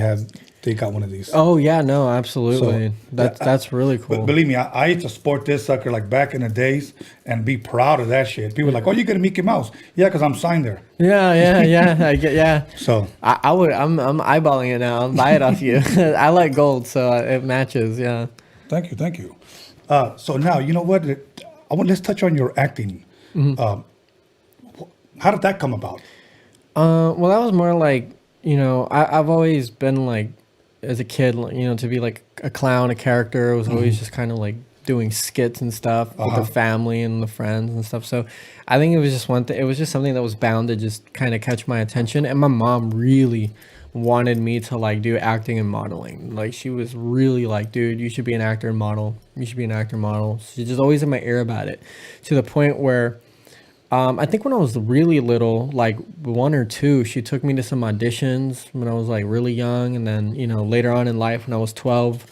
got one of these. Oh yeah, no, absolutely. So, that's really cool. But believe me, I used to sport this sucker like back in the days and be proud of that shit. People are like, "Oh, you got a Mickey Mouse?" Yeah, because I'm signed there. Yeah. So I would. I'm eyeballing it now. I'll buy it off you. I like gold, so it matches. Yeah. Thank you. So now you know what? Let's touch on your acting. Mm-hmm. How did that come about? Well, that was more like, I've always been like, as a kid, to be like a clown, a character. I was always just kind of like doing skits and stuff with the family and the friends and stuff. So I think it was just it was just something that was bound to just kind of catch my attention. And my mom really wanted me to like do acting and modeling. Like she was really like, dude, you should be an actor and model. You should be an actor and model. She's just always in my ear about it, to the point where I think when I was really little, like 1 or 2, she took me to some auditions when I was like really young. And then, later on in life, when I was 12,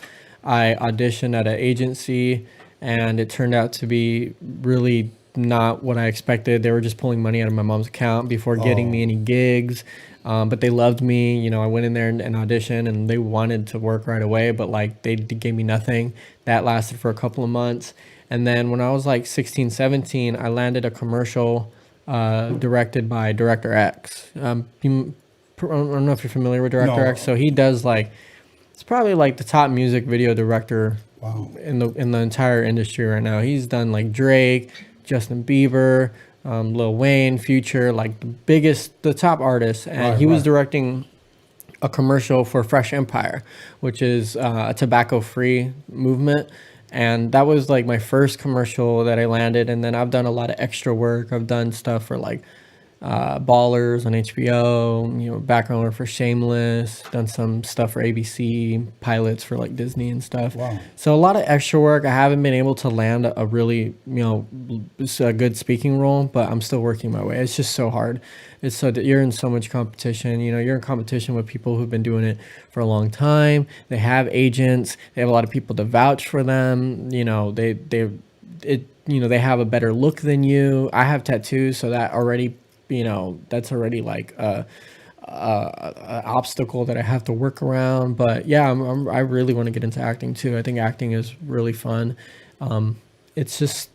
I auditioned at an agency and it turned out to be really not what I expected. They were just pulling money out of my mom's account before getting me any gigs. But they loved me. I went in there and auditioned and they wanted to work right away, but like they gave me nothing. That lasted for a couple of months. And then when I was like 16, 17, I landed a commercial directed by Director X. I don't know if you're familiar with Director X. So he does it's probably like the top music video director in the entire industry right now. He's done like Drake, Justin Bieber, Lil Wayne, Future, like the top artists. And he was directing a commercial for Fresh Empire, which is a tobacco-free movement. And that was like my first commercial that I landed. And then I've done a lot of extra work. I've done stuff for like Ballers on HBO, background work for Shameless, done some stuff for ABC, pilots for like Disney and stuff. Wow. So a lot of extra work. I haven't been able to land a really, a good speaking role, but I'm still working my way. It's just so hard. It's so that you're in so much competition. You're in competition with people who've been doing it for a long time. They have agents. They have a lot of people to vouch for them. They have a better look than you. I have tattoos, so that already, that's already like a obstacle that I have to work around. But yeah, I really want to get into acting too. I think acting is really fun. It's just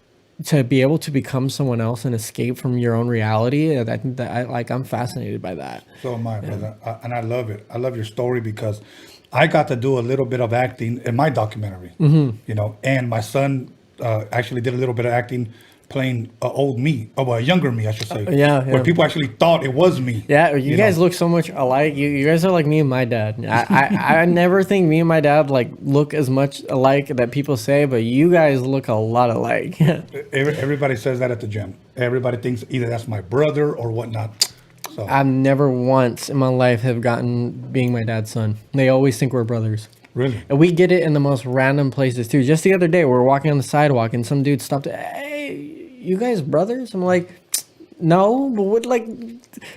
to be able to become someone else and escape from your own reality. I think that I'm fascinated by that. So am I, brother. And I love it. I love your story because I got to do a little bit of acting in my documentary, and my son actually did a little bit of acting playing a younger me, I should say. Where people actually thought it was me. Yeah, you guys look so much alike. You guys are like me and my dad. I never think me and my dad like look as much alike that people say, but you guys look a lot alike. Everybody says that at the gym. Everybody thinks either that's my brother or whatnot. So I've never once in my life have gotten being my dad's son. They always think we're brothers. Really? And we get it in the most random places too. Just the other day, we were walking on the sidewalk and some dude stopped. Hey, you guys brothers? I'm like, no, but what, like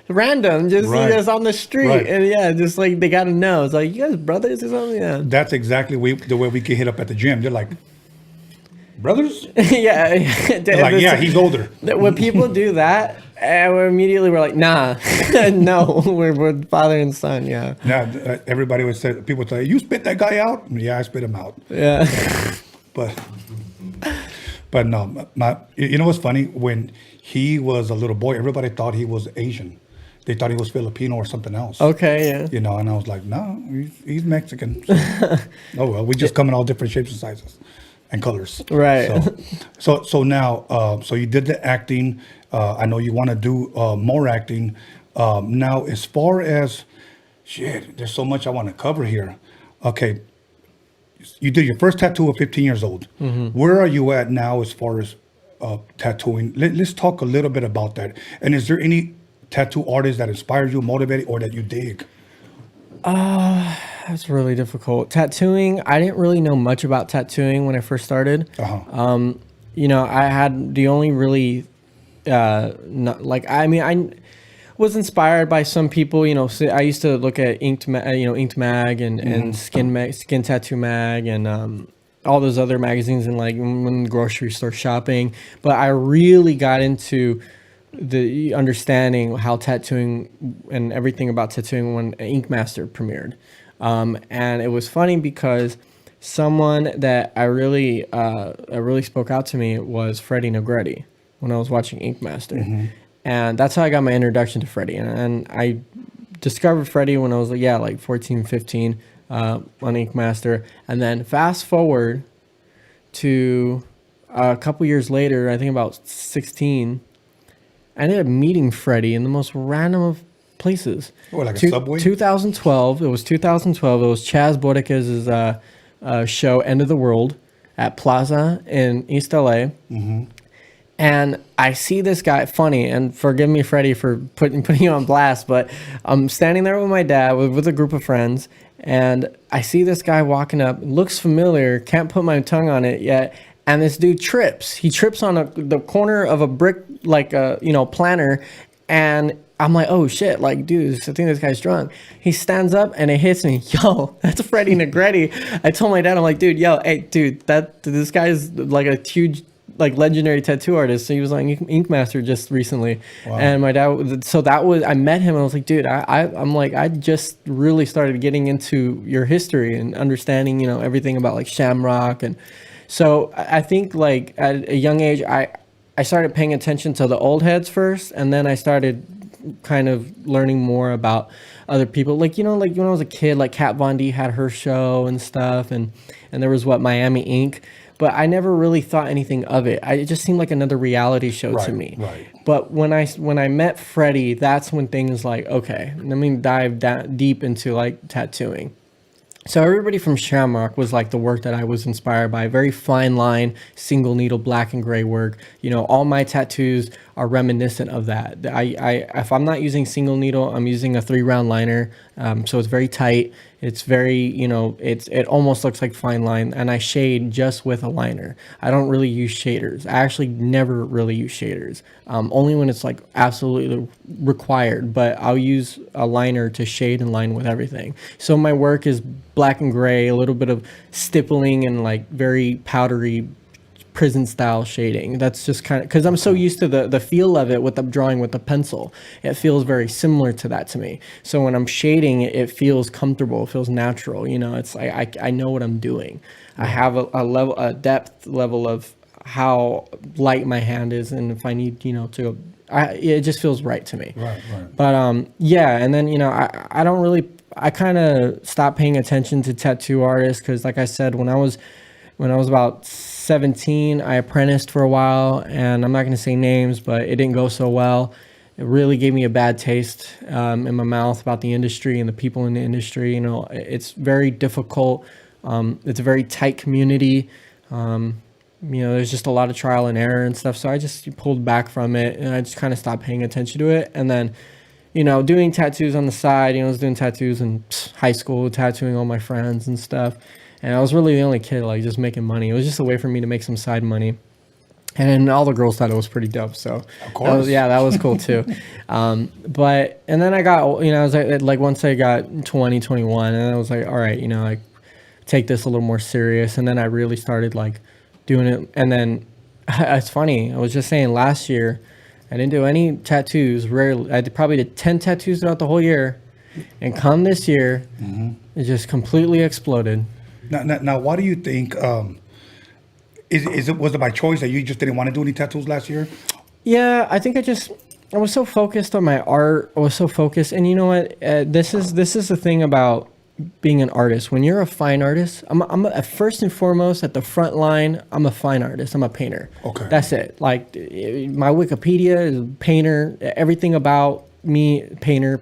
random, just on the street, and just like they gotta know. It's like, you guys brothers or something. Yeah, that's exactly the way we get hit up at the gym. They're like, brothers? Yeah, they're like, yeah, he's older. When people do that, we're like, nah, no, we're father and son. Yeah. Yeah, everybody would say, people would say, you spit that guy out? Yeah, I spit him out. Yeah. But no, you know what's funny? When he was a little boy, everybody thought he was Asian. They thought he was Filipino or something else. Okay, yeah. And I was like, no, he's Mexican. So, oh well, we just come in all different shapes and sizes and colors. Right. So now, so you did the acting. I know you want to do more acting. Now, as far as there's so much I want to cover here. Okay. you did your first tattoo at 15 years old. Where are you at now as far as tattooing? Let's talk a little bit about that. And is there any tattoo artist that inspires you, motivated, or that you dig? That's really difficult. Tattooing, I didn't really know much about tattooing when I first started. You know, I had the only really, I was inspired by some people. You know, so I used to look at Inked Mag and Skin Tattoo Mag and all those other magazines and like when grocery store shopping. But I really got into the understanding how tattooing and everything about tattooing when Ink Master premiered. And it was funny because someone that I really spoke out to me was Freddie Negretti when I was watching Ink Master. And that's how I got my introduction to Freddie. And I discovered Freddie when I was like 14, 15 on Ink Master. And then fast forward to a couple years later, I think about 16, I ended up meeting Freddie in the most random of places. Oh, like a subway? 2012. It was 2012. It was Chaz Bodekez's show, End of the World, at Plaza in East LA. And I see this guy, funny, and forgive me, Freddie, for putting you on blast, but I'm standing there with my dad, with a group of friends, and I see this guy walking up, looks familiar, can't put my tongue on it yet, and this dude trips. He trips on the corner of a brick, like a, planter, and I'm like, oh shit, like, dude, I think this guy's drunk. He stands up and it hits me. Yo, that's Freddie Negretti. I told my dad, I'm like, dude, hey, dude, this guy's like a huge, like, legendary tattoo artist. So he was on Ink Master just recently. Wow. And my dad, so that was, I met him and I was like, dude, I'm like, I just really started getting into your history and understanding, everything about like Shamrock. And so I think like at a young age, I started paying attention to the old heads first, and then I started kind of learning more about other people. Like, like when I was a kid, like Kat Von D had her show and stuff, and there was Miami Ink. But I never really thought anything of it. It just seemed like another reality show to me. Right. But when I met Freddie, that's when things like, okay, let me dive deep into like tattooing. So everybody from Shamrock was like the work that I was inspired by. Very fine line, single needle, black and gray work. All my tattoos are reminiscent of that. If I'm not using single needle, I'm using a 3-round liner. So it's very tight. It's very, it almost looks like fine line, and I shade just with a liner. I don't really use shaders. I actually never really use shaders, only when it's like absolutely required, but I'll use a liner to shade and line with everything. So my work is black and gray, a little bit of stippling and like very powdery prison style shading. That's just kind of because I'm so used to the feel of it with the drawing with the pencil. It feels very similar to that to me. So when I'm shading, it feels comfortable. It feels natural. It's like I know what I'm doing. I have a depth level of how light my hand is, and if I need it just feels right to me. Right. But yeah, and then I don't really, I kind of stopped paying attention to tattoo artists because, like I said, when I was about 17, I apprenticed for a while, and I'm not going to say names, but it didn't go so well. It really gave me a bad taste in my mouth about the industry and the people in the industry. It's very difficult. It's a very tight community. There's just a lot of trial and error and stuff. So I just pulled back from it, and I just kind of stopped paying attention to it. And then, doing tattoos on the side. I was doing tattoos in high school, tattooing all my friends and stuff. And I was really the only kid, like, just making money. It was just a way for me to make some side money. And all the girls thought it was pretty dope. So, of course. That was cool too. And then I got, I was like, once I got 20, 21, and I was like, all right, like, take this a little more serious. And then I really started like doing it. And then it's funny. I was just saying last year, I didn't do any tattoos. Rarely. I probably did 10 tattoos throughout the whole year. And come this year, it just completely exploded. Now, why do you think? Was it by choice that you just didn't want to do any tattoos last year? Yeah, I think I was so focused on my art. I was so focused, and you know what? This is the thing about being an artist. When you're a fine artist, I'm first and foremost at the front line. I'm a fine artist. I'm a painter. Okay, that's it. Like my Wikipedia is painter. Everything about me, painter.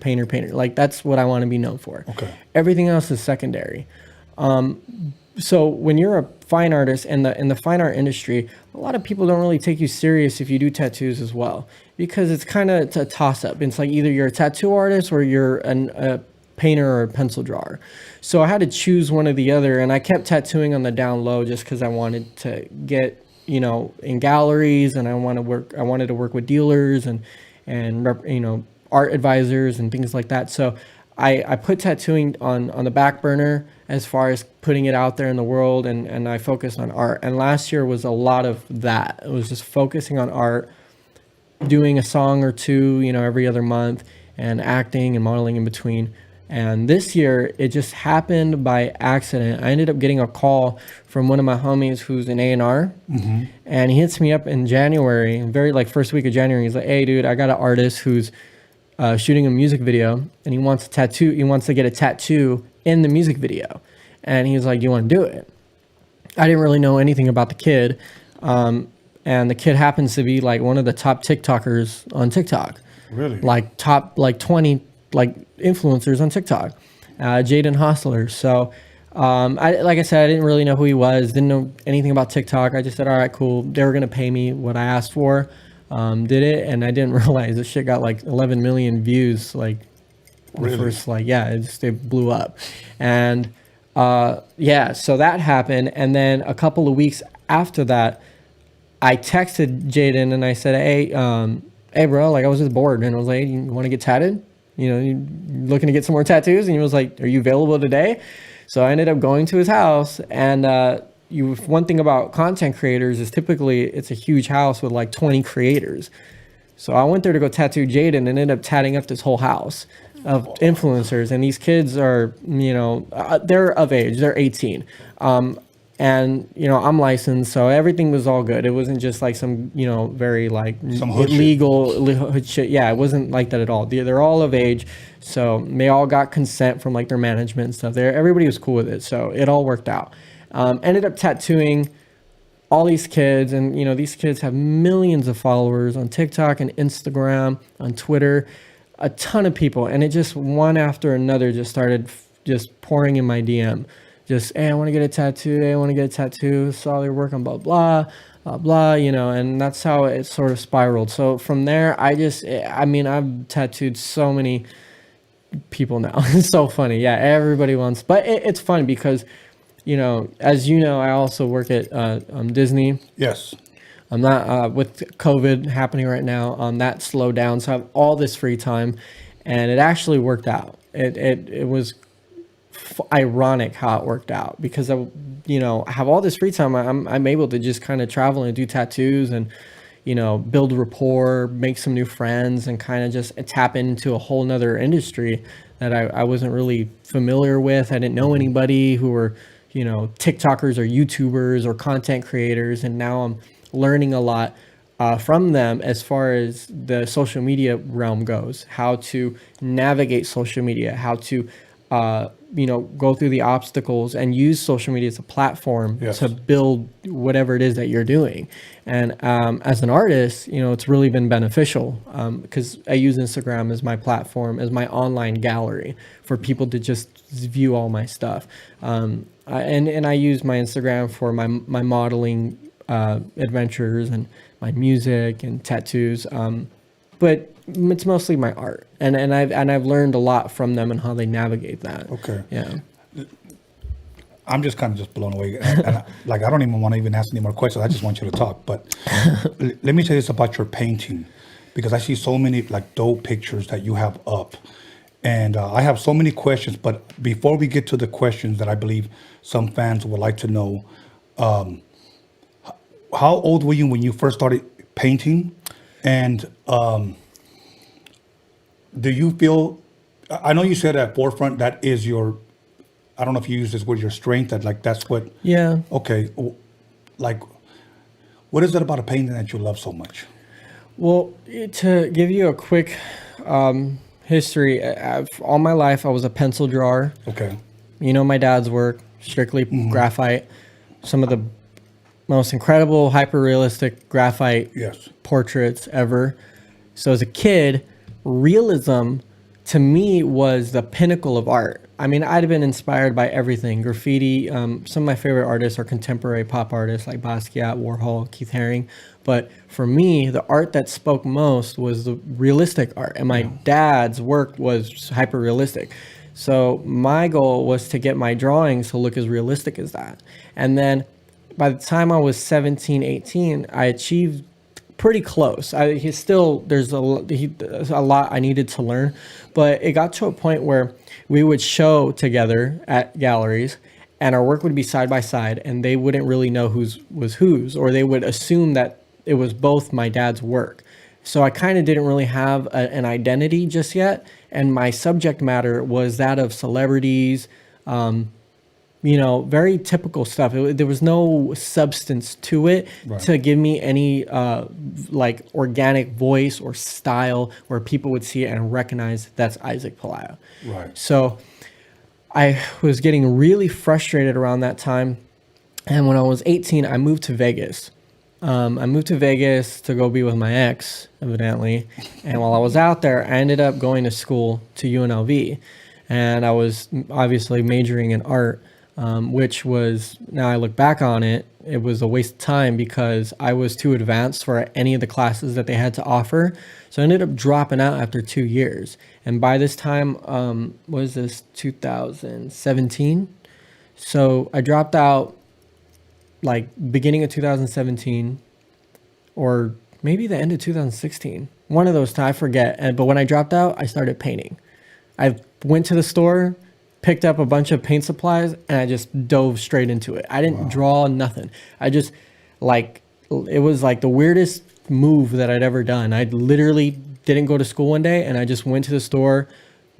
Like that's what I want to be known for. Okay, everything else is secondary. so when you're a fine artist in the fine art industry, a lot of people don't really take you serious if you do tattoos as well, because it's kind of a toss up. It's like either you're a tattoo artist or you're a painter or a pencil drawer. So I had to choose one or the other, and I kept tattooing on the down low just because I wanted to get, you know, in galleries, and I wanted to work with dealers and you know, art advisors and things like that. So I put tattooing on the back burner as far as putting it out there in the world, and I focused on art. And last year was a lot of that. It was just focusing on art, doing a song or two, you know, every other month, and acting and modeling in between. And this year, it just happened by accident. I ended up getting a call from one of my homies who's an A&R, and he hits me up in January, very like first week of January. He's like, "Hey, dude, I got an artist who's shooting a music video, and he wants a tattoo. He wants to get a tattoo in the music video." And he was like, "Do you want to do it?" I didn't really know anything about the kid, and the kid happens to be like one of the top TikTokers on TikTok. Really? Like top like 20 like influencers on TikTok, Jaden Hostler. So like I said, I didn't really know who he was, didn't know anything about TikTok. I just said, all right, cool. They were gonna pay me what I asked for, did it, and I didn't realize this shit got like 11 million views, like Really? the first, like, yeah, it blew up. And yeah, so that happened. And then a couple of weeks after that, I texted Jaden and I said, hey bro, like I was just bored, and I was like, you want to get tatted? You know, you looking to get some more tattoos? And he was like, are you available today? So I ended up going to his house, and one thing about content creators is typically it's a huge house with like 20 creators. So I went there to go tattoo Jaden and ended up tatting up this whole house of influencers. And these kids are, you know, they're of age, they're 18. And, you know, I'm licensed, so everything was all good. It wasn't just like some, you know, very like illegal hood shit. Yeah, it wasn't like that at all. They're all of age, so they all got consent from like their management and stuff. Everybody was cool with it, so it all worked out. Ended up tattooing all these kids, and, you know, these kids have millions of followers on TikTok and Instagram, on Twitter, a ton of people. And it just one after another just started just pouring in my DM. Just, hey, I want to get a tattoo. Hey, I want to get a tattoo. Saw their work on blah, blah, blah, blah, you know, and that's how it sort of spiraled. So from there, I mean, I've tattooed so many people now. It's so funny. Yeah, everybody wants, but it's fun because, you know, as you know, I also work at Disney. Yes. I'm not, with COVID happening right now, that slowed down. So I have all this free time, and it actually worked out. It was ironic how it worked out, because I, you know, have all this free time. I'm able to just kind of travel and do tattoos and, you know, build rapport, make some new friends, and kind of just tap into a whole nother industry that I wasn't really familiar with. I didn't know anybody who were, you know, TikTokers or YouTubers or content creators, and now I'm learning a lot from them as far as the social media realm goes, how to navigate social media, how to you know, go through the obstacles and use social media as a platform to build whatever it is that you're doing. And as an artist, you know, it's really been beneficial because I use Instagram as my platform, as my online gallery for people to just view all my stuff. And I use my Instagram for my modeling adventures and my music and tattoos. But it's mostly my art, and I've learned a lot from them and how they navigate that. Okay. Yeah. I'm just kind of just blown away. And I don't even want to even ask any more questions. I just want you to talk. But let me tell you this about your painting, because I see so many like dope pictures that you have up, and I have so many questions. But before we get to the questions that I believe some fans would like to know, how old were you when you first started painting? And do you feel, I know you said at forefront that is your, I don't know if you use this word, your strength, that like that's what. Yeah. Okay. Like, what is it about a painting that you love so much? Well, to give you a quick history, all my life I was a pencil drawer. Okay. You know my dad's work, strictly graphite. Some of the most incredible, hyper-realistic graphite portraits ever. So as a kid, realism to me was the pinnacle of art. I mean, I'd been inspired by everything. Graffiti, some of my favorite artists are contemporary pop artists like Basquiat, Warhol, Keith Haring. But for me, the art that spoke most was the realistic art. And my dad's work was hyper realistic. So my goal was to get my drawings to look as realistic as that. And then by the time I was 17, 18, I achieved pretty close. There's a lot I needed to learn, but it got to a point where we would show together at galleries and our work would be side by side and they wouldn't really know whose was whose, or they would assume that it was both my dad's work. So I kind of didn't really have an identity just yet. And my subject matter was that of celebrities, very typical stuff. There was no substance to it to give me any organic voice or style where people would see it and recognize that's Isaac Pelayo. Right. So I was getting really frustrated around that time. And when I was 18, I moved to Vegas. I moved to Vegas to go be with my ex, evidently. And while I was out there, I ended up going to school to UNLV. And I was obviously majoring in art, which was, now I look back on it, it was a waste of time because I was too advanced for any of the classes that they had to offer. So I ended up dropping out after 2 years. And by this time, what is this, 2017? So I dropped out like beginning of 2017 or maybe the end of 2016. One of those times, I forget. But when I dropped out, I started painting. I went to the store, picked up a bunch of paint supplies, and I just dove straight into it. I didn't draw nothing. I just it was like the weirdest move that I'd ever done. I literally didn't go to school one day and I just went to the store,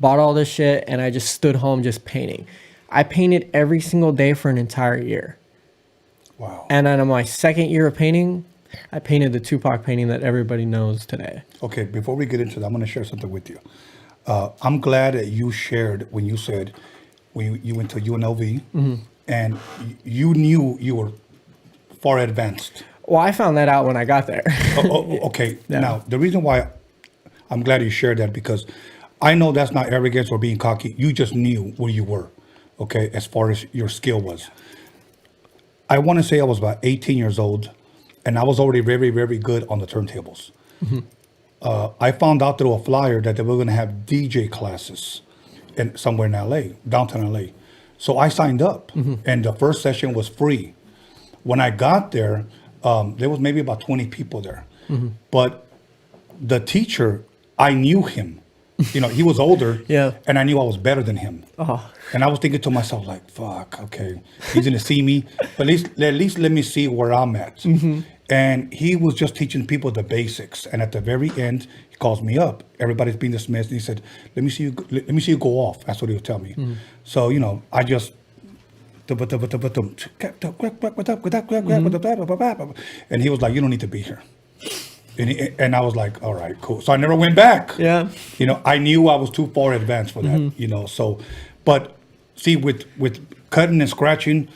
bought all this shit, and I just stood home just painting. I painted every single day for an entire year. Wow. And then on my second year of painting, I painted the Tupac painting that everybody knows today. Okay, before we get into that, I'm going to share something with you. I'm glad that you shared when you said when you went to UNLV and you knew you were far advanced. Well, I found that out when I got there. Okay. Yeah. Now, the reason why I'm glad you shared that, because I know that's not arrogance or being cocky. You just knew where you were, okay, as far as your skill was. I want to say I was about 18 years old, and I was already very, very good on the turntables. I found out through a flyer that they were going to have DJ classes somewhere in LA, downtown LA. So I signed up, and the first session was free. When I got there, there was maybe about 20 people there. But the teacher, I knew him. He was older, and I knew I was better than him. And I was thinking to myself, like, fuck, okay, he's going to see me, but at least let me see where I'm at. And he was just teaching people the basics. And at the very end, he calls me up. Everybody's being dismissed. And he said, let me see you go off. That's what he would tell me. So, I just, and he was like, you don't need to be here. And I was like, all right, cool. So I never went back. Yeah. I knew I was too far advanced for that, so, but see, with cutting and scratching,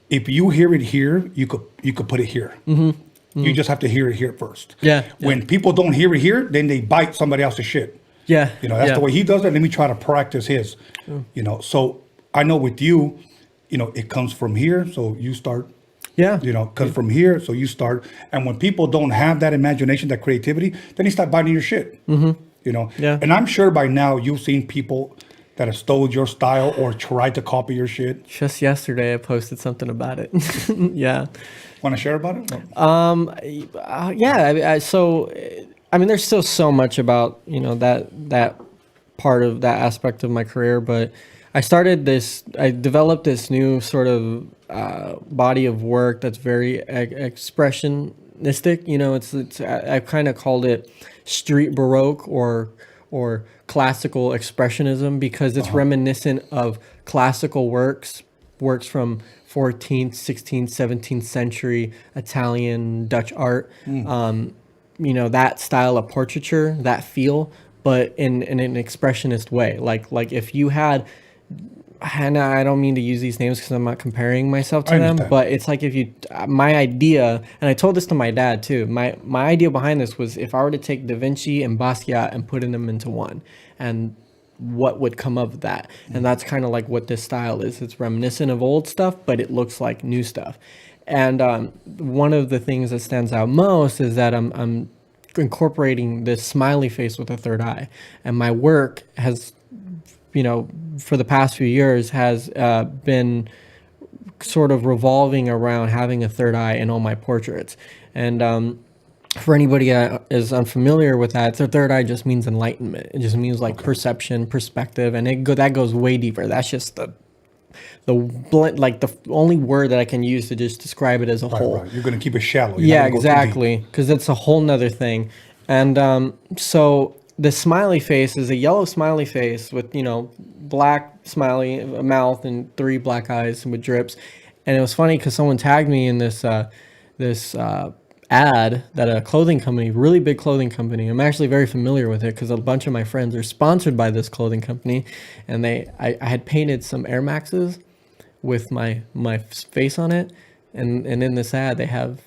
if you hear it here, you could put it here. You just have to hear it here first. When people don't hear it here, then they bite somebody else's shit. That's the way he does it. Let me try to practice his, so I know with you, it comes from here. So you start, comes from here. So you start. And when people don't have that imagination, that creativity, then they start biting your shit, And I'm sure by now you've seen people that have stole your style or tried to copy your shit. Just yesterday, I posted something about it. Want to share about it? So, I mean, there's still so much about, that part of that aspect of my career, but I developed this new sort of body of work that's very expressionistic. I kind of called it street baroque or classical expressionism, because it's reminiscent of classical works from 14th, 16th, 17th century Italian, Dutch art. That style of portraiture, that feel, but in an expressionist way. Like if you had, and I don't mean to use these names because I'm not comparing myself to them, but it's like my idea, and I told this to my dad too, my idea behind this was if I were to take Da Vinci and Basquiat and put them into one, and what would come of that. And that's kind of like what this style is. It's reminiscent of old stuff, but it looks like new stuff. And one of the things that stands out most is that I'm incorporating this smiley face with a third eye. And my work has, you know, for the past few years has been sort of revolving around having a third eye in all my portraits. And for anybody that is unfamiliar with that, the third eye just means enlightenment. It just means like perception, perspective, and that goes way deeper. That's just the only word that I can use to just describe it as a whole. Right. You're going to keep it shallow. Yeah, exactly, because it's a whole nother thing. And so the smiley face is a yellow smiley face with, you know, black smiley mouth and 3 black eyes with drips. And it was funny because someone tagged me in this ad that a clothing company, really big clothing company. I'm actually very familiar with it because a bunch of my friends are sponsored by this clothing company, and I had painted some Air Maxes with my face on it, and in this ad they have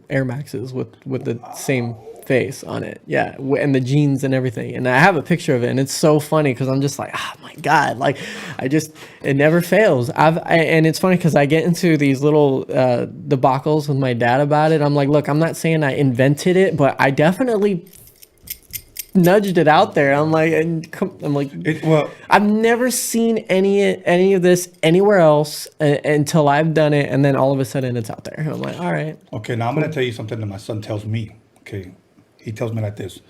Air Maxes with the same face on it, yeah, and the jeans and everything. And I have a picture of it, and it's so funny because I'm just like, oh my god, like it never fails. And it's funny because I get into these little debacles with my dad about it. I'm like, look, I'm not saying I invented it, but I definitely nudged it out there. I'm like, I've never seen any of this anywhere else until I've done it, and then all of a sudden it's out there. I'm like, all right. Okay, now I'm going to tell you something that my son tells me. Okay, he tells me like this: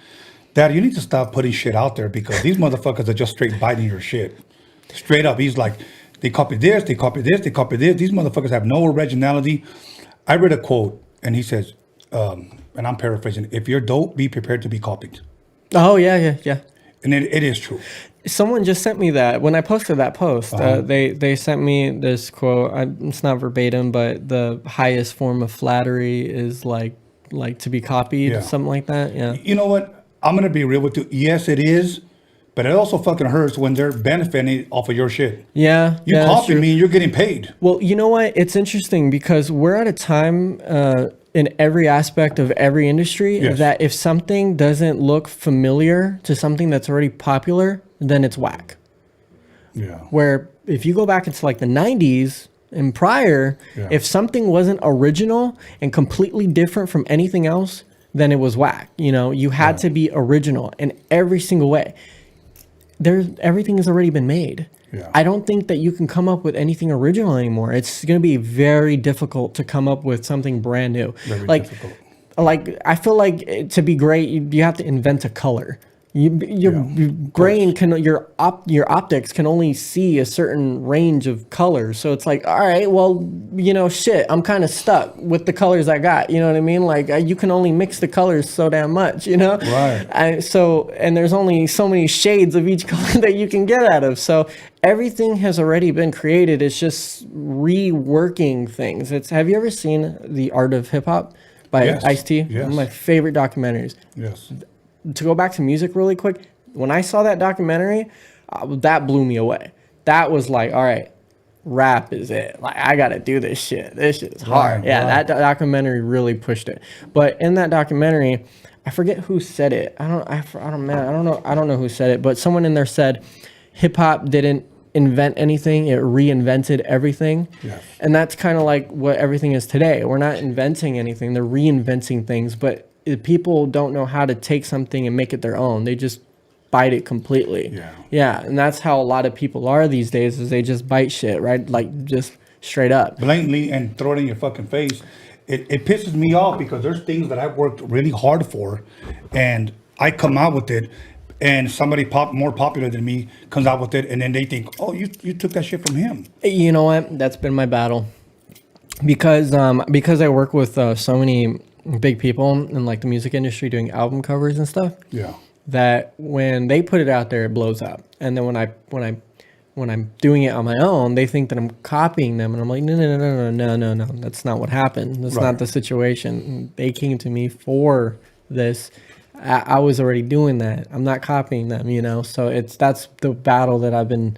Dad, you need to stop putting shit out there because these motherfuckers are just straight biting your shit. Straight up. He's like, they copy this, they copy this, they copy this. These motherfuckers have no originality. I read a quote, and he says, and I'm paraphrasing, if you're dope, be prepared to be copied. Oh, yeah. And it is true. Someone just sent me that. When I posted that post, they sent me this quote. It's not verbatim, but the highest form of flattery is like to be copied, something like that. Yeah. You know what? I'm going to be real with you. Yes, it is. But it also fucking hurts when they're benefiting off of your shit. Yeah. You copy me and you're getting paid. Well, you know what? It's interesting because we're at a time in every aspect of every industry that if something doesn't look familiar to something that's already popular, then it's whack. Yeah. Where if you go back into like the 90s and prior, if something wasn't original and completely different from anything else, then it was whack. You know, you had to be original in every single way. Everything has already been made. Yeah. I don't think that you can come up with anything original anymore. It's going to be very difficult to come up with something brand new. Very difficult. Like I feel like to be great, you have to invent a color. Your brain your optics can only see a certain range of colors. So it's like, all right, well, you know, shit, I'm kind of stuck with the colors I got. You know what I mean? Like you can only mix the colors so damn much, you know? Right. And there's only so many shades of each color that you can get out of. So everything has already been created. It's just reworking things. Have you ever seen The Art of Hip Hop by Ice-T? Yes. One of my favorite documentaries. Yes. To go back to music really quick, when I saw that documentary, that blew me away. That was like, all right, rap is it. Like, I got to do this shit. This shit is hard. Right, yeah, right. that documentary really pushed it. But in that documentary, I forget who said it. I don't know who said it, but someone in there said hip hop didn't invent anything, it reinvented everything. Yes. And that's kind of like what everything is today. We're not inventing anything, they're reinventing things, but people don't know how to take something and make it their own. They just bite it completely. Yeah, and that's how a lot of people are these days, is they just bite shit, right? Like just straight up. Blatantly and throw it in your fucking face. It pisses me off because there's things that I've worked really hard for and I come out with it and somebody more popular than me comes out with it and then they think, oh, you took that shit from him. You know what? That's been my battle. Because I work with so many big people in like the music industry doing album covers and stuff. Yeah. That when they put it out there, it blows up. And then when I'm doing it on my own, they think that I'm copying them, and I'm like, no. That's not what happened. That's not the situation. They came to me for this. I was already doing that. I'm not copying them, you know. So that's the battle that I've been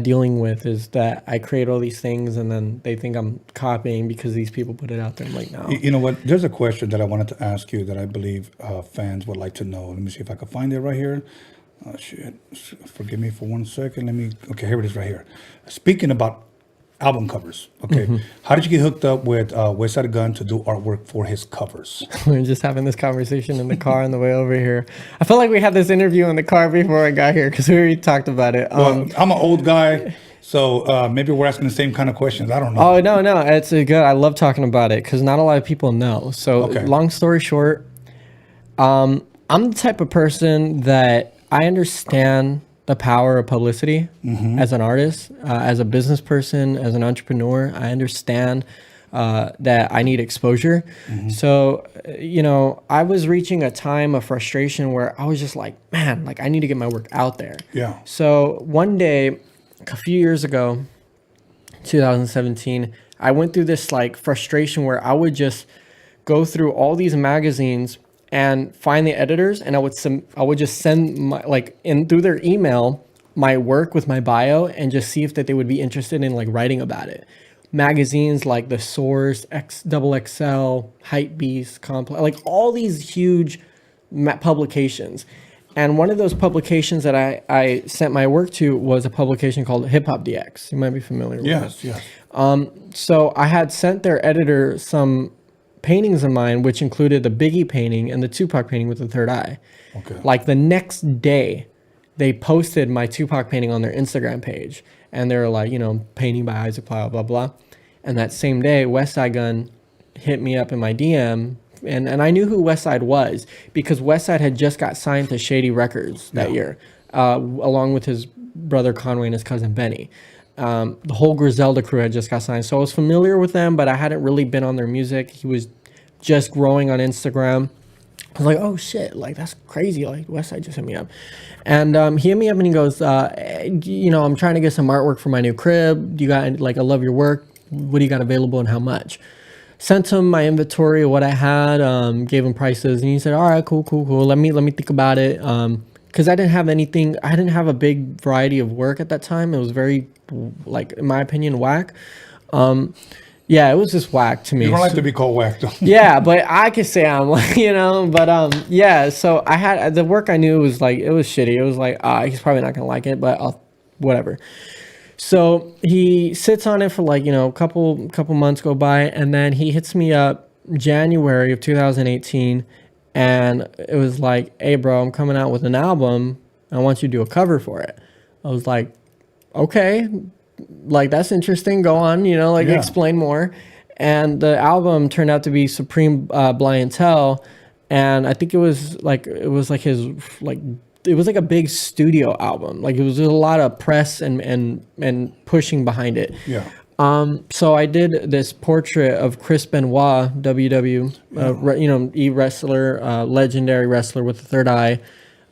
dealing with, is that I create all these things and then they think I'm copying because these people put it out there. I'm like, no. You know what? There's a question that I wanted to ask you that I believe fans would like to know. Let me see if I can find it right here. Oh shit! Forgive me for 1 second. Okay, here it is right here. Speaking about album covers, okay, how did you get hooked up with Westside Gunn to do artwork for his covers? We were just having this conversation in the car on the way over here. I felt like we had this interview in the car before I got here because we already talked about it. Well, I'm an old guy, so maybe we're asking the same kind of questions. I don't know. Oh, no, it's good. I love talking about it because not a lot of people know. So, long story short, I'm the type of person that I understand the power of publicity as an artist, as a business person, as an entrepreneur. I understand that I need exposure. So, I was reaching a time of frustration where I was just like, man, like I need to get my work out there. Yeah. So one day, a few years ago, 2017, I went through this like frustration where I would just go through all these magazines and find the editors, and I would just send my through their email my work with my bio and just see if that they would be interested in like writing about it. Magazines like The Source, XXL, Hypebeast, Complex, like all these huge publications. And one of those publications that I sent my work to was a publication called Hip Hop DX. You might be familiar with it. Yes. So I had sent their editor some paintings of mine, which included the Biggie painting and the Tupac painting with the third eye. Okay. Like the next day, they posted my Tupac painting on their Instagram page. And they were like, painting by Isaac, blah, blah, blah. And that same day, Westside Gunn hit me up in my DM. And I knew who Westside was because Westside had just got signed to Shady Records that year, along with his brother Conway and his cousin Benny. The whole Griselda crew had just got signed. So I was familiar with them, but I hadn't really been on their music. He was just growing on Instagram. I was like, oh shit, like that's crazy. Like Westside just hit me up. And he hit me up and he goes, I'm trying to get some artwork for my new crib. You got I love your work. What do you got available and how much? Sent him my inventory of what I had, gave him prices, and he said, all right, cool. Let me think about it. Because I didn't have anything, I didn't have a big variety of work at that time. It was very, in my opinion, whack. Yeah, it was just whack to me. You don't like to be called whack, though. Yeah, but I could say I'm yeah, so I had, the work I knew was it was shitty. It was he's probably not going to like it, but whatever. So he sits on it for a couple months go by, and then he hits me up January of 2018, and it was like, hey bro, I'm coming out with an album. I want you to do a cover for it. I was like, okay, that's interesting. Go on, explain more. And the album turned out to be Supreme Blientel, and I think it was a big studio album. It was a lot of press and pushing behind it. Yeah. So I did this portrait of Chris Benoit, wrestler, legendary wrestler with the third eye,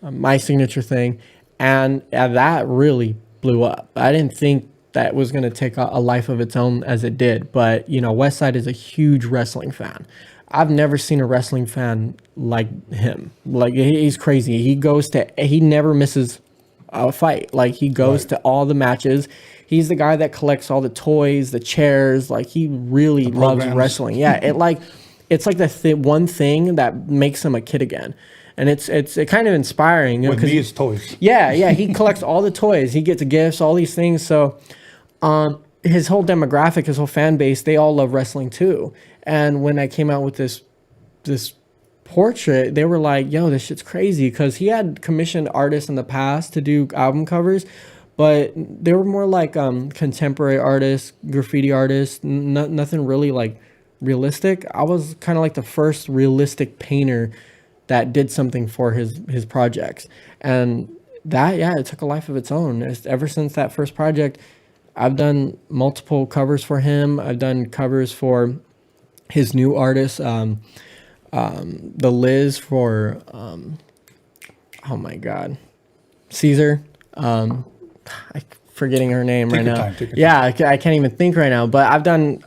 my signature thing, and that really blew up. I didn't think that was going to take a life of its own as it did, but Westside is a huge wrestling fan. I've never seen a wrestling fan like him. He's crazy. He never misses a fight. He goes to all the matches. He's the guy that collects all the toys, the chairs. He really loves wrestling. Yeah, it's the one thing that makes him a kid again. And it's kind of inspiring. With me, it's toys. Yeah, he collects all the toys. He gets gifts, all these things. So his whole demographic, his whole fan base, they all love wrestling too. And when I came out with this portrait, they were like, yo, this shit's crazy, because he had commissioned artists in the past to do album covers, but they were more contemporary artists, graffiti artists, nothing really realistic. I was kind of the first realistic painter that did something for his projects. And that, it took a life of its own. Ever since that first project, I've done multiple covers for him. I've done covers for his new artist, the Liz for, oh my God, Caesar. I'm forgetting her name right now. Take your time. I can't even think right now, but I've done.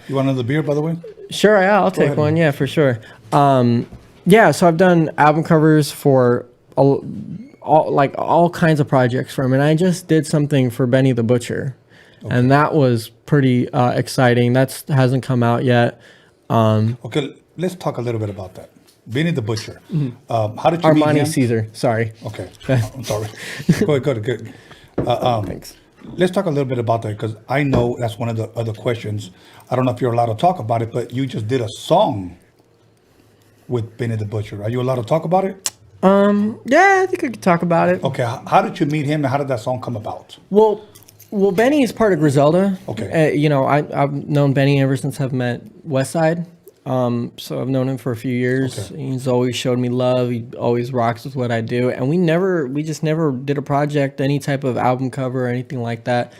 You want another beer, by the way? Sure, yeah, I'll take one. Yeah, for sure. So I've done album covers for all kinds of projects for him, and I just did something for Benny the Butcher, and that was pretty exciting. That hasn't come out yet. Okay, let's talk a little bit about that. Benny the Butcher. How did you meet Armani him? Caesar. Sorry. Okay, I'm sorry. Go ahead. Good. Thanks. Let's talk a little bit about that because I know that's one of the other questions. I don't know if you're allowed to talk about it, but you just did a song with Benny the Butcher. Are you allowed to talk about it? Yeah, I think I could talk about it. Okay, how did you meet him and how did that song come about? Well, Benny is part of Griselda. Okay. You know, I've known Benny ever since I've met Westside. So I've known him for a few years. Okay. He's always showed me love. He always rocks with what I do. And we just never did a project, any type of album cover or anything like that.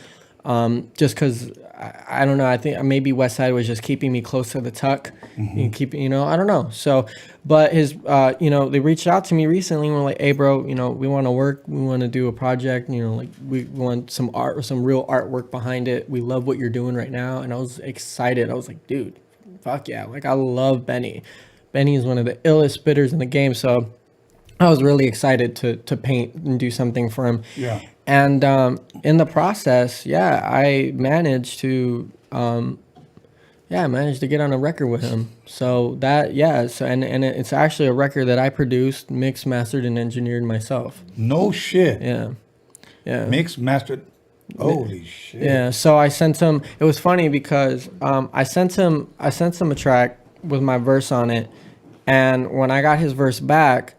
Just because, I don't know, I think maybe Westside was just keeping me close to the tuck. And keeping, you know, I don't know. So, but his, you know, they reached out to me recently and were like, hey bro, you know, we want to work. We want to do a project, you know, like we want some art, some real artwork behind it. We love what you're doing right now. And I was excited. I was like, dude, fuck yeah. Like, I love Benny. Benny is one of the illest spitters in the game. So I was really excited to paint and do something for him. Yeah. And in the process, I managed to get on a record with him. So that, and it's actually a record that I produced, mixed, mastered, and engineered myself. No shit. Yeah. Mixed, mastered. Holy shit. Yeah, so I sent him. It was funny because I sent him a track with my verse on it, and when I got his verse back,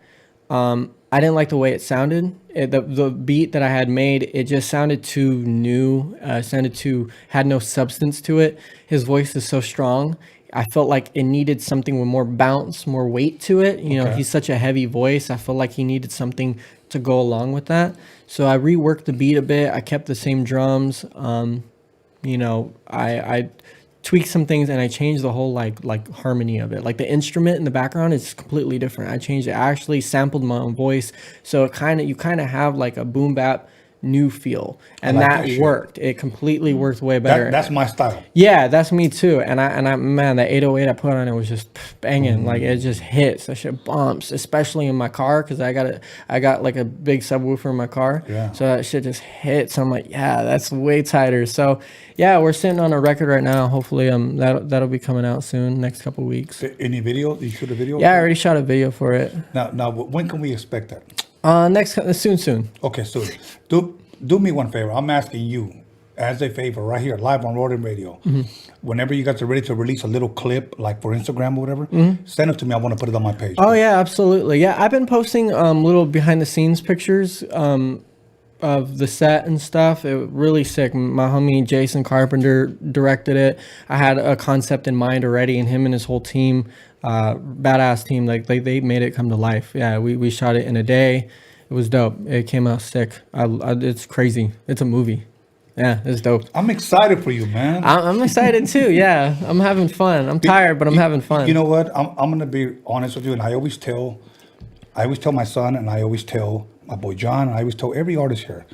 I didn't like the way it sounded. The beat that I had made, it just sounded too new. Had no substance to it. His voice is so strong. I felt like it needed something with more bounce, more weight to it. You know, he's such a heavy voice. I felt like he needed something to go along with that. So I reworked the beat a bit. I kept the same drums. You know, I tweaked some things and I changed the whole like harmony of it. Like the instrument in the background is completely different. I changed it. I actually sampled my own voice. So you kind of have like a boom bap new feel, and like that worked. It completely worked way better. That's my style. Yeah, that's me too. And I man, that 808 I put on it was just banging. Like it just hits. That shit bumps, especially in my car because I got like a big subwoofer in my car. Yeah. So that shit just hits. I'm like, yeah, that's way tighter. So yeah, we're sitting on a record right now. Hopefully, that'll be coming out soon, next couple weeks. Any video? You shoot a video? Yeah, I already shot a video for it. Now, when can we expect that? Soon. Okay, soon. Do me one favor. I'm asking you, as a favor, right here, live on Roadium Radio. Whenever you guys are ready to release a little clip, like for Instagram or whatever, send it to me. I want to put it on my page. Oh yeah, absolutely. Yeah, I've been posting little behind the scenes pictures of the set and stuff. It was really sick. My homie Jason Carpenter directed it. I had a concept in mind already, and him and his whole team, badass team, like they made it come to life. Yeah, we shot it in a day. It was dope. It came out sick. It's crazy. It's a movie. Yeah, it's dope. I'm excited for you, man. I'm excited too. Yeah, I'm having fun. I'm tired, but I'm having fun. You know what? I'm gonna be honest with you, and I always tell my son, and I always tell my boy John, and I always tell every artist here,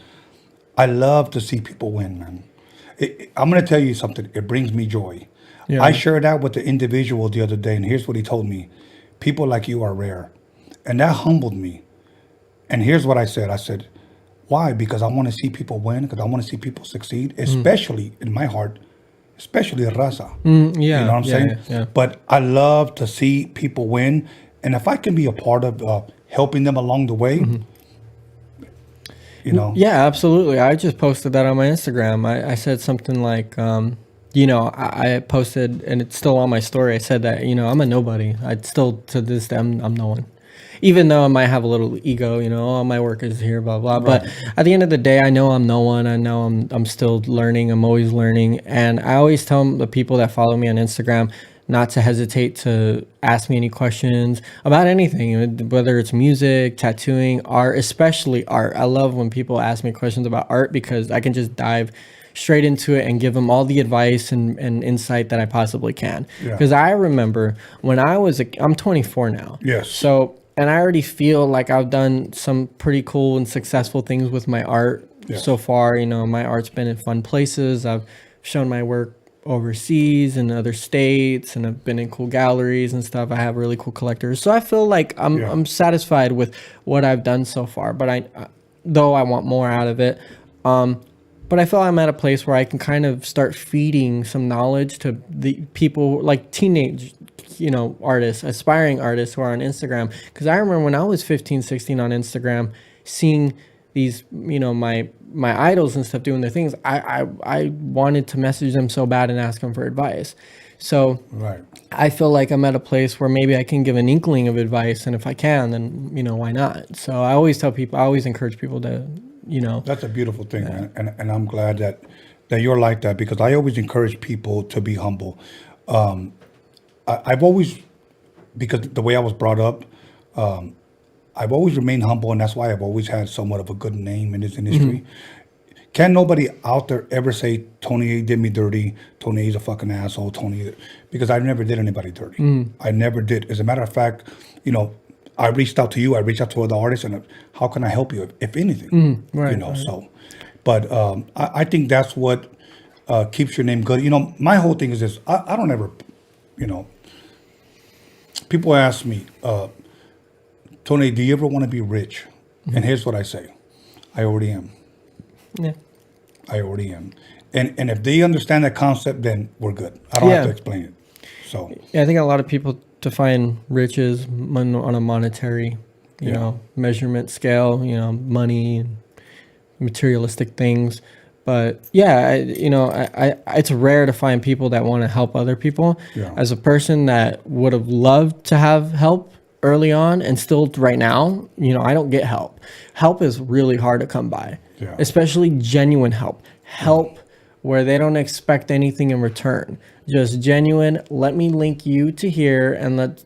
I love to see people win, man. I'm gonna tell you something. It brings me joy. Yeah. I shared that with the individual the other day, and here's what he told me: people like you are rare, and that humbled me. And here's what I said. I said, why? Because I want to see people win, because I want to see people succeed, especially in my heart, especially the Raza. Yeah. You know what I'm saying? Yeah. But I love to see people win. And if I can be a part of helping them along the way, you know. Yeah, absolutely. I just posted that on my Instagram. I said something like, you know, I posted, and it's still on my story. I said that, you know, I'm a nobody. I still, to this day, I'm no one. Even though I might have a little ego, you know, oh, my work is here, blah, blah. But at the end of the day, I know I'm no one. I know I'm still learning. I'm always learning. And I always tell the people that follow me on Instagram not to hesitate to ask me any questions about anything, whether it's music, tattooing, art, especially art. I love when people ask me questions about art because I can just dive straight into it and give them all the advice and insight that I possibly can. Because I remember when I'm 24 now. Yes. So, and I already feel like I've done some pretty cool and successful things with my art so far. You know, my art's been in fun places. I've shown my work overseas in other states, and I've been in cool galleries and stuff. I have really cool collectors. So I feel like I'm satisfied with what I've done so far, but though I want more out of it. But I feel I'm at a place where I can kind of start feeding some knowledge to the people, like teenage you know, artists, aspiring artists who are on Instagram. Because I remember when I was 15, 16 on Instagram, seeing these, you know, my idols and stuff doing their things, I wanted to message them so bad and ask them for advice. So right. I feel like I'm at a place where maybe I can give an inkling of advice, and if I can, then, you know, why not? So I always tell people, I always encourage people to, you know. That's a beautiful thing, man. And I'm glad that you're like that, because I always encourage people to be humble. I've always, because the way I was brought up, I've always remained humble, and that's why I've always had somewhat of a good name in this industry. Can nobody out there ever say Tony A did me dirty, Tony A's a fucking asshole, Tony, because I never did anybody dirty. I never did. As a matter of fact, you know, I reached out to you, I reached out to other artists, and how can I help you, if anything? Right, you know, right. so. But I think that's what keeps your name good. You know, my whole thing is this. I don't ever, you know, people ask me, Tony, do you ever want to be rich? And here's what I say. I already am. Yeah. I already am. And if they understand that concept, then we're good. I don't have to explain it. So yeah, I think a lot of people define riches on a monetary, you know, measurement scale, you know, money and materialistic things. But yeah, it's rare to find people that want to help other people. Yeah. As a person that would have loved to have help early on, and still right now, you know, I don't get help. Help is really hard to come by, especially genuine help. Where they don't expect anything in return. Just genuine, let me link you to here and let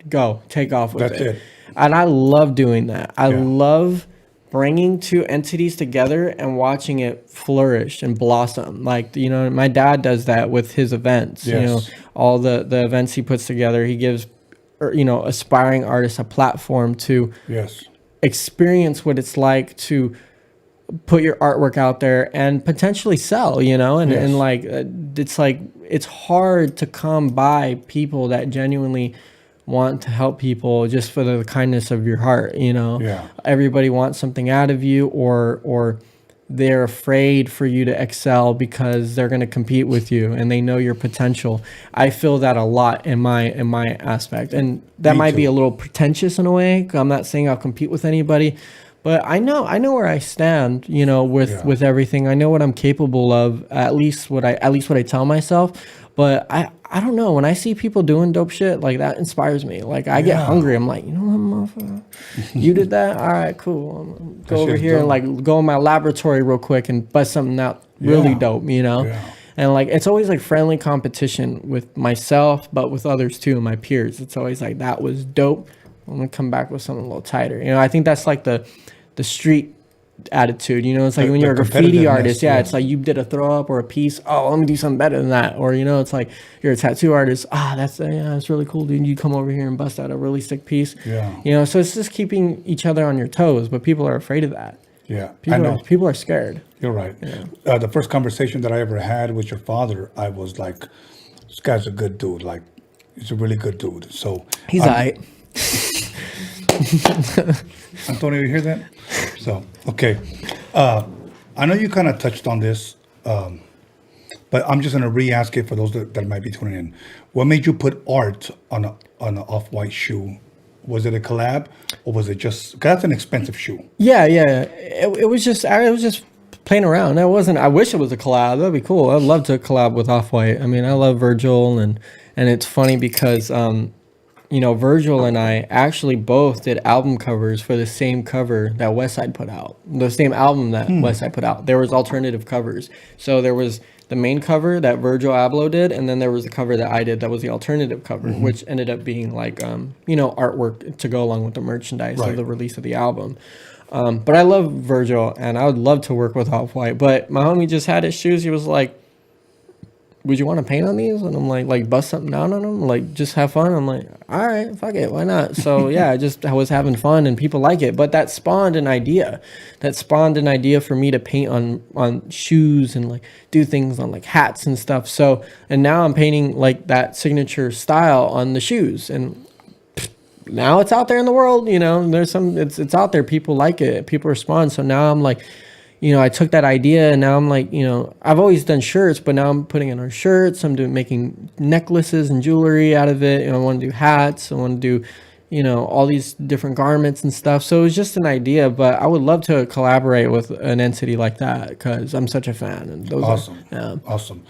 go, take off with That's it. it. And I love doing that. I love bringing two entities together and watching it flourish and blossom. Like, you know, my dad does that with his events. You know, all the events he puts together, he gives, you know, aspiring artists a platform to experience what it's like to put your artwork out there and potentially sell, you know, and like, it's like, it's hard to come by people that genuinely want to help people just for the kindness of your heart, you know. Everybody wants something out of you, or they're afraid for you to excel because they're going to compete with you and they know your potential. I feel that a lot in my aspect, and that might be a little pretentious in a way. I'm not saying I'll compete with anybody, but I know where I stand, you know, with everything. I know what I'm capable of, at least what I tell myself. But I don't know, when I see people doing dope shit, like, that inspires me. Like, I get hungry. I'm like, you know what, motherfucker? You did that? All right, cool. I'm gonna go over here and like go in my laboratory real quick and bust something out really dope, you know? And like, it's always like friendly competition with myself, but with others too, my peers. It's always like, that was dope. I'm gonna come back with something a little tighter. You know, I think that's like the street attitude, you know. It's like when you're a graffiti artist, it's like you did a throw up or a piece, oh, let me do something better than that. Or, you know, it's like you're a tattoo artist, that's really cool, dude. You come over here and bust out a really sick piece. You know, so it's just keeping each other on your toes, but people are afraid of that. People are scared. You're right. The first conversation that I ever had with your father, I was like, this guy's a good dude. Like, he's a really good dude. So he's alright. Antonio, you hear that? So, okay. I know you kind of touched on this, but I'm just going to re-ask it for those that might be tuning in. What made you put art on an off-white shoe? Was it a collab, or was it just, 'cause that's an expensive shoe? Yeah. It was just, I was just playing around. I wish it was a collab. That'd be cool. I'd love to collab with Off-White. I mean, I love Virgil, and it's funny because, you know, Virgil and I actually both did album covers for the same cover that Westside put out. The same album that Westside put out. There was alternative covers. So there was the main cover that Virgil Abloh did, and then there was the cover that I did that was the alternative cover, which ended up being like, you know, artwork to go along with the merchandise of the release of the album. But I love Virgil, and I would love to work with Off-White. But my homie just had his shoes. He was like, would you want to paint on these? And I'm like bust something down on them, like just have fun. I'm like, all right, fuck it, why not? So yeah, I was having fun and people like it. But that spawned an idea. For me to paint on shoes and like do things on like hats and stuff. So, and now I'm painting like that signature style on the shoes, and now it's out there in the world, you know. There's it's out there, people like it, people respond. So now I'm like, I took that idea and now I'm like, I've always done shirts, but now I'm putting it on shirts. I'm making necklaces and jewelry out of it. I want to do hats. I want to do, all these different garments and stuff. So it was just an idea, but I would love to collaborate with an entity like that because I'm such a fan. And those Awesome.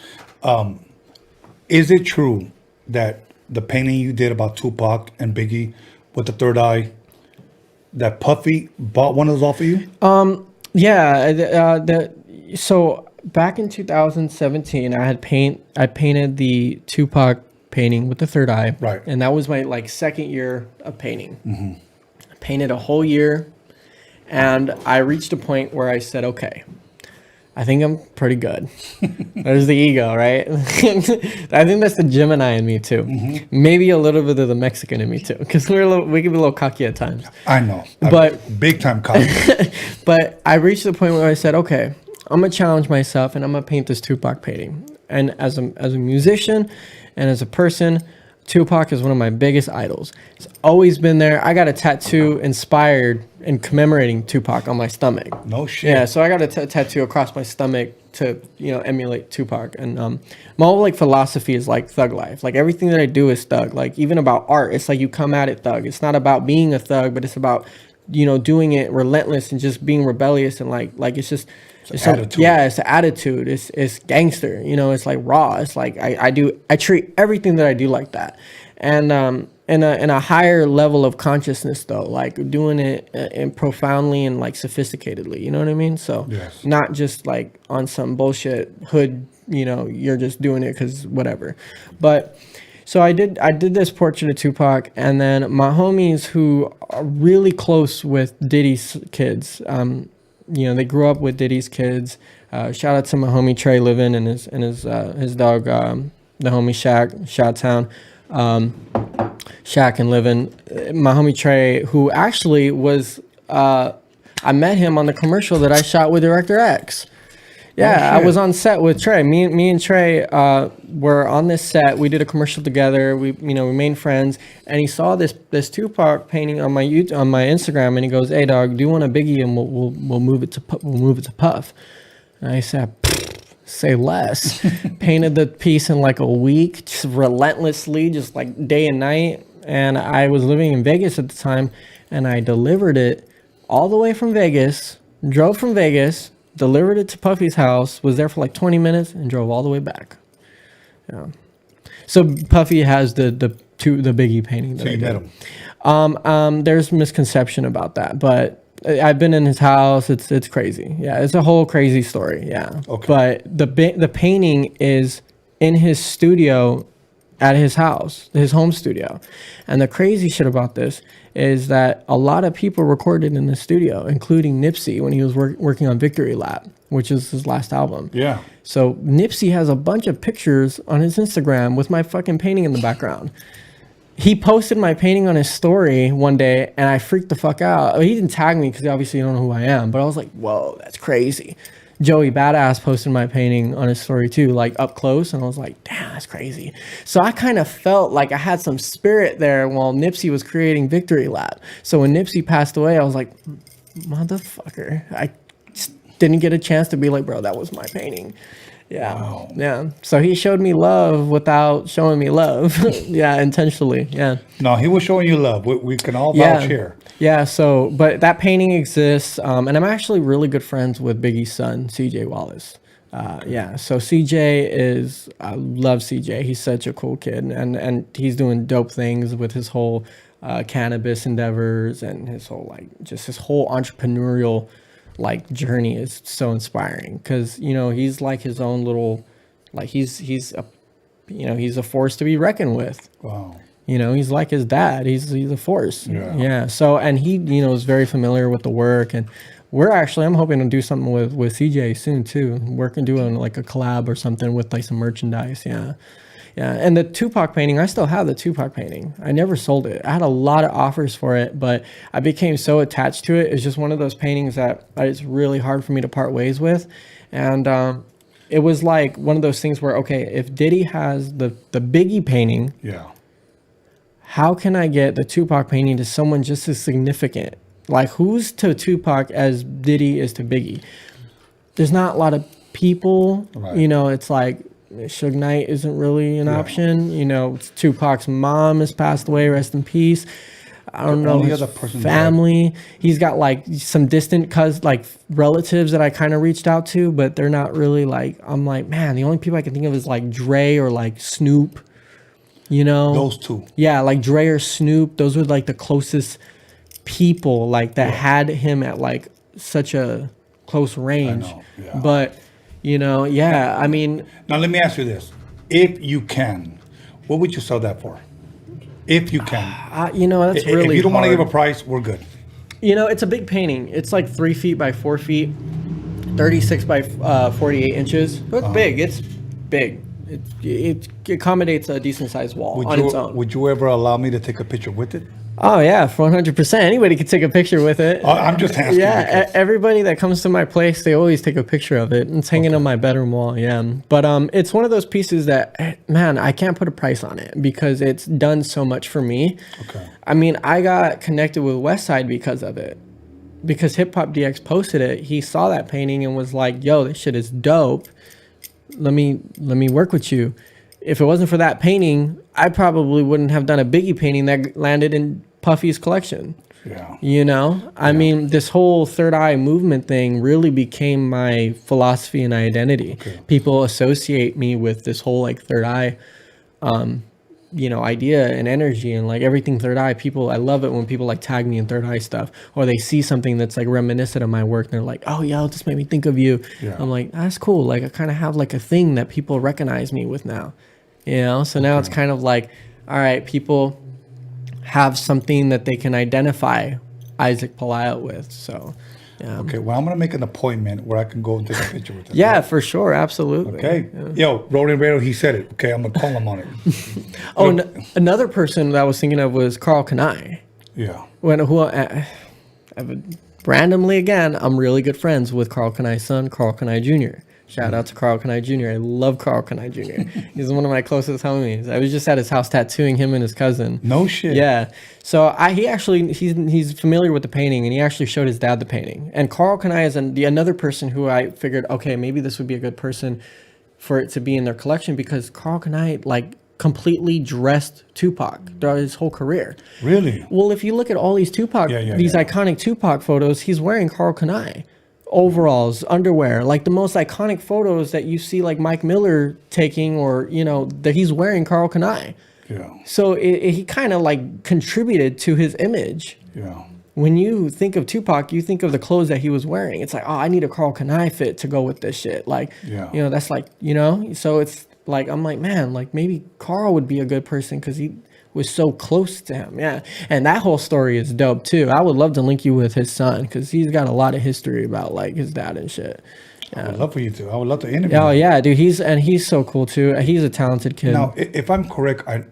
Is it true that the painting you did about Tupac and Biggie with the third eye, that Puffy bought one of those off of you? So back in 2017, I painted the Tupac painting with the third eye. Right. And that was my second year of painting. Mm-hmm. I painted a whole year, and I reached a point where I said, okay, I think I'm pretty good. There's the ego, right? I think that's the Gemini in me too. Mm-hmm. Maybe a little bit of the Mexican in me too, because we can be a little cocky at times. I know, but big time cocky. But I reached the point where I said, okay, I'm gonna challenge myself and I'm gonna paint this Tupac painting. And as a musician and as a person, Tupac is one of my biggest idols. It's always been there. I got a tattoo inspired and commemorating Tupac on my stomach. No shit. Yeah, so I got a tattoo across my stomach to emulate Tupac. And my whole philosophy is thug life. Everything that I do is thug. Even about art, it's you come at it thug. It's not about being a thug, but it's about doing it relentless and just being rebellious and it's just. It's attitude. It's the attitude. It's gangster. It's raw. It's I treat everything that I do like that, and in a higher level of consciousness though, doing it in profoundly and sophisticatedly. You know what I mean? So not just on some bullshit hood. You're just doing it because whatever. But so I did this portrait of Tupac, and then my homies who are really close with Diddy's kids. They grew up with Diddy's kids. Shout out to my homie Trey Livin and his dog, the homie Shaq, Shot-Town, Shaq and Livin. My homie Trey, who actually was, I met him on the commercial that I shot with Director X. Yeah, I was on set with Trey. Me and Trey were on this set. We did a commercial together. We remained friends. And he saw this Tupac painting on my Instagram, and he goes, "Hey dog, do you want a Biggie and we'll move it to Puff?" And I said, "Say less." Painted the piece in a week, just relentlessly, just day and night. And I was living in Vegas at the time, and I delivered it all the way from Vegas. Drove from Vegas. Delivered it to Puffy's house, was there for 20 minutes, and drove all the way back. Yeah. So Puffy has the Biggie painting that so I you did. met him. There's misconception about that, but I've been in his house. It's crazy. Yeah, it's a whole crazy story. Yeah. Okay. But the painting is in his studio at his house, his home studio. And the crazy shit about this is that a lot of people recorded in the studio, including Nipsey when he was working on Victory Lap, which is his last album. Yeah. So Nipsey has a bunch of pictures on his Instagram with my fucking painting in the background. He posted my painting on his story one day, and I freaked the fuck out. He didn't tag me because obviously you don't know who I am, but I was like, whoa, that's crazy. Joey Badass posted my painting on his story too, up close, and I was like, damn, that's crazy. So I kind of felt like I had some spirit there while Nipsey was creating Victory Lap. So when Nipsey passed away, I was like, motherfucker, I just didn't get a chance to be like, bro, that was my painting. Yeah. Wow. Yeah. So he showed me love without showing me love. Yeah, intentionally. Yeah. No, he was showing you love. We can all vouch here. Yeah. So, but that painting exists, and I'm actually really good friends with Biggie's son, CJ Wallace. Yeah. So CJ is, I love CJ. He's such a cool kid, and he's doing dope things with his whole cannabis endeavors and his whole just his whole entrepreneurial journey is so inspiring because he's his own little he's a force to be reckoned with. Wow. He's like his dad. He's a force. Yeah. So and he is very familiar with the work, and I'm hoping to do something with CJ soon too. Doing a collab or something with some merchandise. Yeah. Yeah, and the Tupac painting, I still have the Tupac painting. I never sold it. I had a lot of offers for it, but I became so attached to it. It's just one of those paintings that it's really hard for me to part ways with. And it was one of those things where, okay, if Diddy has the Biggie painting, how can I get the Tupac painting to someone just as significant? Who's to Tupac as Diddy is to Biggie? there's not a lot of people. Right. You know, it's like Suge Knight isn't really an option. You know, Tupac's mom has passed away. Rest in peace. I don't know his family. He's got like some distant relatives that I kind of reached out to, but they're not really like. I'm like, man, the only people I can think of is like Dre or like Snoop. You know, those two. Yeah, like Dre or Snoop. Those were like the closest people like that had him at like such a close range. I know, yeah. But you know, yeah, I mean. Now let me ask you this: if you can, what would you sell that for? If you can, you know, that's really. If you don't want to hard. give a price, we're good. You know, it's a big painting. It's like 3 feet by 4 feet, 36 by 48 inches. So it's big. It's big. It accommodates a decent sized wall on its own. Would you ever allow me to take a picture with it? Oh yeah, 100%. Anybody could take a picture with it. I'm just asking. Yeah, everybody that comes to my place, they always take a picture of it. It's hanging on my bedroom wall. Yeah, but it's one of those pieces that, man, I can't put a price on it because it's done so much for me. Okay. I mean, I got connected with Westside because of it. Because Hip Hop DX posted it, he saw that painting and was like, "Yo, this shit is dope. Let me work with you." If it wasn't for that painting, I probably wouldn't have done a Biggie painting that landed in Puffy's collection. Yeah. You know, I mean, this whole third eye movement thing really became my philosophy and identity. Okay. People associate me with this whole like third eye, you know, idea and energy and like everything third eye. People, I love it when people like tag me in third eye stuff, or they see something that's like reminiscent of my work and they're like, "Oh yeah, this made me think of you." Yeah. I'm like, that's cool. Like I kind of have like a thing that people recognize me with now, you know? So now it's kind of like, all right, people have something that they can identify Isaac Pelayo with. So, yeah. Okay, well, I'm going to make an appointment where I can go and take a picture with him. Yeah, for sure. Absolutely. Okay. Yeah. Yo, Roadium Radio, he said it. Okay, I'm going to call him on it. Oh, another person that I was thinking of was Carl Kanai. Yeah. Randomly again, I'm really good friends with Carl Kanai's son, Carl Kanai Jr. Shout out to Carl Kanai Jr. I love Carl Kanai Jr. He's one of my closest homies. I was just at his house tattooing him and his cousin. No shit. Yeah. So he's familiar with the painting, and he actually showed his dad the painting. And Carl Kanai is another person who I figured, okay, maybe this would be a good person for it to be in their collection, because Carl Kanai like completely dressed Tupac throughout his whole career. Really? Well, if you look at all these Tupac, iconic Tupac photos, he's wearing Carl Kanai. Overalls, underwear, like the most iconic photos that you see like Mike Miller taking, or you know, that he's wearing Carl Kanai. Yeah. So he kind of like contributed to his image. Yeah. When you think of Tupac, you think of the clothes that he was wearing. It's like, oh, I need a Carl Kanai fit to go with this shit. Like, yeah. You know, that's like, you know, so it's like, I'm like, man, like maybe Carl would be a good person because he was so close to him. Yeah. And that whole story is dope too. I would love to link you with his son because he's got a lot of history about like his dad and shit. I would love for you to. I would love to interview Oh him. yeah, dude. He's so cool too. He's a talented kid. Now, if I'm correct, are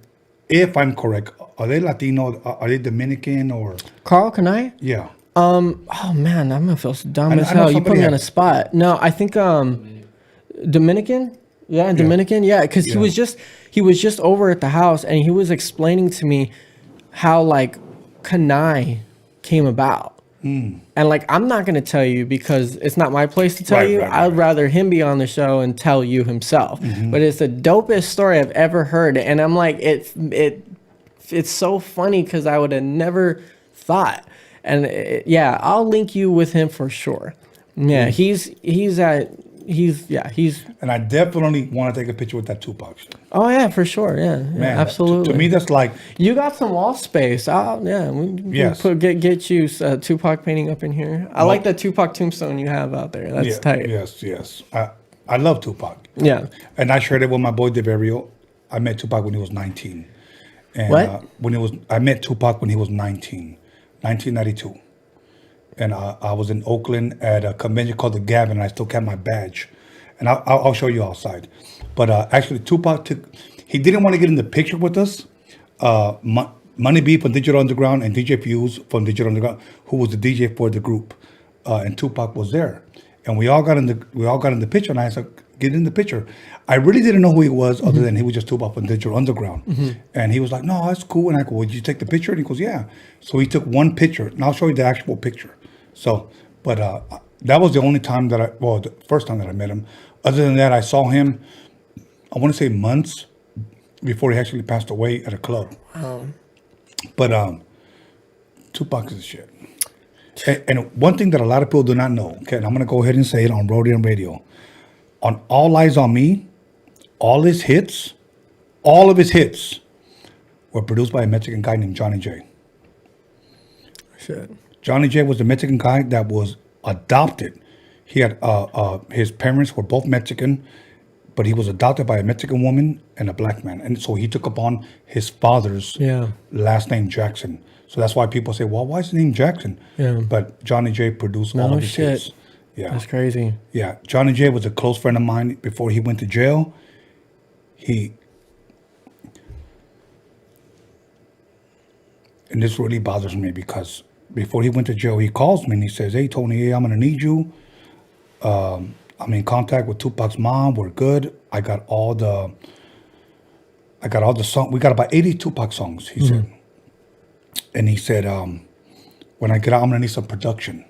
they Latino? Are they Dominican or? Carl Kanai? Yeah. Oh man, I'm gonna feel so dumb I as know hell. You put me somebody on a spot. No, I think Dominican. Yeah, Dominican. Yeah, because he was just over at the house and he was explaining to me how like Kanai came about. And like, I'm not going to tell you because it's not my place to tell you. I'd rather him be on the show and tell you himself. But it's the dopest story I've ever heard. And I'm like, it's so funny because I would have never thought. And yeah, I'll link you with him for sure. Yeah, he's And I definitely want to take a picture with that Tupac shit. Oh yeah, for sure. Yeah, Man, absolutely. To me, that's like, you got some wall space. Yes. Get you a Tupac painting up in here. I like the Tupac tombstone you have out there. That's tight. Yes. I love Tupac. Yeah. And I shared it with my boy Deverio. I met Tupac when he was 19. And What? I met Tupac when he was 19, 1992. And I was in Oakland at a convention called the Gavin, and I still kept my badge. And I'll show you outside. But actually, Tupac he didn't want to get in the picture with us. Money B from Digital Underground and DJ Fuse from Digital Underground, who was the DJ for the group. And Tupac was there. And we all got in the picture, and I said, get in the picture. I really didn't know who he was, other than he was just Tupac from Digital Underground. And he was like, no, that's cool. And I go, well, did you take the picture? And he goes, yeah. So he took one picture, and I'll show you the actual picture. So, but that was the only time that the first time that I met him. Other than that, I saw him, I want to say months before he actually passed away at a club. Oh. But Tupac is the shit. And one thing that a lot of people do not know, okay, and I'm going to go ahead and say it on Roadium Radio. On All Eyes on Me, all of his hits were produced by a Mexican guy named Johnny J. Shit. Johnny J was a Mexican guy that was adopted. He had his parents were both Mexican, but he was adopted by a Mexican woman and a black man, and so he took upon his father's last name Jackson. So that's why people say, "Well, why is his name Jackson?" Yeah. But Johnny J produced all of his hits. Yeah, that's crazy. Yeah, Johnny J was a close friend of mine before he went to jail. And this really bothers me because before he went to jail, he calls me and he says, "Hey, Tony, I'm gonna need you. I'm in contact with Tupac's mom. We're good. I got all the songs. We got about 80 Tupac songs," he said. And he said, "When I get out, I'm gonna need some production.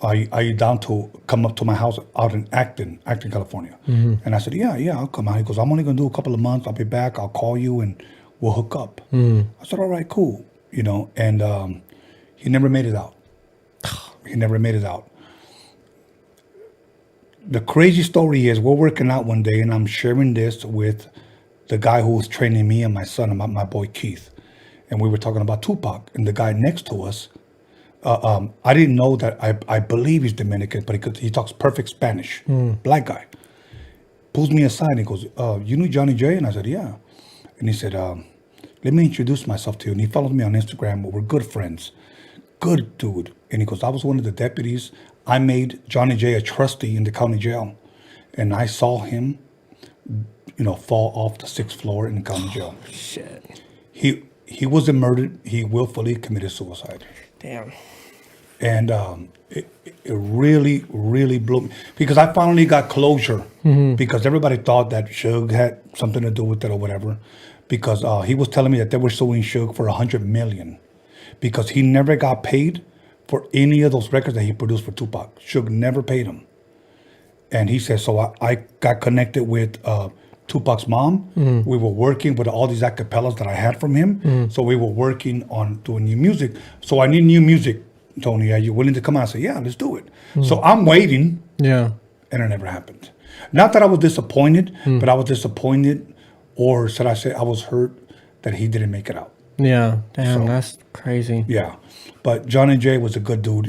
Are you down to come up to my house out in Acton, California?" And I said, yeah, I'll come out. He goes, "I'm only gonna do a couple of months. I'll be back. I'll call you and we'll hook up." I said, "All right, cool." And he never made it out. The crazy story is we're working out one day and I'm sharing this with the guy who was training me and my son, my boy Keith. And we were talking about Tupac, and the guy next to us, I didn't know that. I believe he's Dominican, but he talks perfect Spanish. Black guy. Pulls me aside and he goes, "You knew Johnny J?" And I said, "Yeah." And he said, "Let me introduce myself to you." And he followed me on Instagram. We're good friends. Good dude. And he goes, "I was one of the deputies. I made Johnny J a trustee in the county jail. And I saw him, fall off the 6th floor in the county jail." Shit. He wasn't murdered. He willfully committed suicide. Damn. And it really, really blew me. Because I finally got closure. Because everybody thought that Suge had something to do with it or whatever. Because he was telling me that they were suing Suge for $100 million. Because he never got paid for any of those records that he produced for Tupac. Suge never paid him. And he said, so I got connected with Tupac's mom. We were working with all these acapellas that I had from him. So we were working on doing new music. So I need new music, Tony. Are you willing to come out? I said, yeah, let's do it. So I'm waiting. Yeah. And it never happened. Not that I was disappointed, but I was disappointed, or should I say I was hurt that he didn't make it out. Yeah. Damn, that's crazy. Yeah. But Johnny J was a good dude.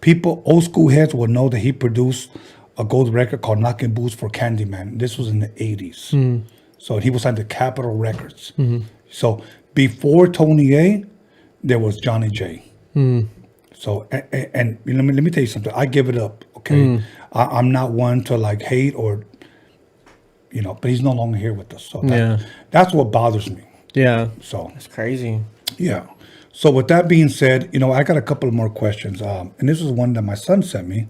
People, old school heads will know that he produced a gold record called Knockin' Boots for Candyman. This was in the 80s. So he was signed to Capitol Records. So before Tony A, there was Johnny J. So, and let me tell you something. I give it up, okay? I'm not one to hate or, but he's no longer here with us. So that's what bothers me. Yeah. So that's crazy. Yeah. So with that being said, I got a couple of more questions. And this is one that my son sent me.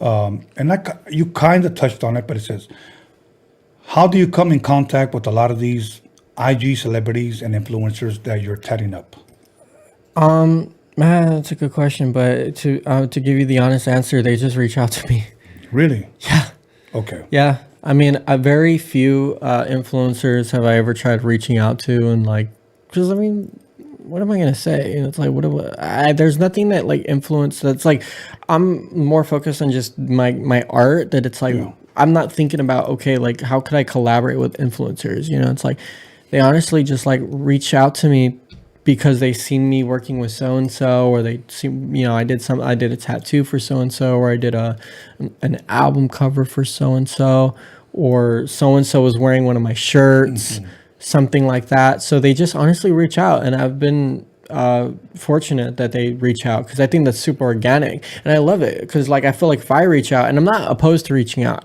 And you kind of touched on it, but it says, how do you come in contact with a lot of these IG celebrities and influencers that you're tatting up? Man, that's a good question, but to give you the honest answer, they just reach out to me. Really? Yeah. Okay. Yeah. I mean, very few influencers have I ever tried reaching out to, and because what am I gonna say? It's there's nothing that influence. That's I'm more focused on just my art. That it's I'm not thinking about how could I collaborate with influencers? It's they honestly just reach out to me because they seen me working with so and so, or they see I did a tattoo for so and so, or I did an album cover for so and so was wearing one of my shirts. Something like that. So they just honestly reach out, and I've been fortunate that they reach out because I think that's super organic, and I love it because I feel like if I reach out, and I'm not opposed to reaching out,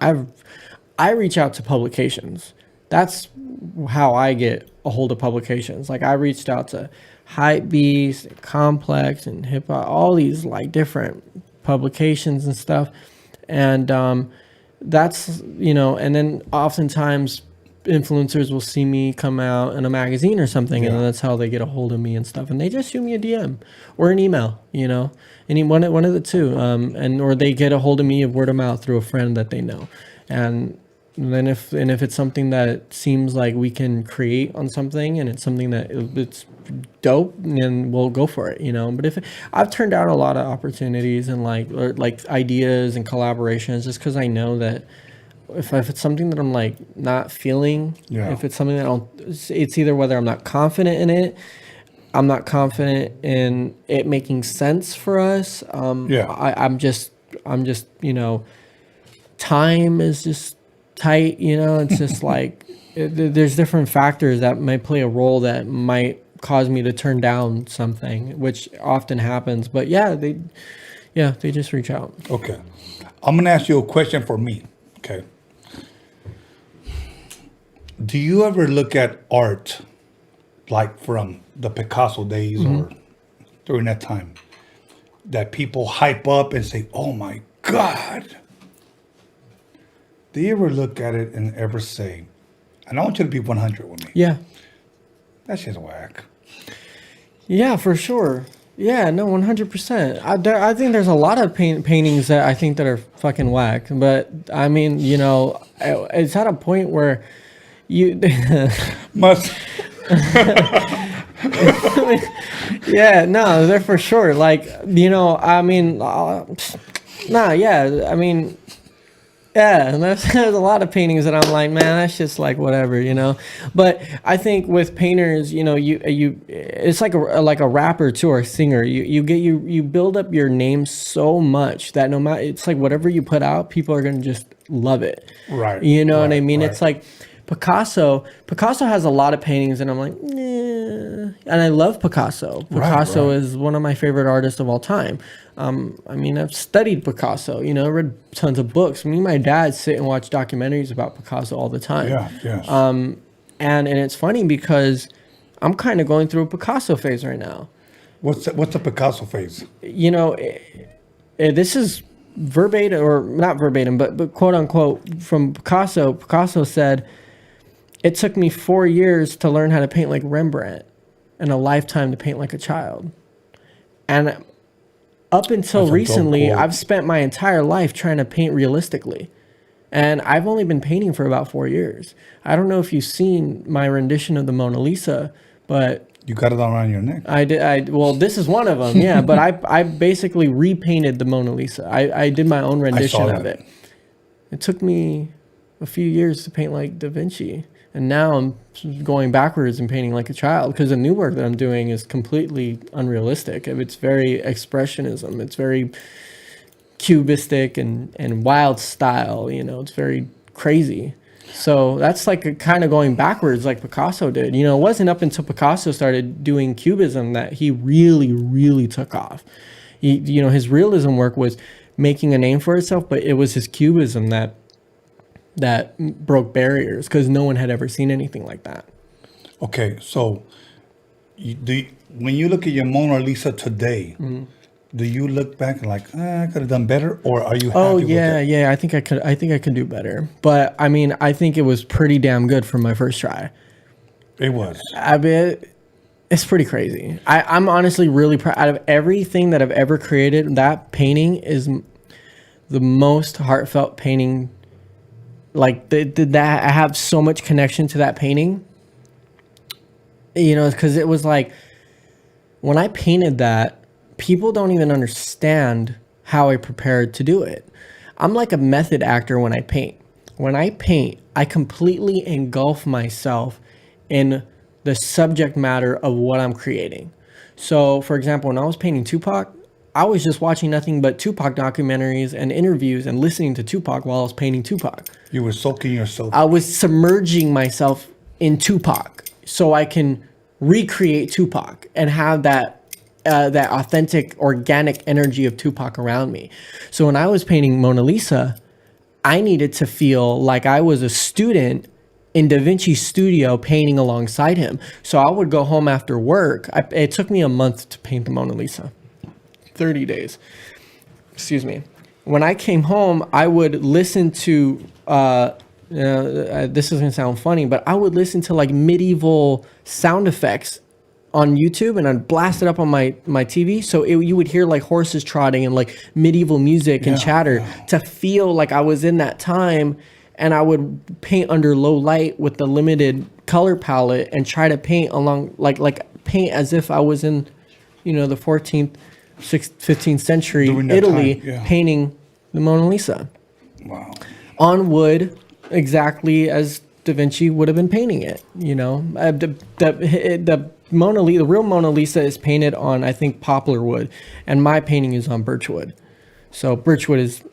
I reach out to publications. That's how I get a hold of publications. I reached out to Hypebeast, and Complex, and Hip Hop, all these different publications and stuff, and that's and then oftentimes influencers will see me come out in a magazine or something, and that's how they get a hold of me and stuff. And they just shoot me a DM or an email, you know, one of the two, and or they get a hold of me of word of mouth through a friend that they know, and then if it's something that seems like we can create on something, and it's something that it's dope, then we'll go for it, you know. But if I've turned down a lot of opportunities and like ideas and collaborations just because I know that. If it's something that I'm like not feeling, if it's something that it's either whether I'm not confident in it, I'm not confident in it making sense for us. I'm just, you know, time is just tight, you know, it's just like, there's different factors that might play a role that might cause me to turn down something, which often happens. But they just reach out. Okay. I'm going to ask you a question for me. Okay. Do you ever look at art like from the Picasso days or during that time that people hype up and say, oh my God? Do you ever look at it and ever say, and I want you to be 100 with me. Yeah. That's just whack. Yeah, for sure. Yeah, no, 100%. I think there's a lot of paintings that I think that are fucking whack. But I mean, you know, it's at a point where you must. Yeah, no, they're for sure. Like, you know, I mean, yeah, I mean, yeah, and there's a lot of paintings that I'm like, man, that's just like whatever, you know. But I think with painters, you know, you it's like a rapper too or a singer. You build up your name so much that no matter, it's like whatever you put out, people are gonna just love it. Right. You know what I mean? Right. It's like Picasso has a lot of paintings, and I'm like, and I love Picasso. Picasso is one of my favorite artists of all time. I mean, I've studied Picasso, you know, read tons of books. Me and my dad sit and watch documentaries about Picasso all the time. Yeah, yes. And it's funny because I'm kind of going through a Picasso phase right now. What's the Picasso phase? You know, this is verbatim, or not verbatim, but quote unquote from Picasso. Picasso said, "It took me 4 years to learn how to paint like Rembrandt and a lifetime to paint like a child." And up until recently, I've spent my entire life trying to paint realistically. And I've only been painting for about 4 years. I don't know if you've seen my rendition of the Mona Lisa, but... You got it around your neck. I did. Well, this is one of them, yeah. But I basically repainted the Mona Lisa. I did my own rendition of it. It took me a few years to paint like Da Vinci. And now I'm going backwards and painting like a child because the new work that I'm doing is completely unrealistic. It's very expressionism. It's very cubistic and wild style. You know, it's very crazy. So that's like a kind of going backwards like Picasso did. You know, it wasn't up until Picasso started doing cubism that he really, really took off. You know, his realism work was making a name for itself, but it was his cubism that broke barriers because no one had ever seen anything like that. Okay, so when you look at your Mona Lisa today, do you look back and like, I could have done better, or are you happy with it? Yeah, I think I could do better. But I mean, I think it was pretty damn good for my first try. It was. I mean, it's pretty crazy. I'm honestly really proud. Out of everything that I've ever created, that painting is the most heartfelt painting. Like that, I have so much connection to that painting, you know, because it was like when I painted that, people don't even understand how I prepared to do it. I'm like a method actor when I paint. When I paint, I completely engulf myself in the subject matter of what I'm creating. So, for example, when I was painting Tupac, I was just watching nothing but Tupac documentaries and interviews and listening to Tupac while I was painting Tupac. You were soaking yourself. I was submerging myself in Tupac so I can recreate Tupac and have that authentic, organic energy of Tupac around me. So when I was painting Mona Lisa, I needed to feel like I was a student in Da Vinci's studio painting alongside him. So I would go home after work. It took me a month to paint the Mona Lisa. 30 days. Excuse me. When I came home, I would listen to this is gonna sound funny, but I would listen to like medieval sound effects on YouTube, and I'd blast it up on my TV, so you would hear like horses trotting and like medieval music and chatter to feel like I was in that time. And I would paint under low light with the limited color palette and try to paint along like paint as if I was in, the 14th, 15th century Italy, painting the Mona Lisa. Wow. On wood, exactly as Da Vinci would have been painting it. The Mona Lisa, the real Mona Lisa, is painted on, I think, poplar wood, and my painting is on birch wood. So birch wood is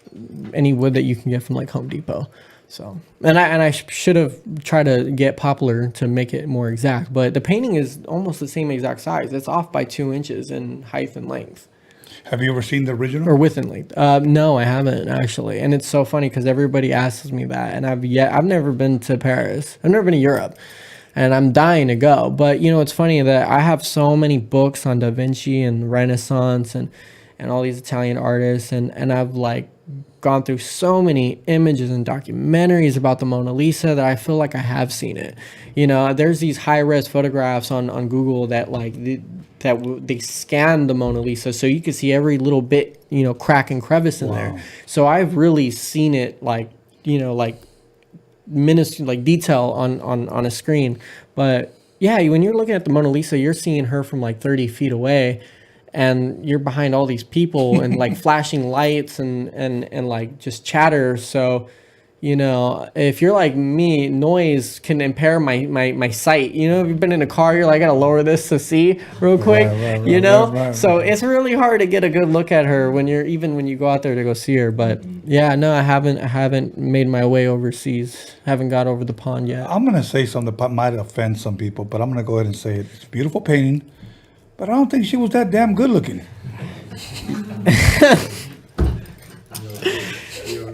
any wood that you can get from like Home Depot. So and I should have tried to get poplar to make it more exact, but the painting is almost the same exact size. It's off by 2 inches in height and length. Have you ever seen the original? Or width and length? No, I haven't actually. And it's so funny because everybody asks me that, and I've never been to Paris. I've never been to Europe, and I'm dying to go. But it's funny that I have so many books on Da Vinci and Renaissance and all these Italian artists, and I've like gone through so many images and documentaries about the Mona Lisa that I feel like I have seen it. There's these high-res photographs on Google that they scan the Mona Lisa so you can see every little bit, crack and crevice in there. So I've really seen it like detail on a screen. But yeah, when you're looking at the Mona Lisa, you're seeing her from like 30 feet away, and you're behind all these people and like flashing lights and like just chatter. So, if you're like me, noise can impair my sight. If you've been in a car, you're like, I gotta lower this to see real quick, right. So it's really hard to get a good look at her when you go out there to go see her. But yeah, no, I haven't made my way overseas. Haven't got over the pond yet. I'm gonna say something that might offend some people, but I'm gonna go ahead and say it. It's a beautiful painting, but I don't think she was that damn good looking.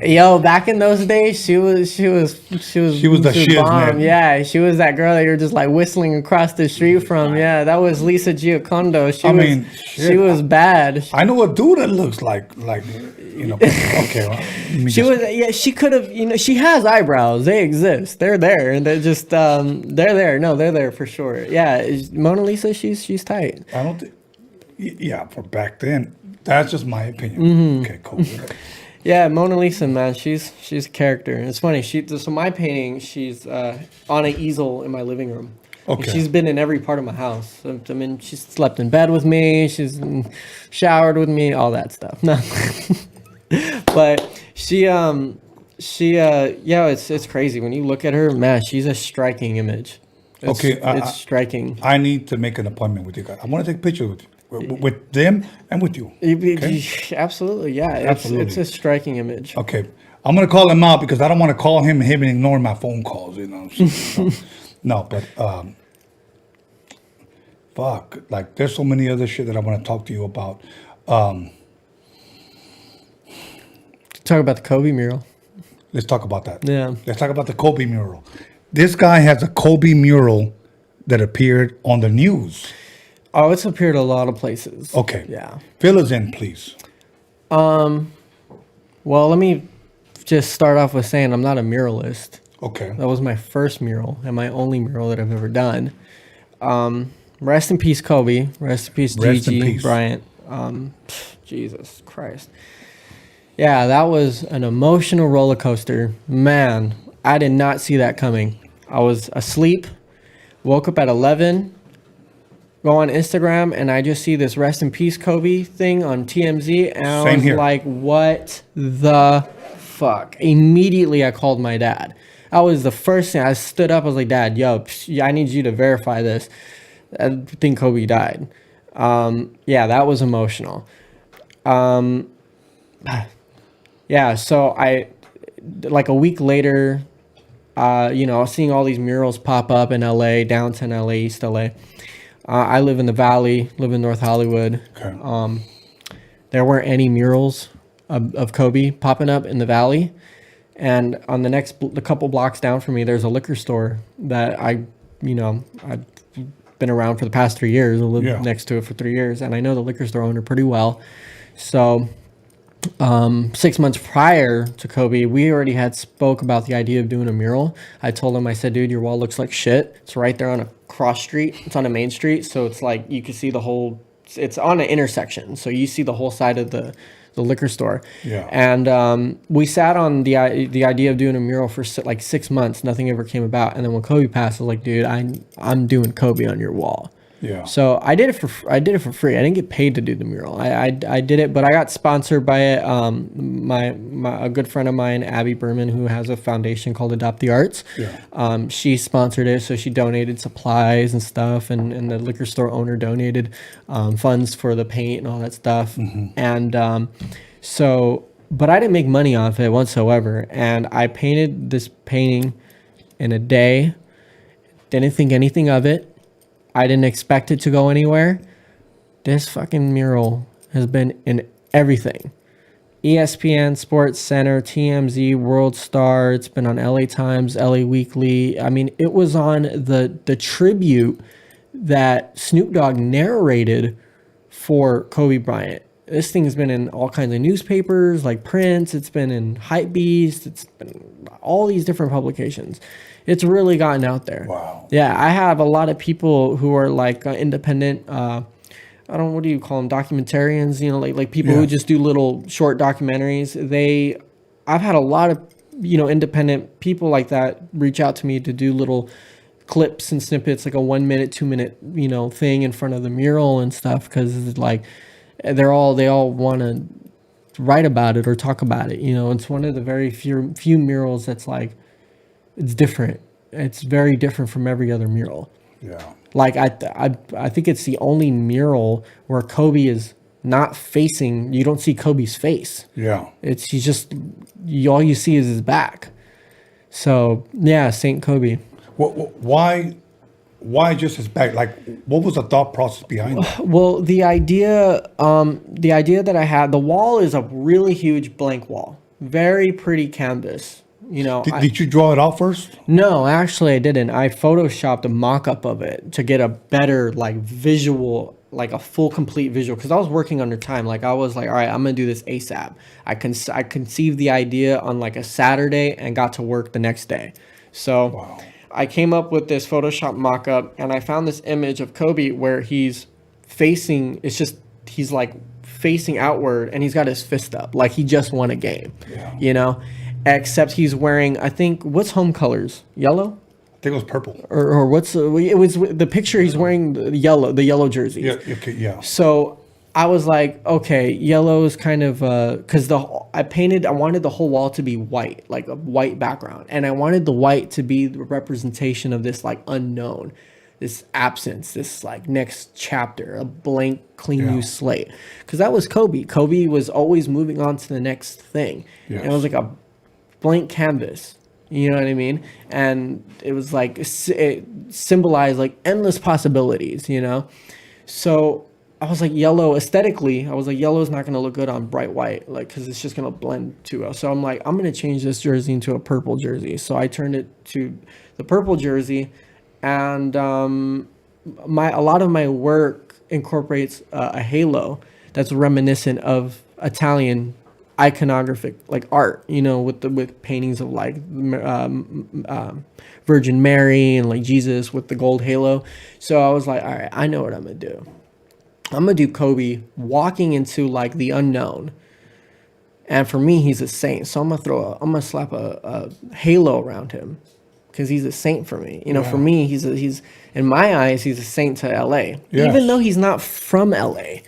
Yo, back in those days, she was the shit, man. Yeah, she was that girl that you're just like whistling across the street from. Yeah, that was Lisa Giocondo. She was bad. I know a dude that looks like okay. Well, she could have. She has eyebrows. They exist. They're there, and they're just they're there. No, they're there for sure. Yeah, Mona Lisa, she's tight. I don't think. Yeah, for back then, that's just my opinion. Mm-hmm. Okay, cool. Yeah, Mona Lisa, man, she's a character. It's funny. So my painting, she's on an easel in my living room. Okay. And she's been in every part of my house. I mean, she's slept in bed with me. She's showered with me. All that stuff. No, but it's crazy when you look at her. Man, she's a striking image. It's striking. I need to make an appointment with you guys. I want to take pictures with you. With them and with you. Okay? Absolutely, yeah. Absolutely. It's a striking image. Okay. I'm going to call him out because I don't want to call him and ignore my phone calls, No, but fuck. Like, there's so many other shit that I want to talk to you about. Talk about the Kobe mural. Let's talk about that. Yeah. Let's talk about the Kobe mural. This guy has a Kobe mural that appeared on the news. Oh, it's appeared a lot of places. Okay. Yeah. Fill us in, please. Well, let me just start off with saying I'm not a muralist. Okay. That was my first mural and my only mural that I've ever done. Rest in peace, Kobe. Rest in peace, Gigi Bryant. Jesus Christ. Yeah, that was an emotional roller coaster. Man, I did not see that coming. I was asleep, woke up at 11, go on Instagram, and I just see this rest in peace Kobe thing on TMZ, and I was like, what the fuck? Immediately I called my dad. That was the first thing. I stood up, I was like, Dad, I need you to verify this. I think Kobe died. Yeah, that was emotional. Yeah, so like a week later, seeing all these murals pop up in LA, downtown LA, East LA. I live in the Valley, live in North Hollywood. Okay. There weren't any murals of Kobe popping up in the Valley. And on the couple blocks down from me, there's a liquor store that I've been around for the past 3 years. I lived next to it for 3 years. And I know the liquor store owner pretty well. So 6 months prior to Kobe, we already had spoke about the idea of doing a mural. I told him, I said, dude, your wall looks like shit. It's right there on a cross street. It's on a main street. So it's like you can see the whole, it's on an intersection. So you see the whole side of the liquor store. Yeah. And we sat on the idea of doing a mural for like 6 months. Nothing ever came about. And then when Kobe passed, I was like, dude, I'm doing Kobe on your wall. Yeah. So I did it for free. I didn't get paid to do the mural. I did it, but I got sponsored by it. A good friend of mine, Abby Berman, who has a foundation called Adopt the Arts. Yeah. She sponsored it, so she donated supplies and stuff, and the liquor store owner donated funds for the paint and all that stuff. And so, but I didn't make money off it whatsoever. And I painted this painting in a day. Didn't think anything of it. I didn't expect it to go anywhere. This fucking mural has been in everything. ESPN, Sports Center, TMZ, World Star. It's been on LA Times, LA Weekly. I mean, it was on the tribute that Snoop Dogg narrated for Kobe Bryant. This thing has been in all kinds of newspapers, like Prince. It's been in Hypebeast. It's been all these different publications. It's really gotten out there. Wow. Yeah, I have a lot of people who are like independent. What do you call them? Documentarians. You know, like people who just do little short documentaries. I've had a lot of independent people like that reach out to me to do little clips and snippets, like a 1 minute, 2 minute thing in front of the mural and stuff, because like they all want to write about it or talk about it. It's one of the very few murals that's like, it's different. It's very different from every other mural. Yeah. Like I think it's the only mural where Kobe is not facing. You don't see Kobe's face. Yeah. He's just all you see is his back. So yeah, Saint Kobe. Why just his back? Like, what was the thought process behind it? Well, the idea that I had, the wall is a really huge blank wall, very pretty canvas. Did you draw it out first? No, actually I didn't. I photoshopped a mock-up of it to get a better like visual, like a full complete visual, because I was working under time. Like I was like, all right, I'm gonna do this ASAP. I conceived the idea on like a Saturday and got to work the next day. So I came up with this Photoshop mock-up, and I found this image of Kobe where he's facing, he's like facing outward, and he's got his fist up like he just won a game. Except he's wearing, I think, what's home colors? Yellow? I think it was purple. Or what's it was the picture, he's wearing the yellow jersey. Yeah, okay, yeah. So I was like, okay, yellow is kind of because I wanted the whole wall to be white, like a white background, and I wanted the white to be the representation of this like unknown, this absence, this like next chapter, a blank, clean new slate. Because that was Kobe. Kobe was always moving on to the next thing. Yes. And it was like a blank canvas, you know what I mean? And it was like, it symbolized like endless possibilities, So I was like, yellow, aesthetically, I was like, yellow is not going to look good on bright white, like, because it's just going to blend too well. So I'm like, I'm going to change this jersey into a purple jersey. So I turned it to the purple jersey, and a lot of my work incorporates a halo that's reminiscent of Italian iconographic like art, with paintings of like Virgin Mary and like Jesus with the gold halo. So I was like, all right, I know what I'm gonna do. I'm gonna do Kobe walking into like the unknown, and for me, he's a saint. So I'm gonna slap a halo around him, because he's a saint for me. For me, he's in my eyes, he's a saint to LA, even though he's not from LA.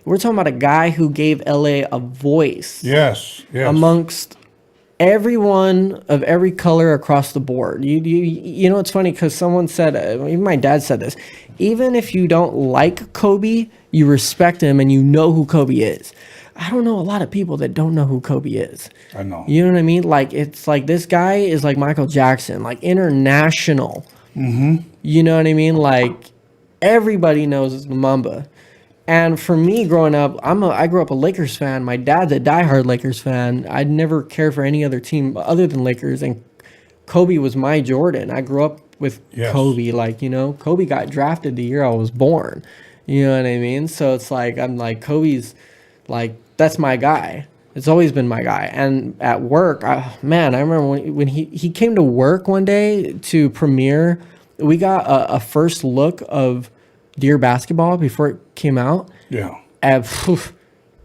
We're talking about a guy who gave LA a voice. Yes. Amongst everyone of every color across the board. It's funny because someone said, even my dad said this, even if you don't like Kobe, you respect him and you know who Kobe is. I don't know a lot of people that don't know who Kobe is. I know. You know what I mean? Like, it's like this guy is like Michael Jackson, like international. Mm-hmm. You know what I mean? Like, everybody knows the Mamba. And for me, growing up, I grew up a Lakers fan. My dad's a diehard Lakers fan. I'd never cared for any other team other than Lakers. And Kobe was my Jordan. I grew up with Kobe. Like, Kobe got drafted the year I was born. You know what I mean? So it's like, I'm like, Kobe's like, that's my guy. It's always been my guy. And at work, I remember when he came to work one day to premiere, we got a first look of Dear Basketball before it came out. Yeah. And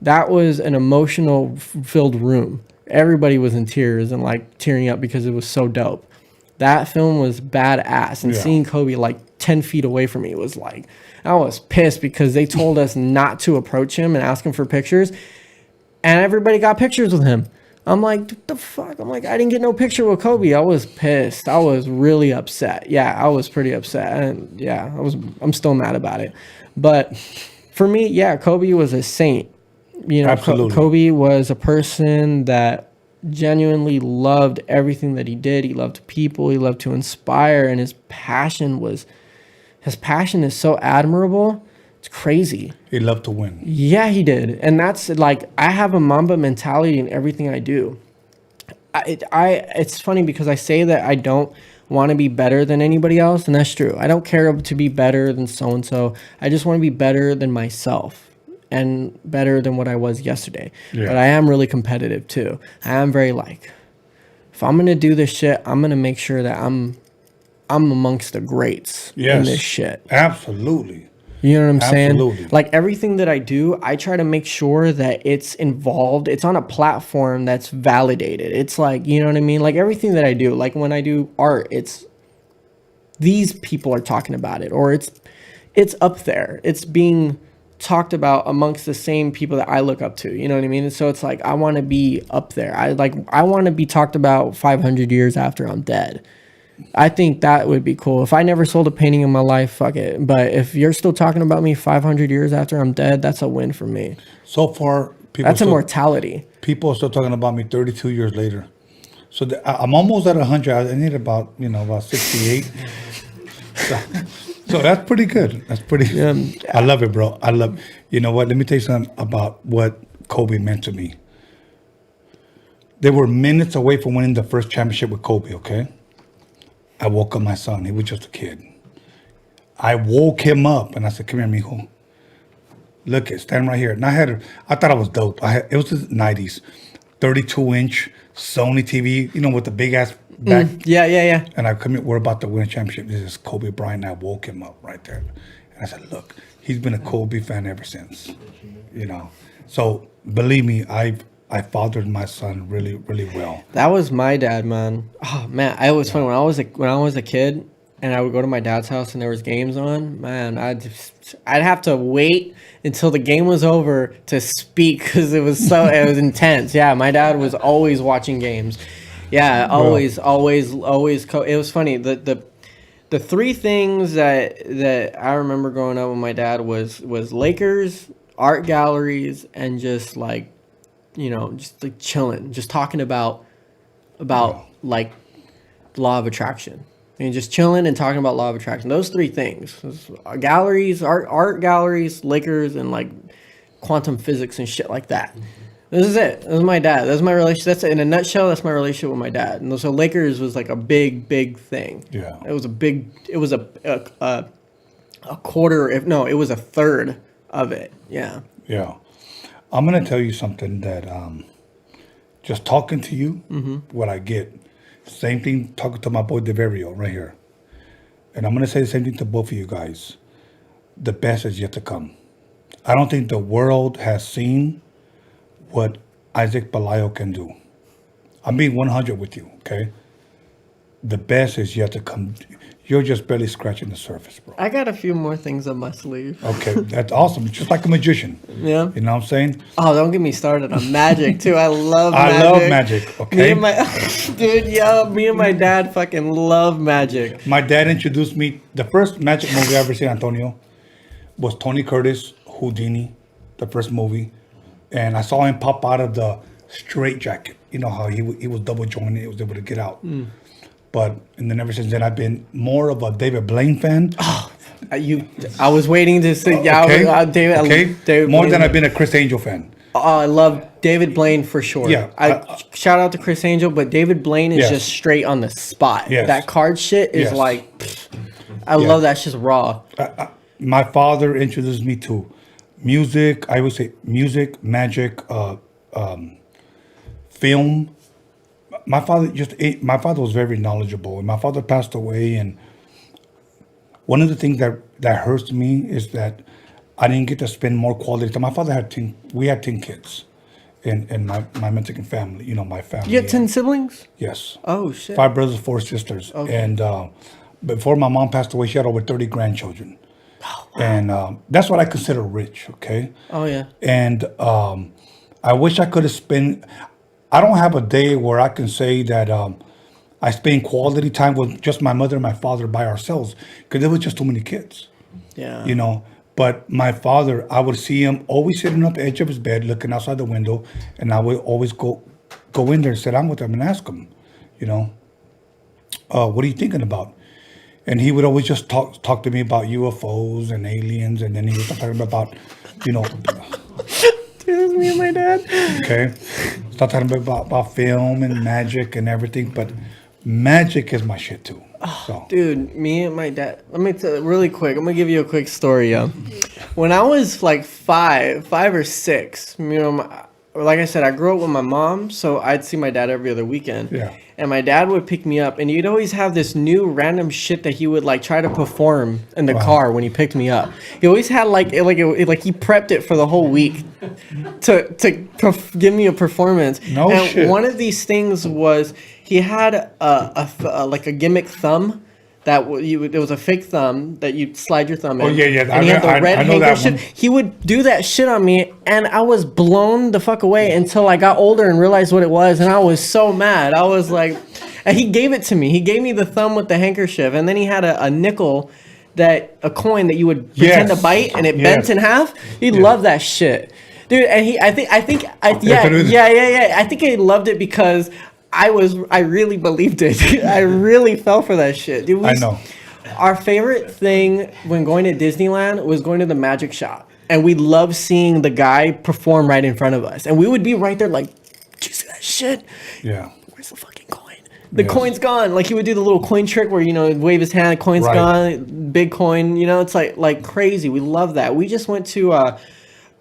that was an emotional filled room. Everybody was in tears and like tearing up because it was so dope. That film was badass. And seeing Kobe like 10 feet away from me was like, I was pissed because they told us not to approach him and ask him for pictures. And everybody got pictures with him. I'm like, what the fuck? I'm like, I didn't get no picture with Kobe. I was pissed. I was really upset. Yeah, I was pretty upset. And yeah, I'm still mad about it. But for me, yeah, Kobe was a saint. You know, Kobe was a person that genuinely loved everything that he did. He loved people. He loved to inspire. And his passion is so admirable. It's crazy. He loved to win. Yeah, he did. And that's like, I have a Mamba mentality in everything I do. It's funny because I say that I don't want to be better than anybody else, and that's true. I don't care to be better than so-and-so. I just want to be better than myself and better than what I was yesterday. Yeah. But I am really competitive too. I am very like, if I'm going to do this shit, I'm going to make sure that I'm amongst the greats in this shit. Absolutely. You know what I'm Absolutely. saying? Like everything that I do, I try to make sure that it's involved. It's on a platform that's validated. It's like, you know what I mean? Like everything that I do, like when I do art, it's these people are talking about it, or it's up there. It's being talked about amongst the same people that I look up to. You know what I mean? And so it's like, I want to be up there. I want to be talked about 500 years after I'm dead. I think that would be cool. If I never sold a painting in my life, fuck it. But if you're still talking about me 500 years after I'm dead, that's a win for me. So far, that's immortality. People are still talking about me 32 years later. So I'm almost at 100. I need about 68. So that's pretty good. That's pretty. I love it, bro. I love. You know what? Let me tell you something about what Kobe meant to me. They were minutes away from winning the first championship with Kobe. Okay. I woke up my son. He was just a kid. I woke him up and I said, "Come here, mijo. Look, stand right here." And I thought I was dope. It was the 90s, 32-inch Sony TV, with the big ass back. Yeah. And I come here. We're about to win a championship. This is Kobe Bryant. I woke him up right there, and I said, "Look, he's been a Kobe fan ever since." So believe me, I fathered my son really, really well. That was my dad, man. Oh man, it was funny when I was a kid and I would go to my dad's house and there was games on. Man, I'd have to wait until the game was over to speak because it was intense. Yeah, my dad was always watching games. Yeah, always. It was funny. The three things that I remember growing up with my dad was Lakers, art galleries, and just like. Just like chilling, just talking about like law of attraction. Just chilling and talking about law of attraction. Those three things: galleries, art galleries, Lakers, and like quantum physics and shit like that. This is it. This is my dad. That's my relationship. That's in a nutshell. That's my relationship with my dad. And so Lakers was like a big thing. Yeah, it was a big. It was a quarter. It was a third of it. Yeah. Yeah. I'm going to tell you something that just talking to you, what I get. Same thing talking to my boy Deverio right here. And I'm going to say the same thing to both of you guys. The best is yet to come. I don't think the world has seen what Isaac Pelayo can do. I'm being 100 with you, okay? The best is yet to come. You're just barely scratching the surface, bro. I got a few more things up my sleeve. Okay, that's awesome. Just like a magician. Yeah. You know what I'm saying? Oh, don't get me started on magic, too. I love magic. I love magic, okay? Me and my dad fucking love magic. My dad introduced me, the first magic movie I ever seen, Antonio, was Tony Curtis, Houdini, the first movie. And I saw him pop out of the straitjacket. You know how he was double jointed, he was able to get out. And then ever since then, I've been more of a David Blaine fan. Oh, I was waiting to say, David more Blaine. Than I've been a Chris Angel fan. I love David Blaine for sure. Yeah, shout out to Chris Angel, but David Blaine is just straight on the spot. Yes. That card shit is like, I love that shit's raw. My father introduced me to music. I would say music, magic, film. My father my father was very knowledgeable, and my father passed away. And one of the things that hurts me is that I didn't get to spend more quality time. My father we had 10 kids in my Mexican family, my family. You had 10 siblings? Yes. Oh, shit. 5 brothers, 4 sisters. Okay. And before my mom passed away, she had over 30 grandchildren. Oh, wow. And that's what I consider rich, okay? Oh, yeah. And I wish I could have spent... I don't have a day where I can say that I spend quality time with just my mother and my father by ourselves, because there was just too many kids. Yeah. But my father, I would see him always sitting at the edge of his bed, looking outside the window, and I would always go in there and sit down with him and ask him, what are you thinking about? And he would always just talk to me about UFOs and aliens, and then he was talking about, Dude, that's me and my dad. Okay. Start talking about film and magic and everything, but magic is my shit too. So. Dude, me and my dad. Let me tell you really quick. I'm gonna give you a quick story, yo. When I was like 5 or 6, like I said, I grew up with my mom, so I'd see my dad every other weekend. Yeah. And my dad would pick me up, and he'd always have this new random shit that he would like try to perform in the car when he picked me up. He always had like he prepped it for the whole week to give me a performance. And shit. One of these things was he had a gimmick thumb. It was a fake thumb that you'd slide your thumb in. Oh, yeah. And he had the red I know that handkerchief. one. He would do that shit on me, and I was blown the fuck away until I got older and realized what it was, and I was so mad. I was like, and he gave it to me. He gave me the thumb with the handkerchief, and then he had a nickel, a coin that you would pretend to bite, and it bent in half. He loved that shit, dude. And I think he loved it because I really believed it. I really fell for that shit. Dude, I know. Our favorite thing when going to Disneyland was going to the magic shop. And we loved seeing the guy perform right in front of us. And we would be right there like, did you see that shit? Yeah. Where's the fucking coin? The coin's gone. Like he would do the little coin trick where, wave his hand, coin's gone, big coin, it's like crazy. We love that. We just went to...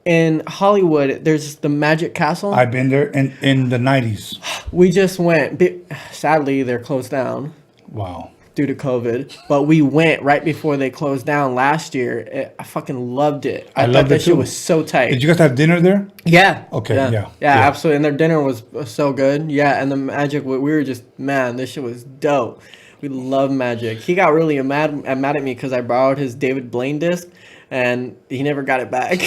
in Hollywood, there's the Magic Castle. I've been there in the 90s. We just went. Sadly, they're closed down. Wow. Due to COVID. But we went right before they closed down last year. I fucking loved it. I thought that shit was so tight. Did you guys have dinner there? Yeah. Okay, yeah, absolutely. And their dinner was so good. Yeah, and the magic, we were just, man, this shit was dope. We love magic. He got really mad at me because I borrowed his David Blaine disc, and he never got it back.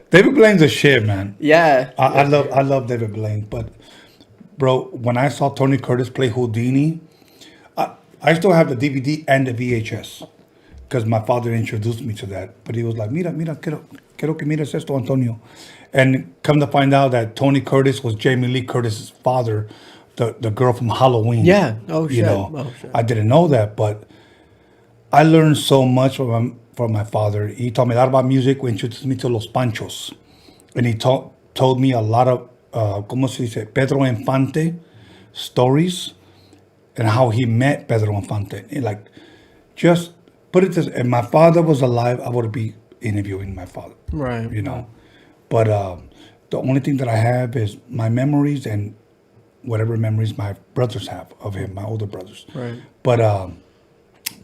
David Blaine's a shit, man. Yeah. I love David Blaine, but bro, when I saw Tony Curtis play Houdini, I still have the DVD and the VHS because my father introduced me to that. But he was like, mira, quiero que mires esto, Antonio. And come to find out that Tony Curtis was Jamie Lee Curtis's father, the girl from Halloween. Yeah. Oh, shit. Shit. I didn't know that, but I learned so much from my father. He taught me a lot about music. He introduced me to Los Panchos. And he told me a lot of, ¿cómo se dice? Pedro Infante stories and how he met Pedro Infante. And just put it this, if my father was alive, I would be interviewing my father. Right. But the only thing that I have is my memories and whatever memories my brothers have of him, my older brothers. Right. But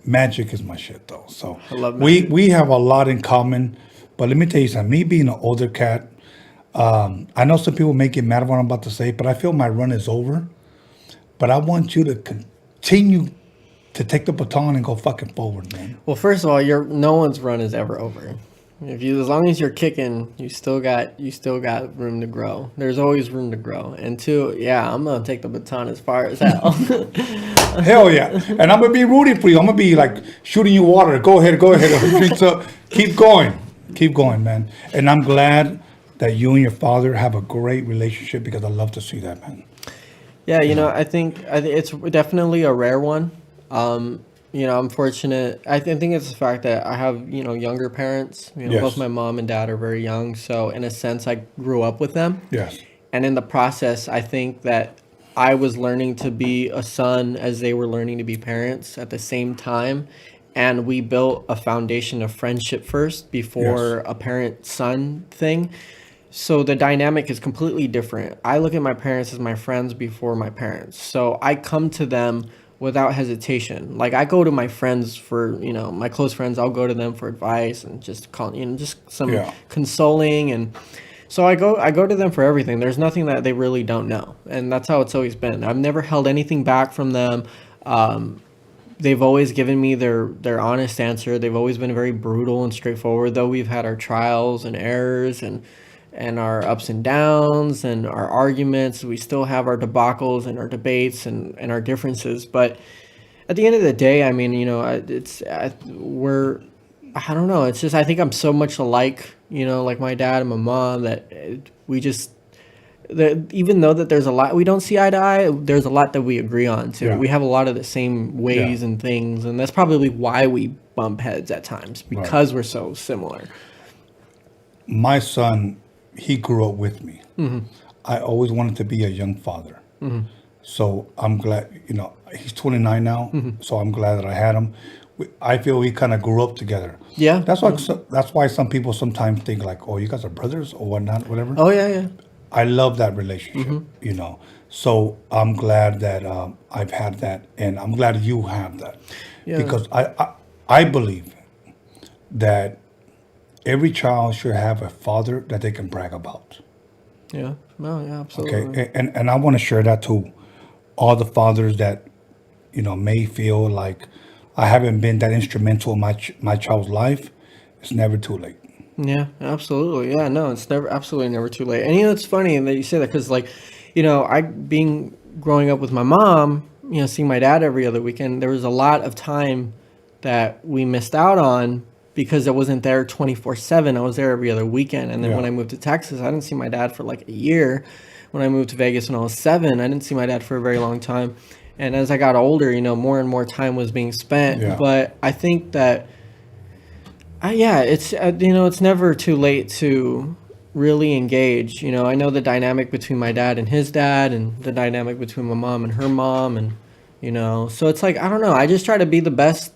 magic is my shit, though. So I love magic. We have a lot in common. But let me tell you something. Me being an older cat, I know some people may get mad at what I'm about to say, but I feel my run is over. But I want you to continue to take the baton and go fucking forward, man. Well, first of all, no one's run is ever over. As long as you're kicking, you still got room to grow. There's always room to grow. And two, yeah, I'm gonna take the baton as far as hell. Hell yeah. And I'm gonna be rooting for you. I'm gonna be like shooting you water. Go ahead. So keep going, man. And I'm glad that you and your father have a great relationship because I love to see that, man. Yeah, I think it's definitely a rare one. I'm fortunate. I think it's the fact that I have, younger parents. Yes. Both my mom and dad are very young. So in a sense, I grew up with them. Yes. And in the process, I think that I was learning to be a son as they were learning to be parents at the same time. And we built a foundation of friendship first before a parent-son thing. So the dynamic is completely different. I look at my parents as my friends before my parents. So I come to them without hesitation. Like I go to my friends for, my close friends, I'll go to them for advice and just just some consoling. And so I go to them for everything. There's nothing that they really don't know. And that's how it's always been. I've never held anything back from them. They've always given me their honest answer. They've always been very brutal and straightforward, though we've had our trials and errors and our ups and downs and our arguments. We still have our debacles and our debates and our differences. But at the end of the day, I mean, I don't know. It's just, I think I'm so much alike, like my dad and my mom, that we just, even though that there's a lot we don't see eye to eye, there's a lot that we agree on too. We have a lot of the same ways and things. And that's probably why we bump heads at times, because we're so similar. My son, he grew up with me. I always wanted to be a young father. So I'm glad, he's 29 now. So I'm glad that I had him. I feel we kind of grew up together. Yeah. That's why some people sometimes think like, oh, you guys are brothers or whatnot, whatever. Oh, yeah. I love that relationship, So I'm glad that I've had that, and I'm glad you have that. Yeah. Because I believe that every child should have a father that they can brag about. Yeah. No, yeah, absolutely. Okay. And I want to share that to all the fathers that, may feel like I haven't been that instrumental in my child's life. It's never too late. Yeah, absolutely. Yeah, no, it's absolutely never too late. And it's funny that you say that because, like, growing up with my mom, seeing my dad every other weekend, there was a lot of time that we missed out on because I wasn't there 24/7. I was there every other weekend. And then when I moved to Texas, I didn't see my dad for like a year. When I moved to Vegas when I was 7, I didn't see my dad for a very long time. And as I got older, more and more time was being spent. Yeah. But I think that, it's, it's never too late to really engage. I know the dynamic between my dad and his dad and the dynamic between my mom and her mom. And, so it's like, I don't know. I just try to be the best,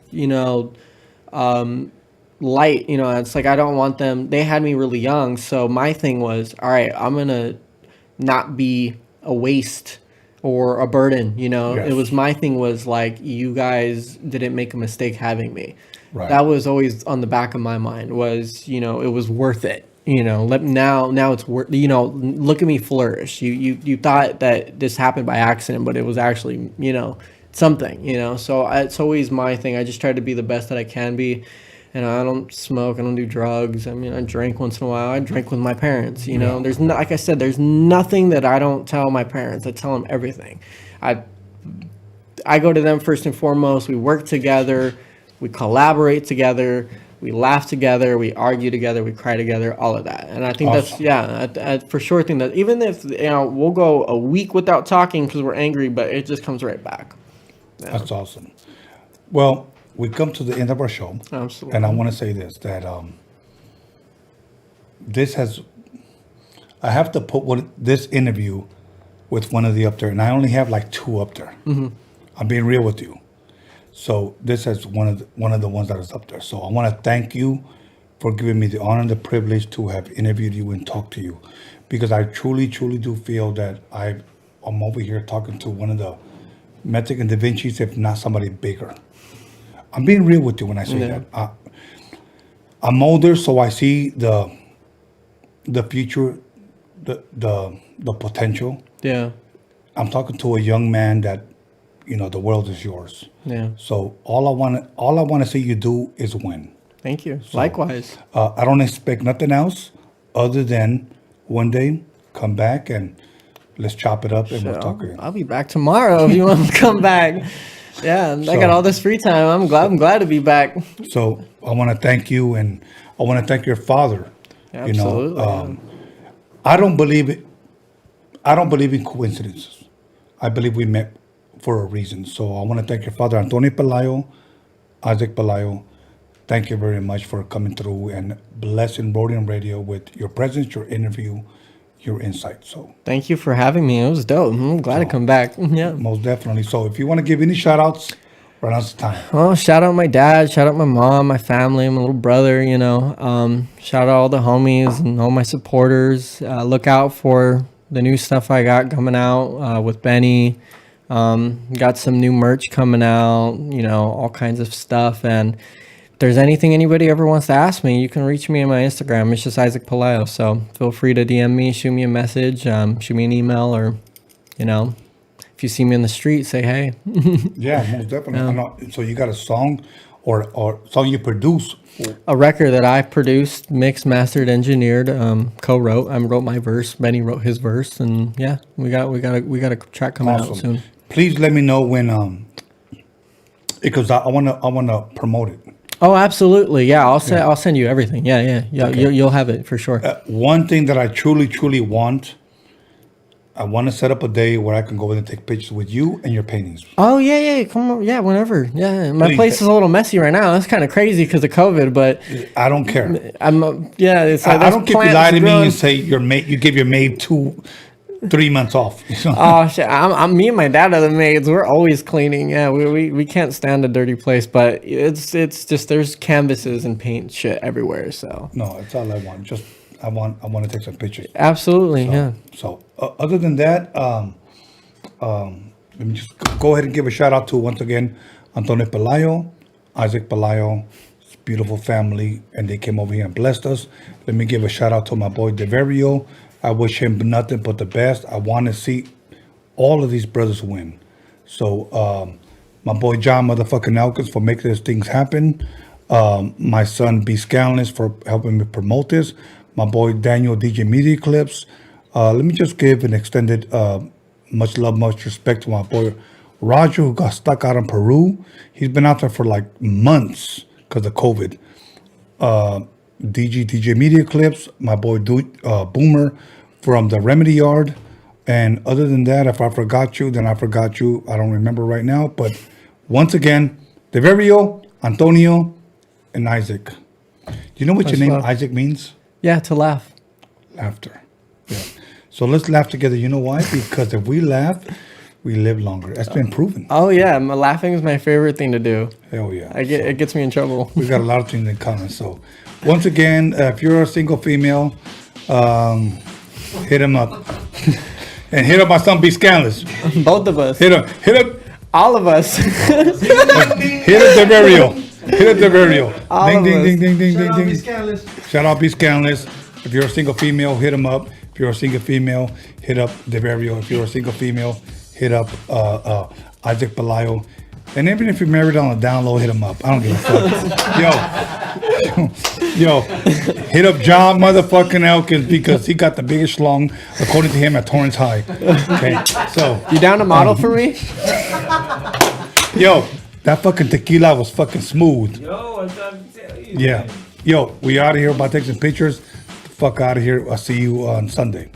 light, it's like I don't want them. They had me really young, so my thing was, all right, I'm gonna not be a waste or a burden. It was my thing was like, you guys didn't make a mistake having me. Right. That was always on the back of my mind was, it was worth it. Now it's worth. Look at me flourish. You thought that this happened by accident, but it was actually something. So it's always my thing. I just try to be the best that I can be. And I don't smoke. I don't do drugs. I mean, I drink once in a while. I drink with my parents. There's like I said, there's nothing that I don't tell my parents. I tell them everything. I go to them first and foremost. We work together. We collaborate together. We laugh together. We argue together. We cry together. All of that. And I think I for sure think that even if we'll go a week without talking because we're angry, but it just comes right back. Yeah. That's awesome. Well, we come to the end of our show. Absolutely. And I want to say this, that I have to put this interview with one of the up there, and I only have like 2 up there. I'm being real with you. So this is one of the ones that is up there. So I want to thank you for giving me the honor and the privilege to have interviewed you and talked to you, because I truly, truly do feel that I'm over here talking to one of the Mexican Da Vinci's, if not somebody bigger. I'm being real with you when I say that. I'm older, so I see the future, the potential. Yeah. I'm talking to a young man that, the world is yours. Yeah. So all I want to see you do is win. Thank you. So, likewise. I don't expect nothing else other than one day come back and let's chop it up and we'll talk again. I'll be back tomorrow if you want to come back. Yeah, I got all this free time. I'm glad to be back. So I want to thank you, and I want to thank your father. Absolutely. I don't believe it. I don't believe in coincidences. I believe we met for a reason. So I want to thank your father, Antonio Pelayo, Isaac Pelayo. Thank you very much for coming through and blessing Roadium Radio with your presence, your interview, your insight. So thank you for having me. It was dope. I'm glad to come back. Yeah, most definitely. So if you want to give any shout outs Right now's the time. Well, shout out my dad, shout out my mom, my family, my little brother, you know. Shout out all the homies and all my supporters. Look out for the new stuff I got coming out with Benny. Got some new merch coming out, you know, all kinds of stuff. And if there's anything anybody ever wants to ask me, you can reach me on my Instagram. It's just Isaac Pelayo. So feel free to DM me, shoot me a message, shoot me an email, or, you know, if you see me in the street, say hey. Yeah, most definitely. Yeah. So you got a song or song you produce? A record that I produced, mixed, mastered, engineered, co-wrote. I wrote my verse. Benny wrote his verse, and yeah, we got a track coming out soon. Please let me know when because I wanna promote it. Oh, absolutely. Yeah, I'll send you everything. Yeah. Okay. You'll have it for sure. One thing that I truly want. I want to set up a day where I can go in and take pictures with you and your paintings. Oh, yeah. Come on. Yeah, whenever. Yeah. My place is a little messy right now. It's kind of crazy because of COVID, but... I don't care. It's like I don't care if you lie to me and say you give your maid 2-3 months off. Oh, shit. I'm me and my dad are the maids. We're always cleaning. Yeah, we can't stand a dirty place, but it's just there's canvases and paint shit everywhere, so... No, that's all I want. Just... I want to take some pictures. Absolutely, yeah. So, other than that, let me just go ahead and give a shout out to, once again, Antonio Pelayo, Isaac Pelayo, his beautiful family, and they came over here and blessed us. Let me give a shout out to my boy Deverio. I wish him nothing but the best. I want to see all of these brothers win. So, my boy John motherfucking ELKINS for making these things happen. My son B. Scanless for helping me promote this. My boy Daniel DJ Media Clips. Let me just give an extended much love, much respect to my boy Roger, who got stuck out in Peru. He's been out there for like months because of COVID. DJ Media Clips, my boy Boomer from the Remedy Yard. And other than that, if I forgot you, then I forgot you. I don't remember right now. But once again, Deverio, Antonio, and Isaac. Do you know what your name Isaac means? Yeah, to laugh. Laughter. Yeah. So let's laugh together. You know why? Because if we laugh, we live longer. That's been proven. Oh, yeah. Laughing is my favorite thing to do. Hell yeah. It gets me in trouble. We've got a lot of things in common. So once again, if you're a single female, hit him up. And hit up my son, B. Scanless. Both of us. Hit up. All of us. Hit up Deverio. Hit up Deverio. Ding. Shout out B. Scanless. If you're a single female, hit him up. If you're a single female, hit up Deverio. If you're a single female, hit up Isaac Pelayo. And even if you're married on a down low, hit him up. I don't give a fuck. Yo, hit up John motherfucking ELKINS because he got the biggest schlong, according to him, at Torrance High. Okay, so. You down to model for me? Yo, that fucking tequila was fucking smooth. Yo, I'm trying to tell you. Yeah. Yo, we out of here. About to take some pictures. The fuck out of here. I'll see you on Sunday.